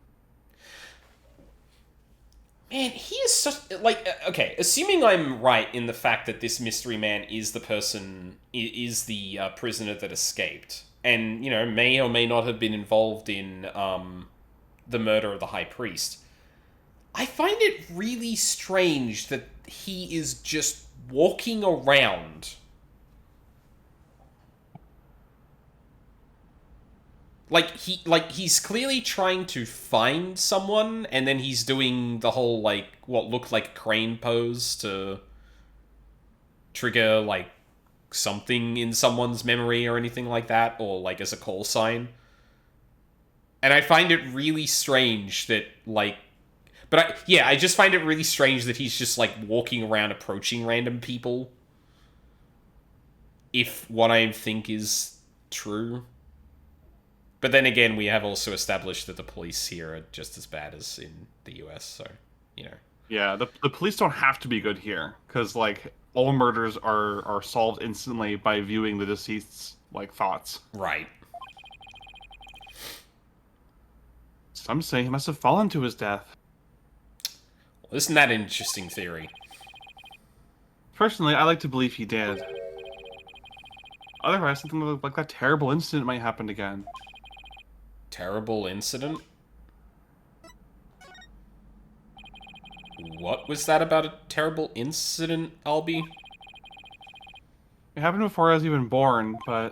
Man, he is such... Like, okay, assuming I'm right in the fact that this mystery man is the person... is the prisoner that escaped, and, you know, may or may not have been involved in the murder of the High Priest, I find it really strange that he is just walking around... he's clearly trying to find someone, and then he's doing the whole, like, what looked like a crane pose to trigger, like, something in someone's memory or anything like that, or, like, as a call sign. And I find it really strange that, like... But, I just find it really strange that he's just, like, walking around approaching random people. If what I think is true. But then again, we have also established that the police here are just as bad as in the US, so, you know. Yeah, the police don't have to be good here, because, like, all murders are solved instantly by viewing the deceased's, like, thoughts. Right. Some say he must have fallen to his death. Well, isn't that an interesting theory? Personally, I like to believe he did. Otherwise, something like that terrible incident might happen again. Terrible incident? What was that about a terrible incident, Albie? It happened before I was even born, but...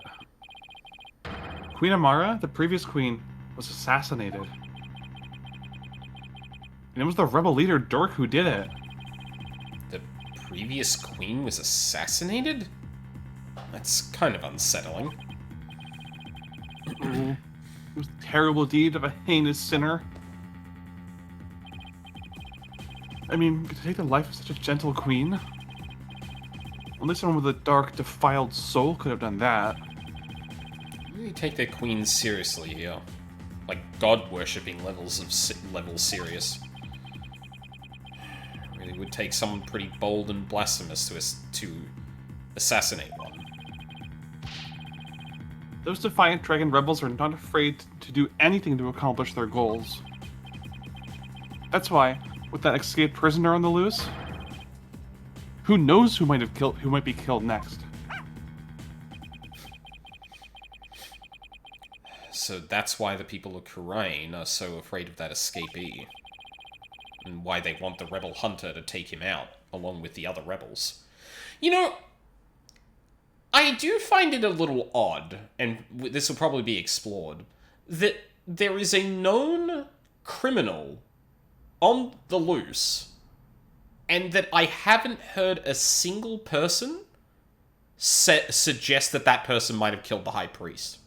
Queen Amara, the previous queen, was assassinated. And it was the rebel leader, Dirk, who did it. The previous queen was assassinated? That's kind of unsettling. It was a terrible deed of a heinous sinner. I mean, to take the life of such a gentle queen? Only someone with a dark, defiled soul could have done that. Really take their queens seriously here. Like god-worshipping levels serious. Really would take someone pretty bold and blasphemous to assassinate one. Those Defiant Dragon rebels are not afraid to do anything to accomplish their goals. That's why, with that escaped prisoner on the loose, who knows who might be killed next? So that's why the people of Khura'in are so afraid of that escapee. And why they want the rebel hunter to take him out, along with the other rebels. You know, I do find it a little odd, and this will probably be explored, that there is a known criminal on the loose, and that I haven't heard a single person suggest that that person might have killed the High Priest.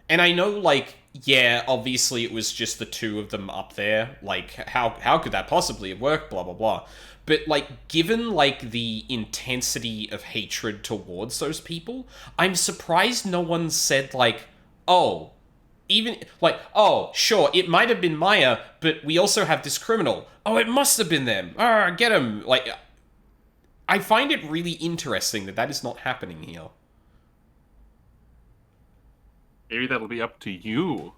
And I know, like, yeah, obviously it was just the two of them up there. Like, how could that possibly have worked? Blah, blah, blah. But, like, given, like, the intensity of hatred towards those people, I'm surprised no one said, like, oh, even, like, oh, sure, it might have been Maya, but we also have this criminal. Oh, it must have been them. Get him. Like, I find it really interesting that that is not happening here. Maybe that'll be up to you.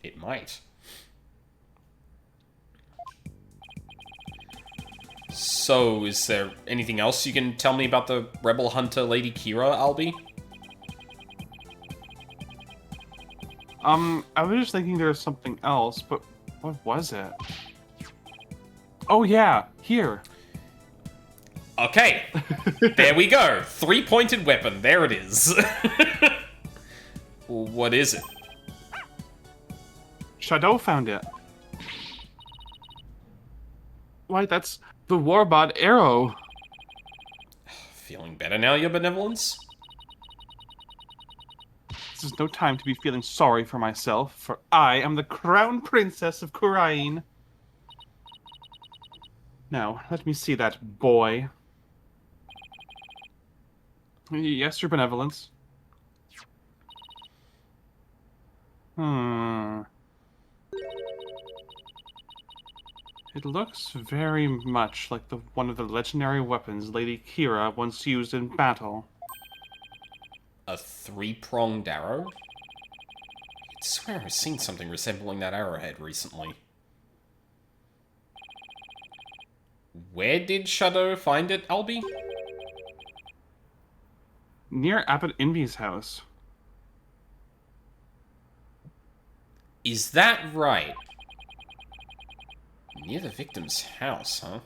It might. So, is there anything else you can tell me about the Rebel Hunter Lady Kira, Albie? I was just thinking there was something else, but what was it? Oh yeah, here. Okay, there we go. 3-pointed weapon, there it is. What is it? Shadow found it. Why, that's the Warbot arrow. Feeling better now, your benevolence? This is no time to be feeling sorry for myself, for I am the Crown Princess of Khura'in. Now, let me see that boy. Yes, your benevolence. It looks very much like one of the legendary weapons Lady Kira once used in battle. A 3-pronged arrow? I swear I've seen something resembling that arrowhead recently. Where did Shadow find it, Albie? Near Abbot Envy's house. Is that right? Near the victim's house, huh?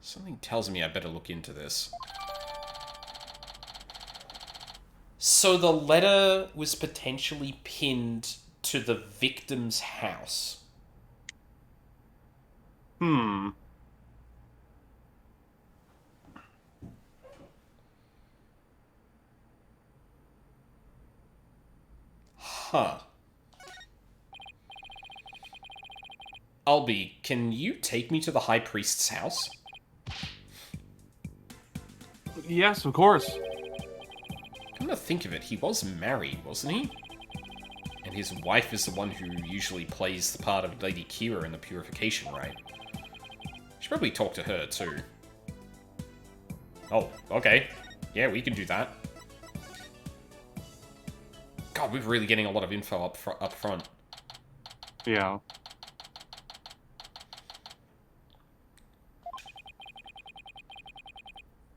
Something tells me I better look into this. So the letter was potentially pinned to the victim's house. Huh. Albie, can you take me to the High Priest's house? Yes, of course. Come to think of it, he was married, wasn't he? And his wife is the one who usually plays the part of Lady Kira in the Purification Rite. Should probably talk to her, too. Oh, okay. Yeah, we can do that. God, we're really getting a lot of info up front. Yeah.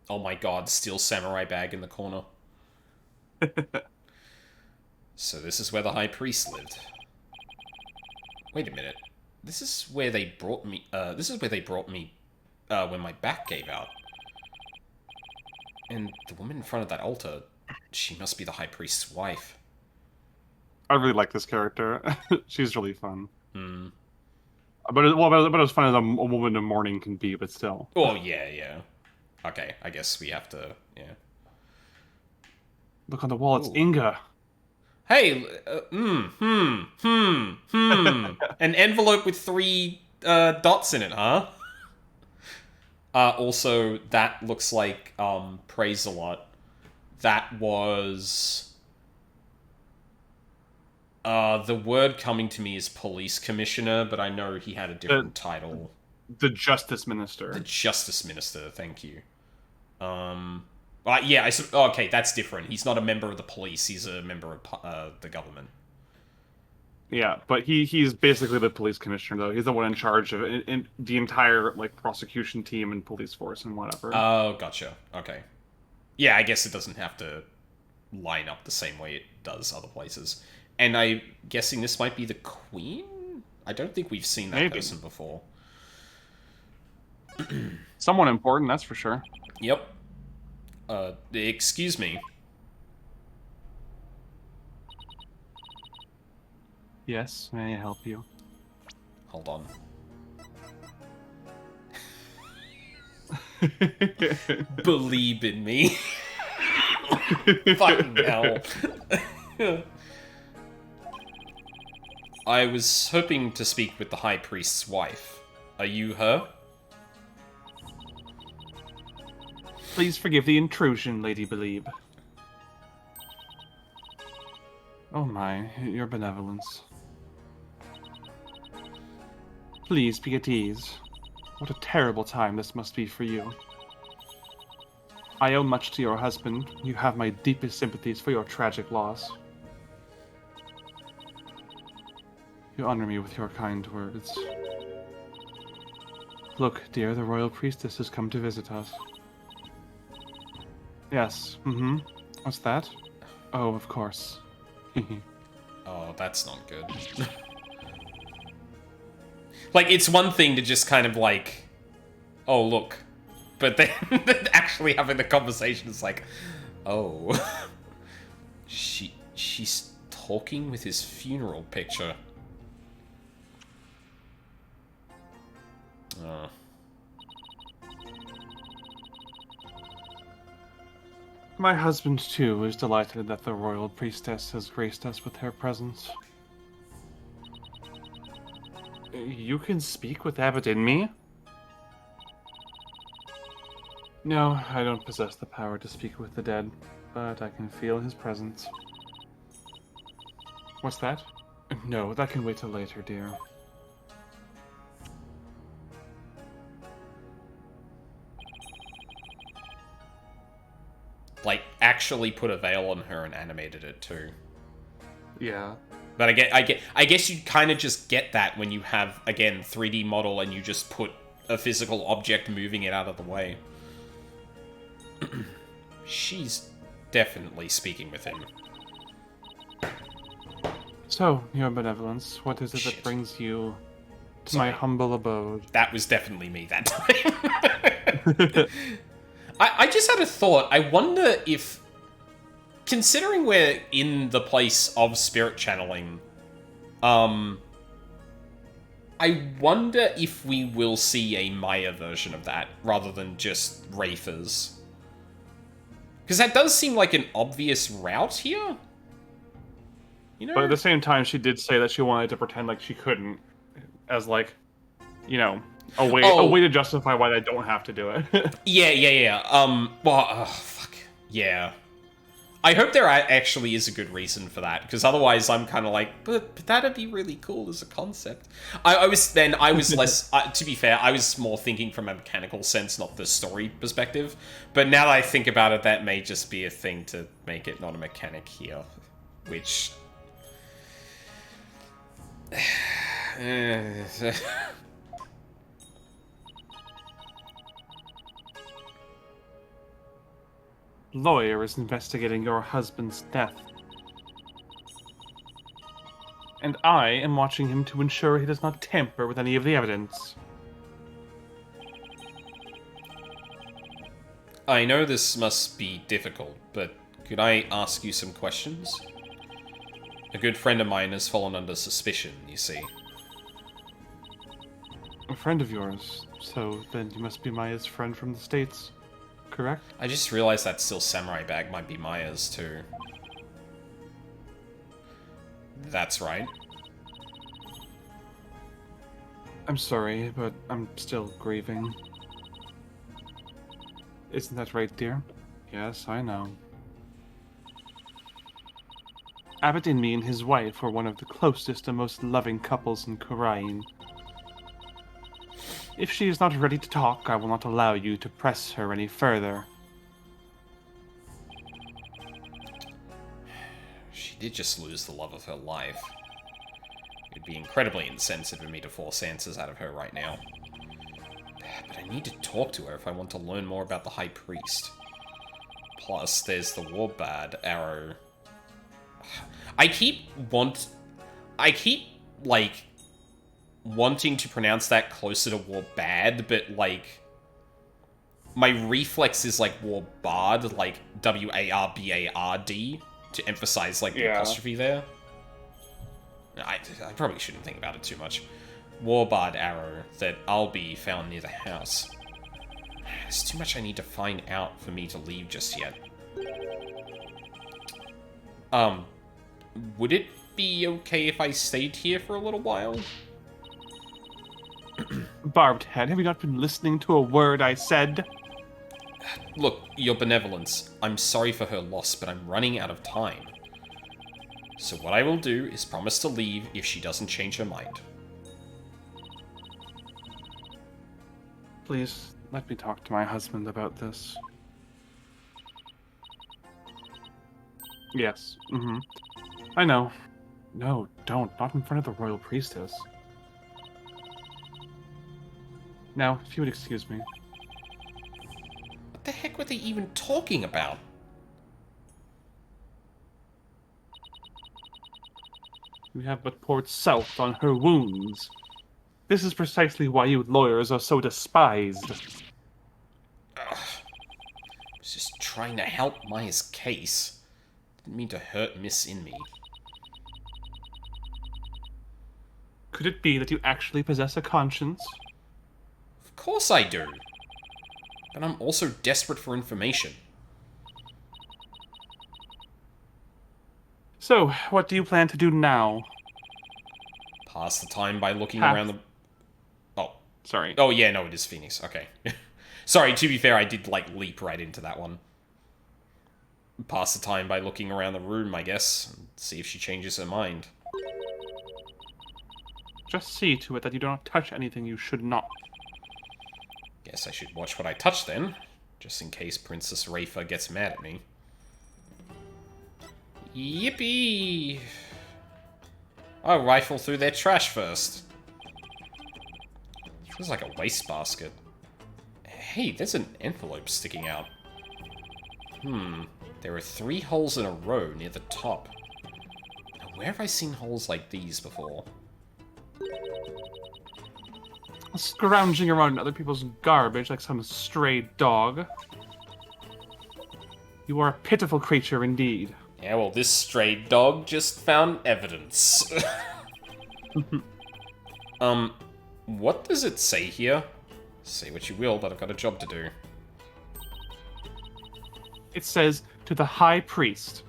Oh my god, steel samurai bag in the corner. So this is where the High Priest lived. Wait a minute. This is where they brought me, when my back gave out. And the woman in front of that altar, she must be the High Priest's wife. I really like this character. She's really fun. But as fun as a woman in mourning can be, but still. Oh, yeah. Okay, I guess we have to, yeah. Look on the wall, it's Ooh. Inga. Hey, An envelope with 3 dots in it, huh? Also, that looks like, Praise a Lot. That was... the word coming to me is police commissioner, but I know he had a different title. The Justice Minister. The Justice Minister, thank you. Yeah, okay, that's different. He's not a member of the police, he's a member of the government. Yeah, but he's basically the police commissioner, though. He's the one in charge of the entire prosecution team and police force and whatever. Oh, gotcha. Okay. Yeah, I guess it doesn't have to line up the same way it does other places. And I'm guessing this might be the Queen? I don't think we've seen that person before. Someone important, that's for sure. Yep. Excuse me. Yes, may I help you? Hold on. Believe in me. Fucking hell. I was hoping to speak with the High Priest's wife. Are you her? Please forgive the intrusion, Lady Belieb. Oh my, your benevolence. Please be at ease. What a terrible time this must be for you. I owe much to your husband. You have my deepest sympathies for your tragic loss. You honor me with your kind words. Look, dear, the royal priestess has come to visit us. Yes, What's that? Oh, of course. Oh, that's not good. Like, it's one thing to just kind of like, oh, look. But then actually having the conversation is like, oh. She's talking with his funeral picture. Oh. My husband, too, is delighted that the royal priestess has graced us with her presence. You can speak with Abbot in me? No, I don't possess the power to speak with the dead, but I can feel his presence. What's that? No, that can wait till later, dear. Like, actually put a veil on her and animated it too. Yeah. But I guess you kind of just get that when you have, again, 3D model and you just put a physical object moving it out of the way. She's definitely speaking with him. So, your benevolence, what is it Shit. that brings you to Sorry. my humble abode? That was definitely me that time. I just had a thought. I wonder if, considering we're in the place of spirit channeling, I wonder if we will see a Maya version of that rather than just Wraithers. Because that does seem like an obvious route here. You know? But at the same time, she did say that she wanted to pretend like she couldn't, as like, you know, a way to justify why they don't have to do it. Yeah. Well, fuck. Yeah. I hope there actually is a good reason for that, because otherwise I'm kind of like, but that'd be really cool as a concept. I was less, to be fair, I was more thinking from a mechanical sense, not the story perspective. But now that I think about it, that may just be a thing to make it not a mechanic here, which... Lawyer is investigating your husband's death. And I am watching him to ensure he does not tamper with any of the evidence. I know this must be difficult, but could I ask you some questions? A good friend of mine has fallen under suspicion, you see. A friend of yours, so then you must be Maya's friend from the States, correct? I just realized that Still Samurai bag might be Maya's, too. That's right. I'm sorry, but I'm still grieving. Isn't that right, dear? Yes, I know. Abbot Inmi and his wife were one of the closest and most loving couples in Khura'in. If she is not ready to talk, I will not allow you to press her any further. She did just lose the love of her life. It'd be incredibly insensitive of me to force answers out of her right now. But I need to talk to her if I want to learn more about the High Priest. Plus, there's the Warbad arrow. I keep, like, wanting to pronounce that closer to Warbad, but, like, my reflex is, like, Warbard, like, W-A-R-B-A-R-D, to emphasize, like, the apostrophe there. I probably shouldn't think about it too much. Warbard arrow that I'll be found near the house. There's too much I need to find out for me to leave just yet. Would it be okay if I stayed here for a little while? Barbed head, have you not been listening to a word I said? Look, your benevolence, I'm sorry for her loss, but I'm running out of time. So what I will do is promise to leave if she doesn't change her mind. Please, let me talk to my husband about this. Yes. I know. No, don't. Not in front of the royal priestess. Now, if you would excuse me. What the heck were they even talking about? We have but poured salt on her wounds. This is precisely why you lawyers are so despised. I was just trying to help Maya's case. Didn't mean to hurt Miss in me. Could it be that you actually possess a conscience? Of course I do. But I'm also desperate for information. So, what do you plan to do now? Pass the time by looking Pass. around the... Oh. Sorry. Oh, yeah, no, it is Phoenix. Okay. Sorry, to be fair, I did, like, leap right into that one. Pass the time by looking around the room, I guess. And see if she changes her mind. Just see to it that you do not touch anything you should not. Guess I should watch what I touch then. Just in case Princess Rafa gets mad at me. Yippee! I'll rifle through their trash first. Feels like a wastebasket. Hey, there's an envelope sticking out. There are 3 holes in a row near the top. Now, where have I seen holes like these before? Scrounging around other people's garbage like some stray dog. You are a pitiful creature indeed. Yeah, well, this stray dog just found evidence. What does it say here? Say what you will, but I've got a job to do. It says, to the High Priest.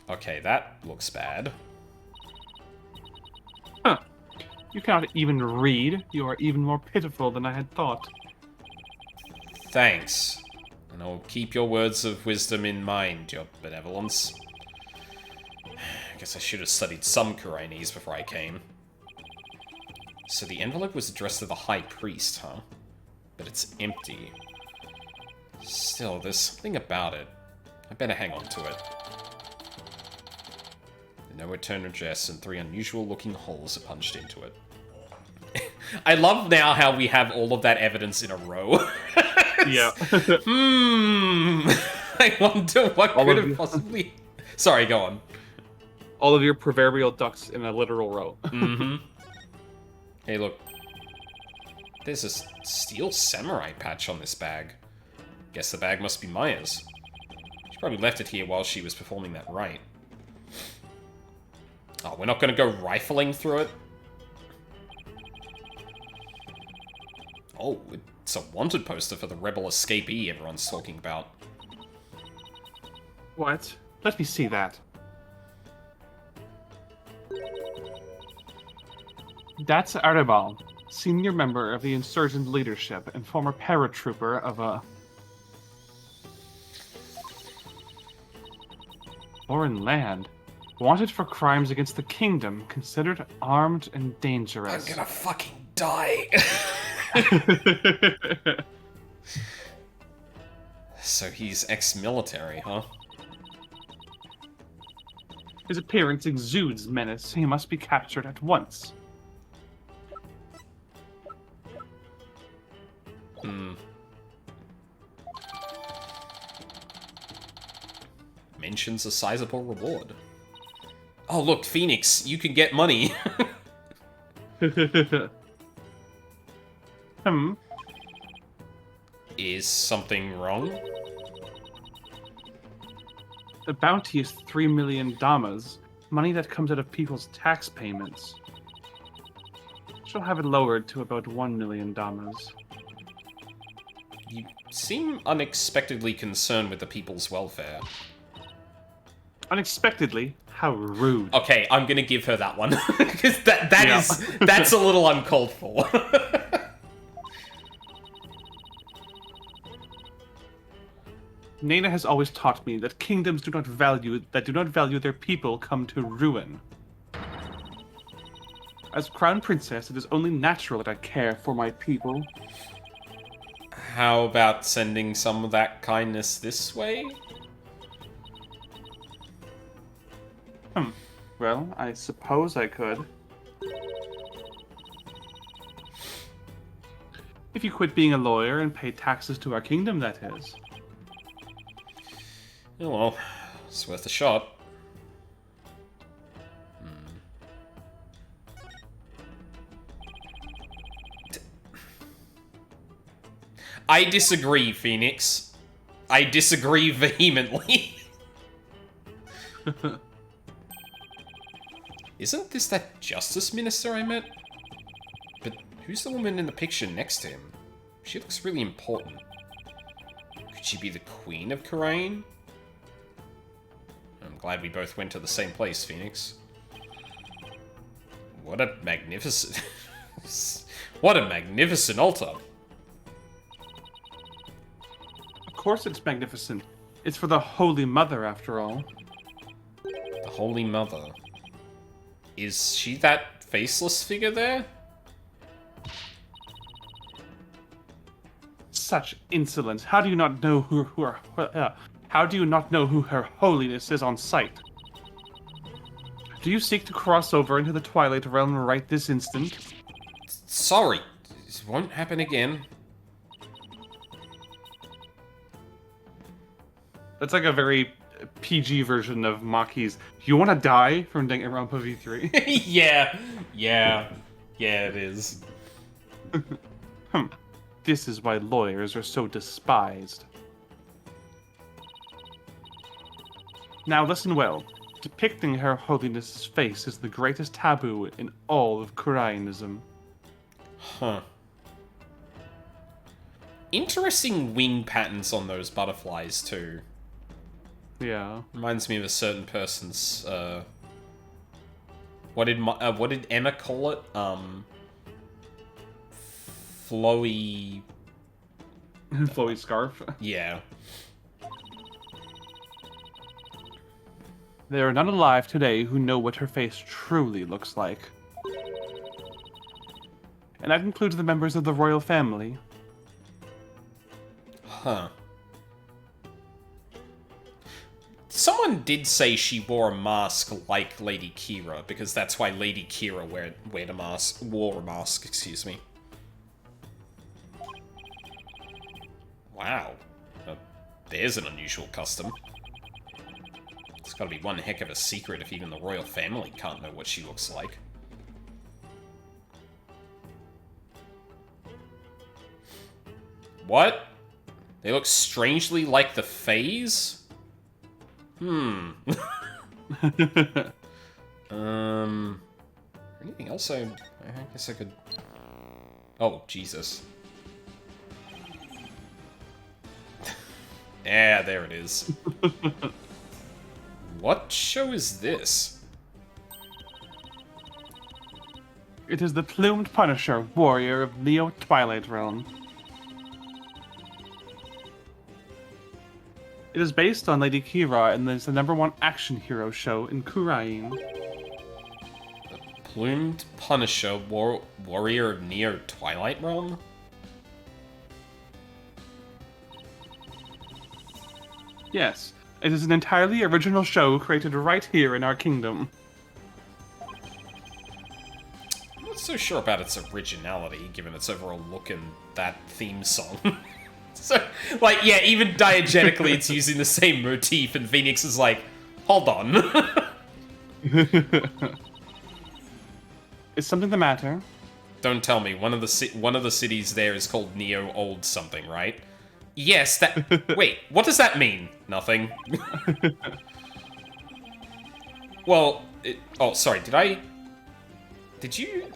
Okay, that looks bad. Huh. You cannot even read. You are even more pitiful than I had thought. Thanks. And I'll keep your words of wisdom in mind, your benevolence. I guess I should have studied some Kurainese before I came. So the envelope was addressed to the High Priest, huh? But it's empty. Still, there's something about it. I better hang on to it. No return address and 3 unusual-looking holes are punched into it. I love now how we have all of that evidence in a row. Yeah. I wonder what could have possibly... Sorry, go on. All of your proverbial ducks in a literal row. Hey, look. There's a steel samurai patch on this bag. Guess the bag must be Maya's. She probably left it here while she was performing that rite. Oh, we're not going to go rifling through it? Oh, it's a wanted poster for the rebel escapee everyone's talking about. What? Let me see that. That's Aribal, senior member of the insurgent leadership and former paratrooper of a foreign land. Wanted for crimes against the kingdom, considered armed and dangerous. I'm gonna fucking die. So he's ex-military, huh? His appearance exudes menace. He must be captured at once. Mentions a sizable reward. Oh, look, Phoenix, you can get money. Is something wrong? The bounty is 3 million damas, money that comes out of people's tax payments. She'll have it lowered to about 1 million damas. You seem unexpectedly concerned with the people's welfare. Unexpectedly, how rude. Okay, I'm gonna give her that one because Yeah. that's a little uncalled for. Nana has always taught me that kingdoms do not value their people come to ruin. As crown princess, it is only natural that I care for my people. How about sending some of that kindness this way? Well, I suppose I could. If you quit being a lawyer and pay taxes to our kingdom, that is. Oh well, it's worth a shot. I disagree, Phoenix. I disagree vehemently. Isn't this that Justice Minister I met? But who's the woman in the picture next to him? She looks really important. Could she be the Queen of Khura'in? I'm glad we both went to the same place, Phoenix. What a magnificent... what a magnificent altar! Of course it's magnificent. It's for the Holy Mother, after all. The Holy Mother. Is she that faceless figure there? Such insolence. How do you not know how do you not know who Her Holiness is on sight? Do you seek to cross over into the Twilight Realm right this instant? Sorry. This won't happen again. That's like a very PG version of Maki's "You want to die" from Danganronpa V3. Yeah, it is. This is why lawyers are so despised. Now listen well. Depicting Her Holiness's face is the greatest taboo in all of Khura'inism. Huh. Interesting wing patterns on those butterflies, too. Yeah. Reminds me of a certain person's, what did Emma call it? Flowy... Flowy scarf. Yeah. There are none alive today who know what her face truly looks like. And that includes the members of the royal family. Huh. Someone did say she wore a mask like Lady Kira, because that's why Lady Kira wore a mask, excuse me. Wow. There's an unusual custom. It's gotta be one heck of a secret if even the royal family can't know what she looks like. What? They look strangely like the Fays? Anything else I guess I could... Oh, Jesus. Yeah, there it is. What show is this? It is the Plumed Punisher, warrior of Neo Twilight Realm. It is based on Lady Kira and is the #1 action hero show in Khura'in. Plumed Punisher, warrior of Neo Twilight Realm? Yes, it is an entirely original show created right here in our kingdom. I'm not so sure about its originality, given its overall look and that theme song. So, like, yeah, even diegetically it's using the same motif, and Phoenix is like, hold on. Is something the matter? Don't tell me, one of the cities there is called Neo Old something, right? Yes, that... Wait, what does that mean? Nothing. Well, oh, sorry, did you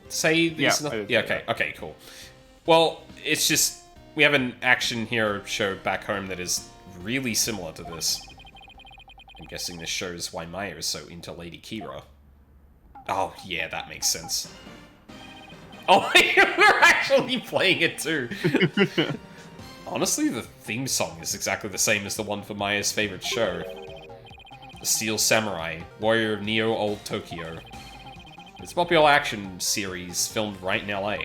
say these? Yeah, Yeah, okay, okay, cool. Well, it's just, we have an action hero show back home that is really similar to this. I'm guessing this shows why Maya is so into Lady Kira. Oh, yeah, that makes sense. Oh, we're actually playing it too. Honestly, the theme song is exactly the same as the one for Maya's favorite show. The Steel Samurai, Warrior of Neo Old Tokyo. It's a popular action series filmed right in LA.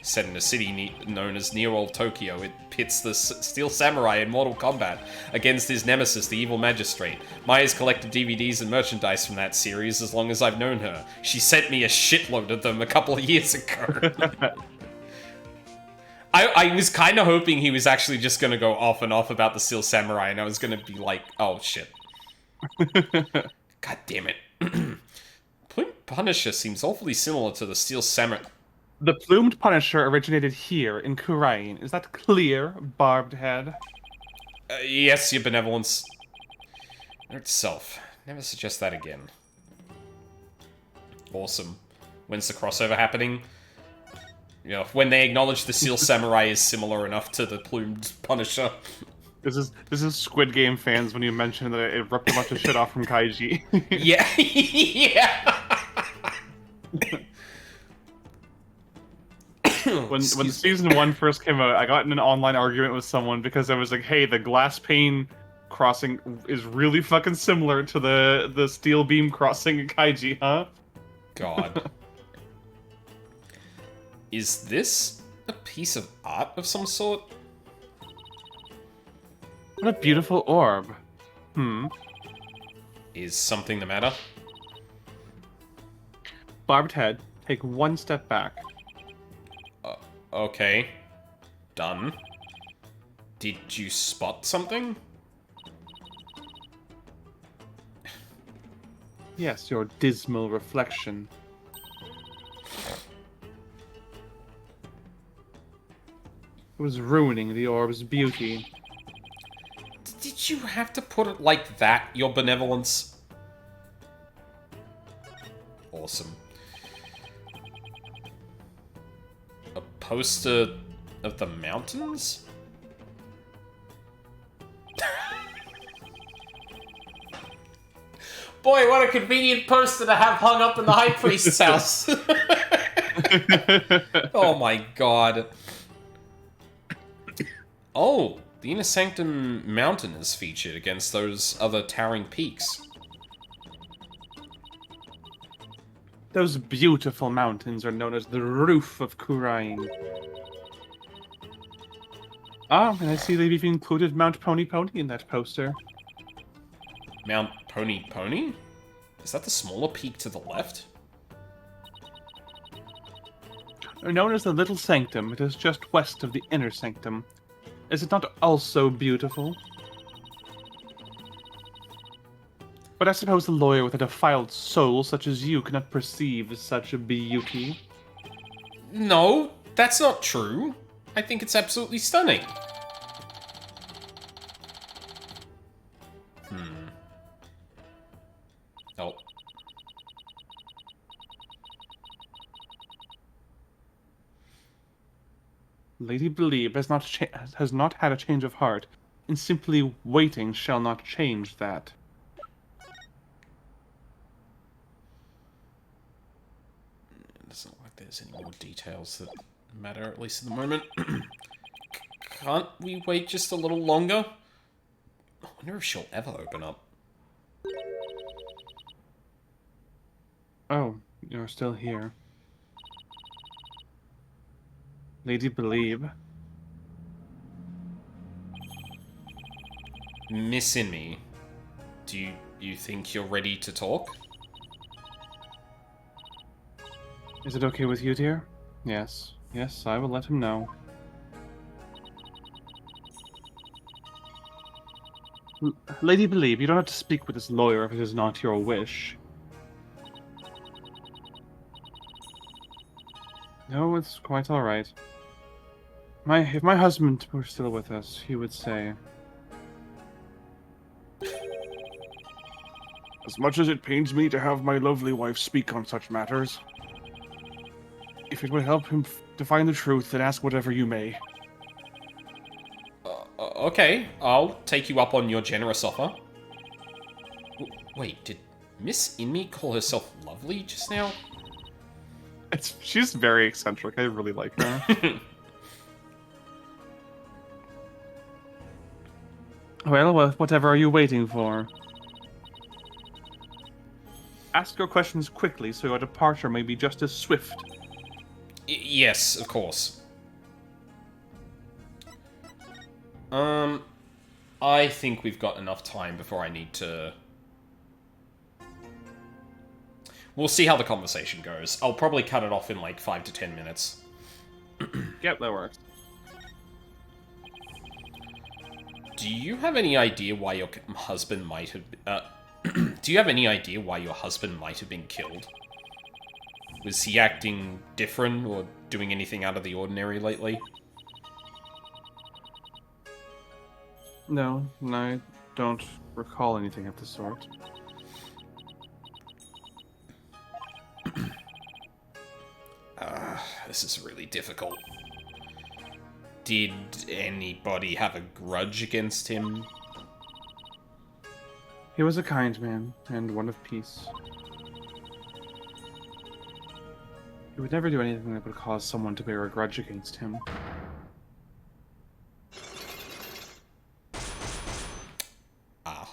Set in a city known as Neo Old Tokyo, it pits the Steel Samurai in Mortal Kombat against his nemesis, the Evil Magistrate. Maya's collected DVDs and merchandise from that series as long as I've known her. She sent me a shitload of them a couple of years ago. I was kind of hoping he was actually just going to go off and off about the Steel Samurai, and I was going to be like, oh shit. God damn it. Plumed Punisher seems awfully similar to the Steel Samurai. The Plumed Punisher originated here in Kurain. Is that clear, Barbed Head? Yes, your benevolence. Note to self. Never suggest that again. Awesome. When's the crossover happening? You know, when they acknowledge the Steel Samurai is similar enough to the Plumed Punisher. This is Squid Game fans when you mention that it ripped a bunch of shit off from Kaiji. Yeah. Yeah. When season 1 first came out, I got in an online argument with someone because I was like, "Hey, the glass pane crossing is really fucking similar to the steel beam crossing in Kaiji, huh?" God. Is this a piece of art of some sort? What a beautiful orb. Is something the matter? Barbed Head, take one step back. Okay. Done. Did you spot something? Yes, your dismal reflection. It was ruining the orb's beauty. Did you have to put it like that, your benevolence? Awesome. A poster of the mountains? Boy, what a convenient poster to have hung up in the High Priest's house. Oh my god. Oh, the Inner Sanctum Mountain is featured against those other towering peaks. Those beautiful mountains are known as the roof of Kurain. Ah, and I see they've even included Mount Pony Pony in that poster. Mount Pony Pony? Is that the smaller peak to the left? Known as the Little Sanctum, it is just west of the Inner Sanctum. Is it not also beautiful? But I suppose the lawyer with a defiled soul such as you cannot perceive such a beauty. No, that's not true. I think it's absolutely stunning. Oh. Lady Believe has not had a change of heart, and simply waiting shall not change that. It doesn't look like there's any more details that matter, at least at the moment. Can't we wait just a little longer? I wonder if she'll ever open up. Oh, you're still here. Lady Believe. Miss in me, do you think you're ready to talk? Is it okay with you, dear? Yes. Yes, I will let him know. Lady Believe, you don't have to speak with this lawyer if it is not your wish. No, it's quite all right. If my husband were still with us, he would say, "As much as it pains me to have my lovely wife speak on such matters, if it would help him to find the truth, then ask whatever you may." Okay, I'll take you up on your generous offer. Wait, did Miss Inmi call herself lovely just now? She's very eccentric. I really like her. Well, whatever are you waiting for? Ask your questions quickly so your departure may be just as swift. Yes, of course. I think we've got enough time before I need to... We'll see how the conversation goes. I'll probably cut it off in like 5 to 10 minutes. Yep, that works. Do you have any idea why your husband might have... do you have any idea why your husband might have been killed? Was he acting different or doing anything out of the ordinary lately? No, I don't recall anything of the sort. This is really difficult. Did anybody have a grudge against him? He was a kind man, and one of peace. He would never do anything that would cause someone to bear a grudge against him. Ah.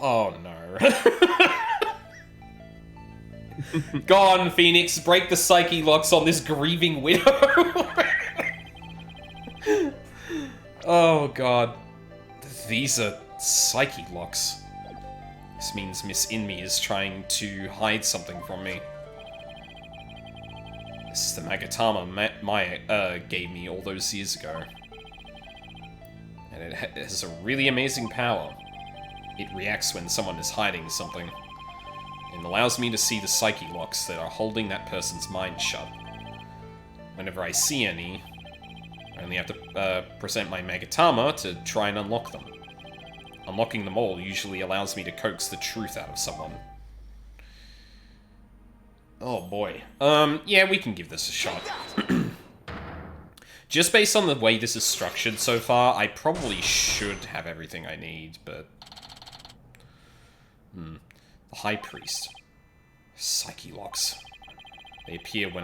Oh no. Go on, Phoenix, break the psyche locks on this grieving widow. Oh god. These are psyche locks. This means Miss Inmi is trying to hide something from me. This is the Magatama Maya gave me all those years ago. And it has a really amazing power. It reacts when someone is hiding something. And allows me to see the psyche locks that are holding that person's mind shut. Whenever I see any, I only have to present my Magatama to try and unlock them. Unlocking them all usually allows me to coax the truth out of someone. Oh boy. Yeah, we can give this a shot. Just based on the way this is structured so far, I probably should have everything I need, but... The High Priest. Psyche locks. They appear when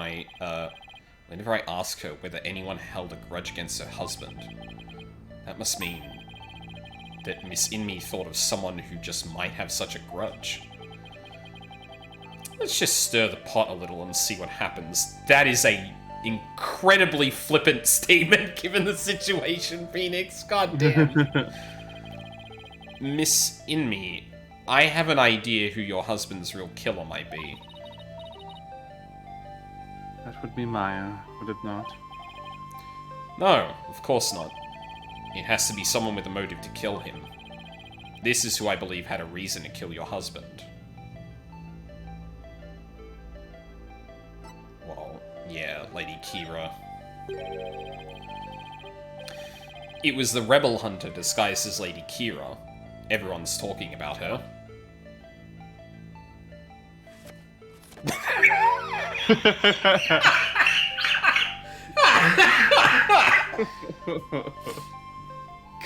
whenever I ask her whether anyone held a grudge against her husband. That must mean that Miss Inmi thought of someone who just might have such a grudge. Let's just stir the pot a little and see what happens. That is a incredibly flippant statement given the situation, Phoenix. God damn. Miss Inmi, I have an idea who your husband's real killer might be. That would be Maya, would it not? No, of course not. It has to be someone with a motive to kill him. This is who I believe had a reason to kill your husband. Well, yeah, Lady Kira. It was the rebel hunter disguised as Lady Kira. Everyone's talking about her.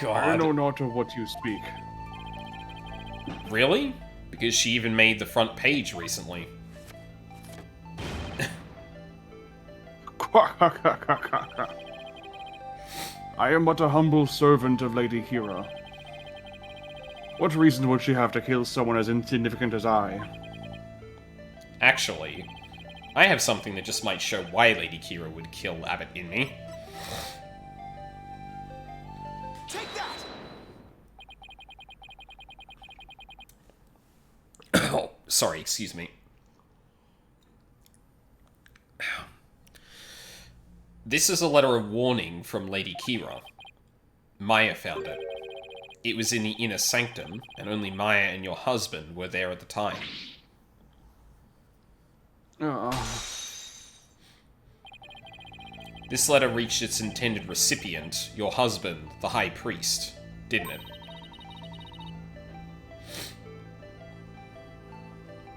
God. I know not of what you speak. Really? Because she even made the front page recently. I am but a humble servant of Lady Kira. What reason would she have to kill someone as insignificant as I? Actually, I have something that just might show why Lady Kira would kill Abbot Inmi. Take that! Oh, sorry, excuse me. This is a letter of warning from Lady Kira. Maya found it. It was in the inner sanctum, and only Maya and your husband were there at the time. This letter reached its intended recipient, your husband, the High Priest, didn't it?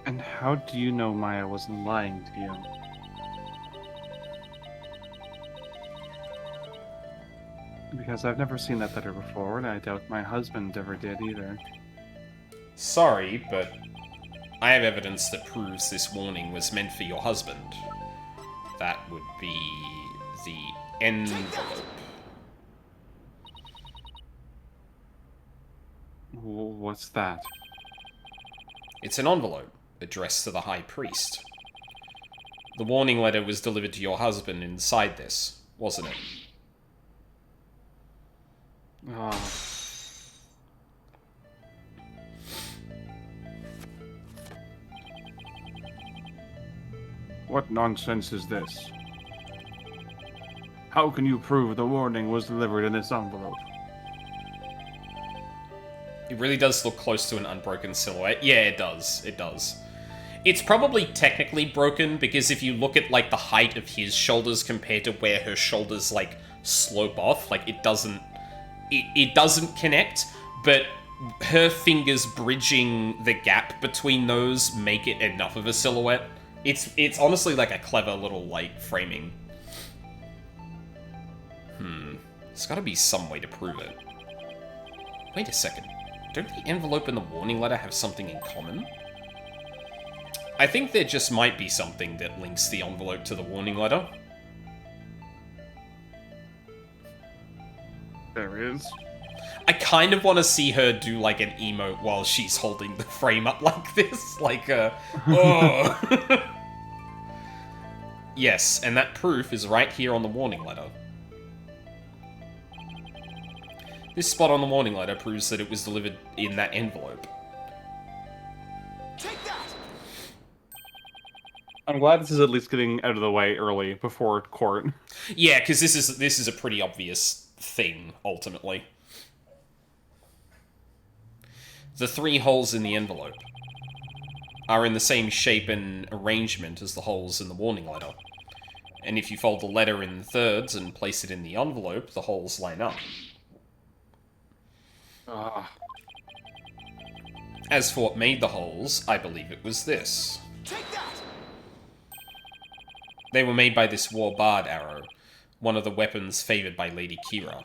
And how do you know Maya wasn't lying to you? Because I've never seen that letter before, and I doubt my husband ever did either. Sorry, but I have evidence that proves this warning was meant for your husband. That would be the envelope. What's that? It's an envelope addressed to the High Priest. The warning letter was delivered to your husband inside this, wasn't it? Oh. What nonsense is this? How can you prove the warning was delivered in this envelope? It really does look close to an unbroken silhouette. Yeah, it does. It does. It's probably technically broken because if you look at, like, the height of his shoulders compared to where her shoulders, like, slope off, like, it doesn't connect, but her fingers bridging the gap between those make it enough of a silhouette. It's honestly, like, a clever little, like, framing. There's gotta be some way to prove it. Wait a second. Don't the envelope and the warning letter have something in common? I think there just might be something that links the envelope to the warning letter. There is. I kind of want to see her do, like, an emote while she's holding the frame up like this. Like, oh. Yes, and that proof is right here on the warning letter. This spot on the warning letter proves that it was delivered in that envelope. Take that! I'm glad this is at least getting out of the way early before court. Yeah, because this is a pretty obvious thing, ultimately. The 3 holes in the envelope are in the same shape and arrangement as the holes in the warning letter. And if you fold the letter in thirds and place it in the envelope, the holes line up. As for what made the holes, I believe it was this. Take that! They were made by this War Bard arrow, one of the weapons favoured by Lady Kira.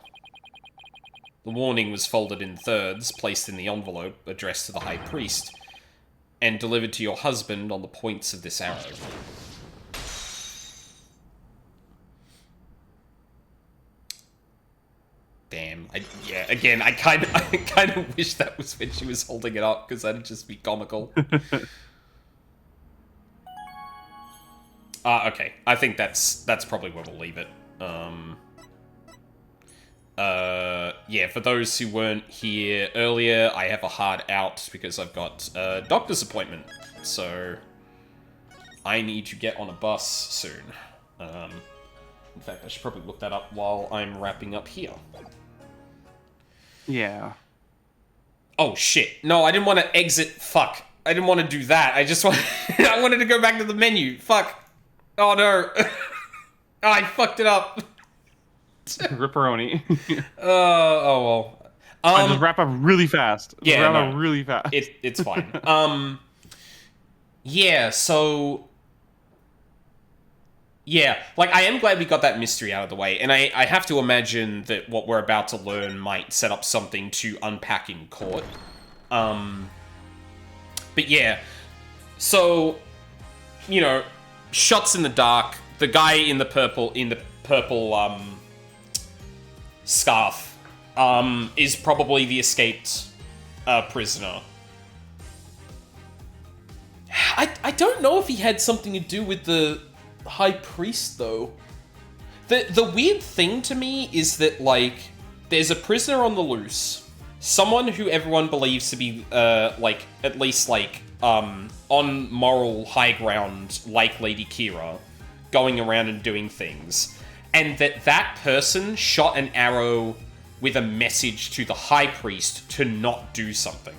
The warning was folded in thirds, placed in the envelope addressed to the High Priest, and delivered to your husband on the points of this arrow. Damn. Again, I kind of wish that was when she was holding it up, because that'd just be comical. Okay. I think that's probably where we'll leave it. Yeah, for those who weren't here earlier, I have a hard out because I've got a doctor's appointment. So, I need to get on a bus soon. In fact, I should probably look that up while I'm wrapping up here. Yeah. Oh, shit. No, I didn't want to exit. Fuck. I didn't want to do that. I just want I wanted to go back to the menu. Fuck. Oh, no. Oh, I fucked it up. Ripperoni. Oh, well. I just wrap up really fast. Yeah, Wrap up really fast. It's fine. Yeah, so... Yeah, like, I am glad we got that mystery out of the way, and I have to imagine that what we're about to learn might set up something to unpack in court. But yeah, so, you know, shots in the dark, the guy in the purple, scarf, is probably the escaped, prisoner. I don't know if he had something to do with the High Priest, though. The weird thing to me is that, like, there's a prisoner on the loose, someone who everyone believes to be, like, at least, like, on moral high ground, like Lady Kira, going around and doing things, and that person shot an arrow with a message to the High Priest to not do something.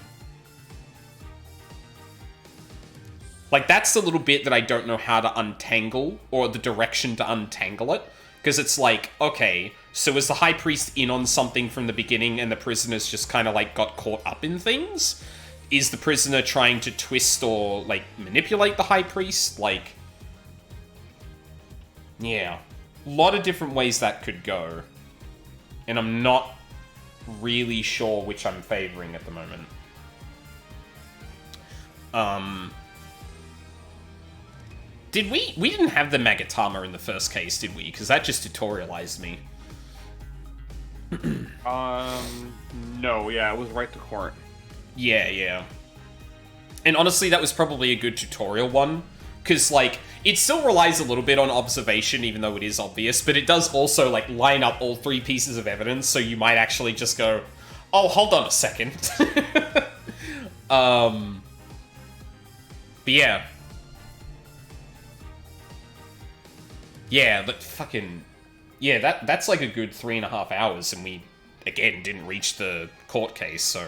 Like, that's the little bit that I don't know how to untangle, or the direction to untangle it. Because it's like, okay, so was the High Priest in on something from the beginning and the prisoners just kind of, like, got caught up in things? Is the prisoner trying to twist or, like, manipulate the High Priest? Like, yeah. A lot of different ways that could go. and I'm not really sure which I'm favoring at the moment. Did we didn't have the Magatama in the first case, did we? Because that just tutorialized me. No, yeah, it was right to court. Yeah. And honestly, that was probably a good tutorial one, because, like, it still relies a little bit on observation, even though it is obvious, but it does also, like, line up all three pieces of evidence, so you might actually just go, oh, hold on a second. But yeah. Yeah, but fucking... Yeah, that's like a good 3.5 hours, and we, again, didn't reach the court case, so...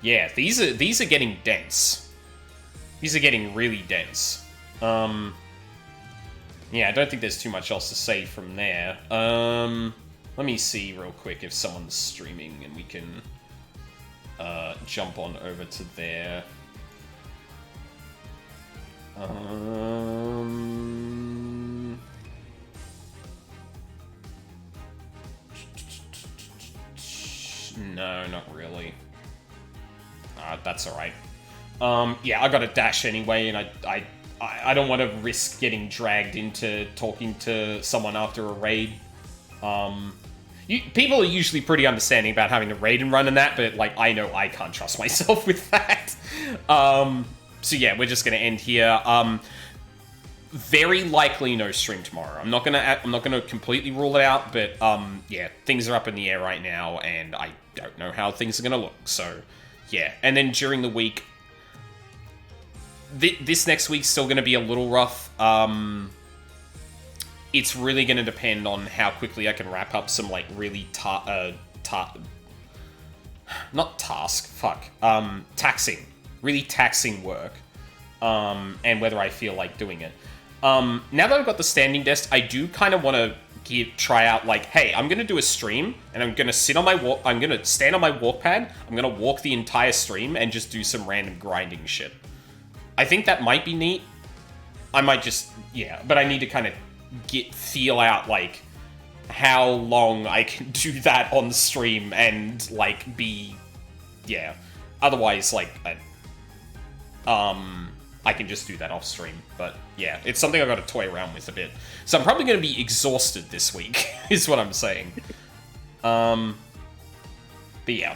Yeah, these are getting dense. These are getting really dense. Yeah, I don't think there's too much else to say from there. Let me see real quick if someone's streaming and we can jump on over to there. No, not really. That's alright. Yeah, I got a dash anyway, and I don't want to risk getting dragged into talking to someone after a raid. People are usually pretty understanding about having to raid and run and that, but, like, I know I can't trust myself with that. So yeah, we're just gonna end here. Very likely no stream tomorrow. I'm not gonna completely rule it out, but yeah, things are up in the air right now, and I don't know how things are gonna look. So yeah, and then during the week, this next week's still gonna be a little rough. It's really gonna depend on how quickly I can wrap up some, like, really really taxing work, and whether I feel like doing it. Now that I've got the standing desk, I do kind of want to try out, like, hey, I'm gonna do a stream, and I'm gonna stand on my walk pad, I'm gonna walk the entire stream, and just do some random grinding shit. I think that might be neat. I might just, yeah, but I need to kind of feel out, like, how long I can do that on the stream and, like, be, yeah. Otherwise, like, I can just do that off stream. But yeah, it's something I've got to toy around with a bit. So I'm probably going to be exhausted this week, is what I'm saying. But yeah.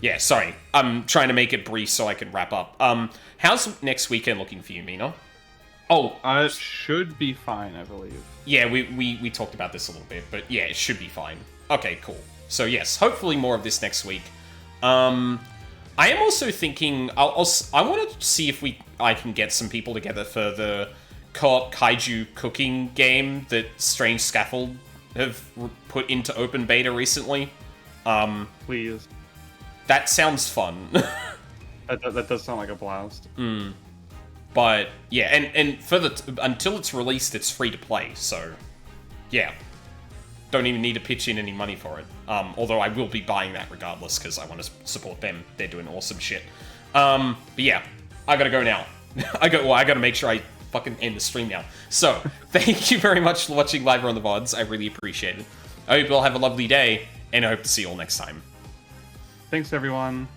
Yeah, sorry. I'm trying to make it brief so I can wrap up. How's next weekend looking for you, Mina? Oh, it should be fine, I believe. Yeah, we talked about this a little bit, but yeah, it should be fine. Okay, cool. So yes, hopefully more of this next week. I am also thinking I want to see if I can get some people together for the co-op kaiju cooking game that Strange Scaffold have put into open beta recently. Please. That sounds fun. that does sound like a blast. But yeah, and until it's released, it's free to play. So yeah, don't even need to pitch in any money for it. Although I will be buying that regardless because I want to support them. They're doing awesome shit. But yeah, I gotta go now. I gotta make sure I fucking end the stream now. So thank you very much for watching live on the VODs. I really appreciate it. I hope you all have a lovely day, and I hope to see you all next time. Thanks, everyone.